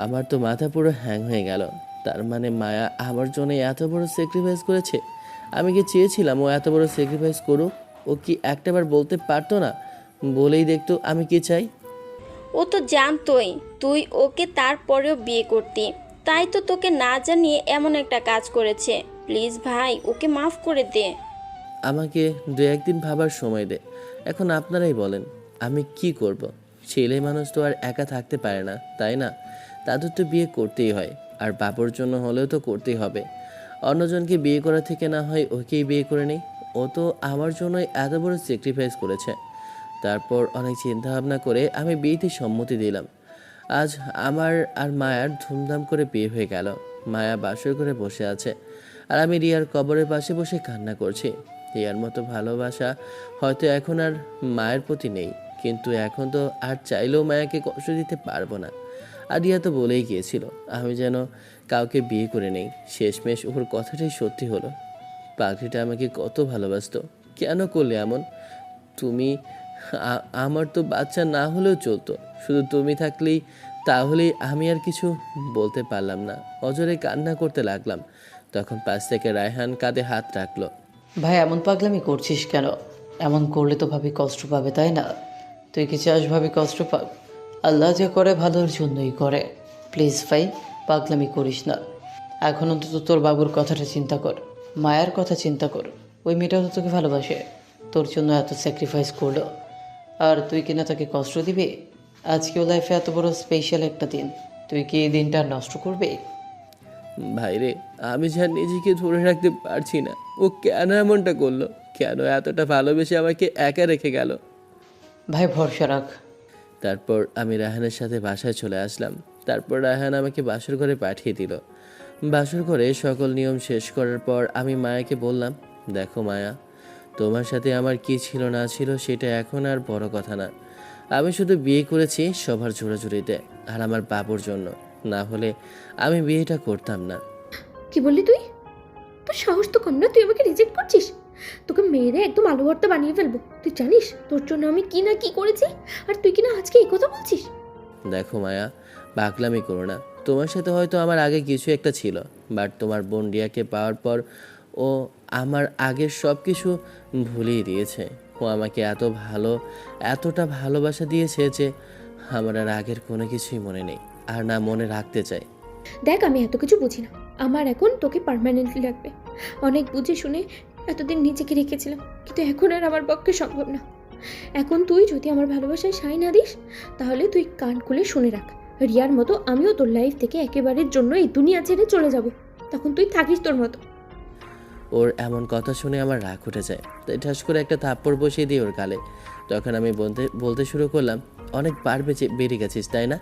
আমার তো মাথা পুরো হ্যাং হয়ে গেল। তার মানে মায়া আমার জন্য এত বড় স্যাক্রিফাইস করেছে? আমি কি চেয়েছিলাম ও এত বড় স্যাক্রিফাইস করুক? ও কি একটাবার বলতে পারতো না? বলেই দেখতো আমি কি চাই। ও তো জানতোই তুই ওকে তারপরেও বিয়ে করতি, তাই তো তোকে না জানিয়ে এমন একটা কাজ করেছে। প্লিজ ভাই, ওকে মাফ করে দে। আমাকে দু একদিন ভাবার সময় দে। এখন আপনারাই বলেন আমি কি করব? ছেলে মানুষ তো আর একা থাকতে পারে না, তাই না? তাদের তো বিয়ে করতেই হয়, আর বাবুর জন্য হলেও তো করতেই হবে। অন্যজনকে বিয়ে করা থেকে না হয় ওকেই বিয়ে করে নেই। ও তো আমার জন্যই এত বড় স্যাক্রিফাইস করেছে। তারপর অনেক চিন্তা ভাবনা করে আমি বিয়েতে সম্মতি দিলাম। আজ আমার আর মায়ার ধুমধাম করে বিয়ে হয়ে গেল। মায়া বাসর করে বসে আছে, আর আমি রিয়ার কবরের পাশে বসে কান্না করছি। রিয়ার মতো ভালোবাসা হয়তো এখন আর মায়ের প্রতি নেই, কিন্তু এখন তো আর চাইলেও মায়াকে কষ্ট দিতে পারবো না। আর রিয়া তো বলেই গিয়েছিল আমি যেন কাউকে বিয়ে করে নেই। শেষমেশ ওর কথাটাই সত্যি হলো। পাখিটা আমাকে কত ভালোবাসতো, কেন করলে এমন? তুমি আমার তো বাচ্চা না হলেও চলতো, শুধু তুমি থাকলেই। তাহলেই আমি আর কিছু বলতে পারলাম না, অজরে কান্না করতে লাগলাম। তখন পাশ থেকে রায়হান কাঁধে হাত রাখলো। ভাই, এমন পাগলামি করছিস কেন? এমন করলে তো ভাবি কষ্ট পাবে, তাই না? তুই কি চাস ভাবি কষ্ট পাক? আল্লাহ যে করে ভালোর জন্যই করে। প্লিজ ভাই, পাগলামি করিস না। এখন অন্তত তোর বাবুর কথাটা চিন্তা কর, মায়ের কথা চিন্তা কর। ওই মেয়েটাও তো তোকে ভালোবাসে, তোর জন্য এত স্যাক্রিফাইস করলো, আর তুই কিনা তাকে কষ্ট দিবি? আজকেও লাইফে এত বড় স্পেশাল একটা দিন, তুই কি এই দিনটা নষ্ট করবি? ভাইরে, আমি যা নিজেকে ধরে রাখতে পারছি না। ও কেন এমনটা করলো? কেন এতটা ভালোবেসে আমাকে একা রেখে গেল? ভাই, ভরসা রাখ। তারপর আমি রায়হানের সাথে বাসায় চলে আসলাম। তারপর রায়হান আমাকে বাসর ঘরে পাঠিয়ে দিল। বাসর ঘরে সকল নিয়ম শেষ করার পর আমি মায়াকে বললাম, দেখো মায়া, তোমার সাথে আমার কি ছিল না ছিল সেটা এখন আর বড় কথা না। আমি শুধু বিয়ে করেছি সবার জোড়াজুড়িতে, আর আমার বাবুর জন্য। না হলে আমি বিয়েটা করতাম না। কি বললি তুই? তোর সাহস তো কম না, তুই আমাকে রিজেক্ট করছিস? তোকে মেরে একদম আলু ভর্তা বানিয়ে ফেলবো। তুই জানিস তোর জন্য আমি কি না কি করেছি, আর তুই কিনা আজকে এই কথা বলছিস? দেখো মায়া, পাগলামি করো না। তোমার সাথে হয়তো আমার আগে কিছু একটা ছিল, বাট তোমার বোন রিয়াকে পাওয়ার পর ও আমার আগের সব কিছু ভুলিয়ে দিয়েছে। ও আমাকে এতটা ভালোবাসা দিয়েছে যে আমার আর আগের কোনো কিছুই মনে নেই, আর না মনে রাখতে চাই। দেখ, আমি এত কিছু বুঝি না। আমার এখন তোকে পার্মানেন্টলি লাগবে। অনেক বুঝে শুনে এতদিন নিজেকে রেখেছিলাম, কিন্তু এখন আর আমার পক্ষে সম্ভব না। এখন তুই যদি আমার ভালোবাসায় সাই না দিস, তাহলে তুই কান খুলে শুনে রাখ, রিয়ার মতো আমিও তোর লাইফ থেকে একেবারের জন্য এই দুনিয়া ছেড়ে চলে যাব। তখন তুই থাকিস তোর মতো। ওর এমন কথা শুনে আমার রাগ উঠে যায়, তাই ঠাস করে একটা থাপ্পড় বসিয়ে দিই ওর গালে। তখন আমি বলতে শুরু করলাম, অনেক বেড়ে গেছিস তাই না?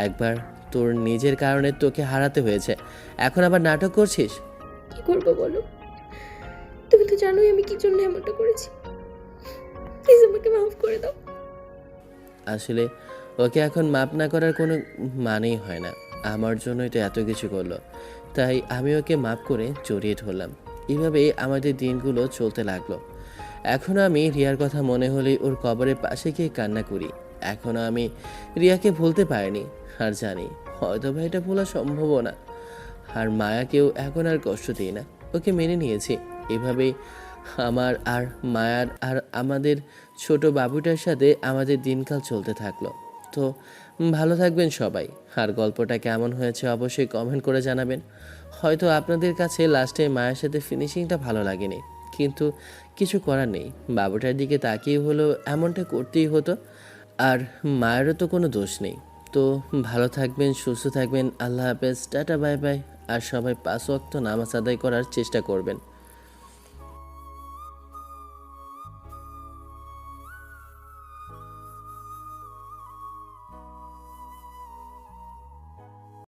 একবার তোর নিজের কারণে তোকে হারাতে হয়েছে, এখন আবার নাটক করছিস। কি করবো বলো? তুমি তো জানোই আমি কি জন্য এমনটা করেছি। প্লিজ আমাকে মাফ করে দাও। আসলে ওকে এখন মাপ না করার কোনো মানেই হয় না। আমার জন্যই তো এত কিছু করলো, তাই আমি ওকে মাপ করে জড়িয়ে ধরলাম। এইভাবে আমাদের দিনগুলো চলতে লাগলো। এখনও আমি রিয়ার কথা মনে হলেই ওর কবরের পাশে গিয়ে কান্না করি। এখনও আমি রিয়াকে ভুলতে পারিনি, আর জানি হয়তো বা এটা ভোলা সম্ভবও না। আর মায়াকেও এখন আর কষ্ট দিই না, ওকে মেনে নিয়েছি। এভাবেই আমার আর মায়ার আর আমাদের ছোট বাবুটার সাথে আমাদের দিনকাল চলতে থাকলো। তো ভালো থাকবেন সবাই। আর গল্পটা কেমন হয়েছে অবশ্যই কমেন্ট করে জানাবেন। হয়তো আপনাদের কাছে লাস্টে মায়ের সাথে ফিনিশিংটা ভালো লাগেনি, কিন্তু কিছু করার নেই। বাবুটার দিকে তাকিয়ে হলেও এমনটা করতেই হতো। আর মায়েরও তো কোনো দোষ নেই। তো ভালো থাকবেন, সুস্থ থাকবেন। আল্লাহ হাফেজ, টাটা, বাই বাই। আর সবাই 5 ওয়াক্ত নামাজ আদায় করার চেষ্টা করবেন।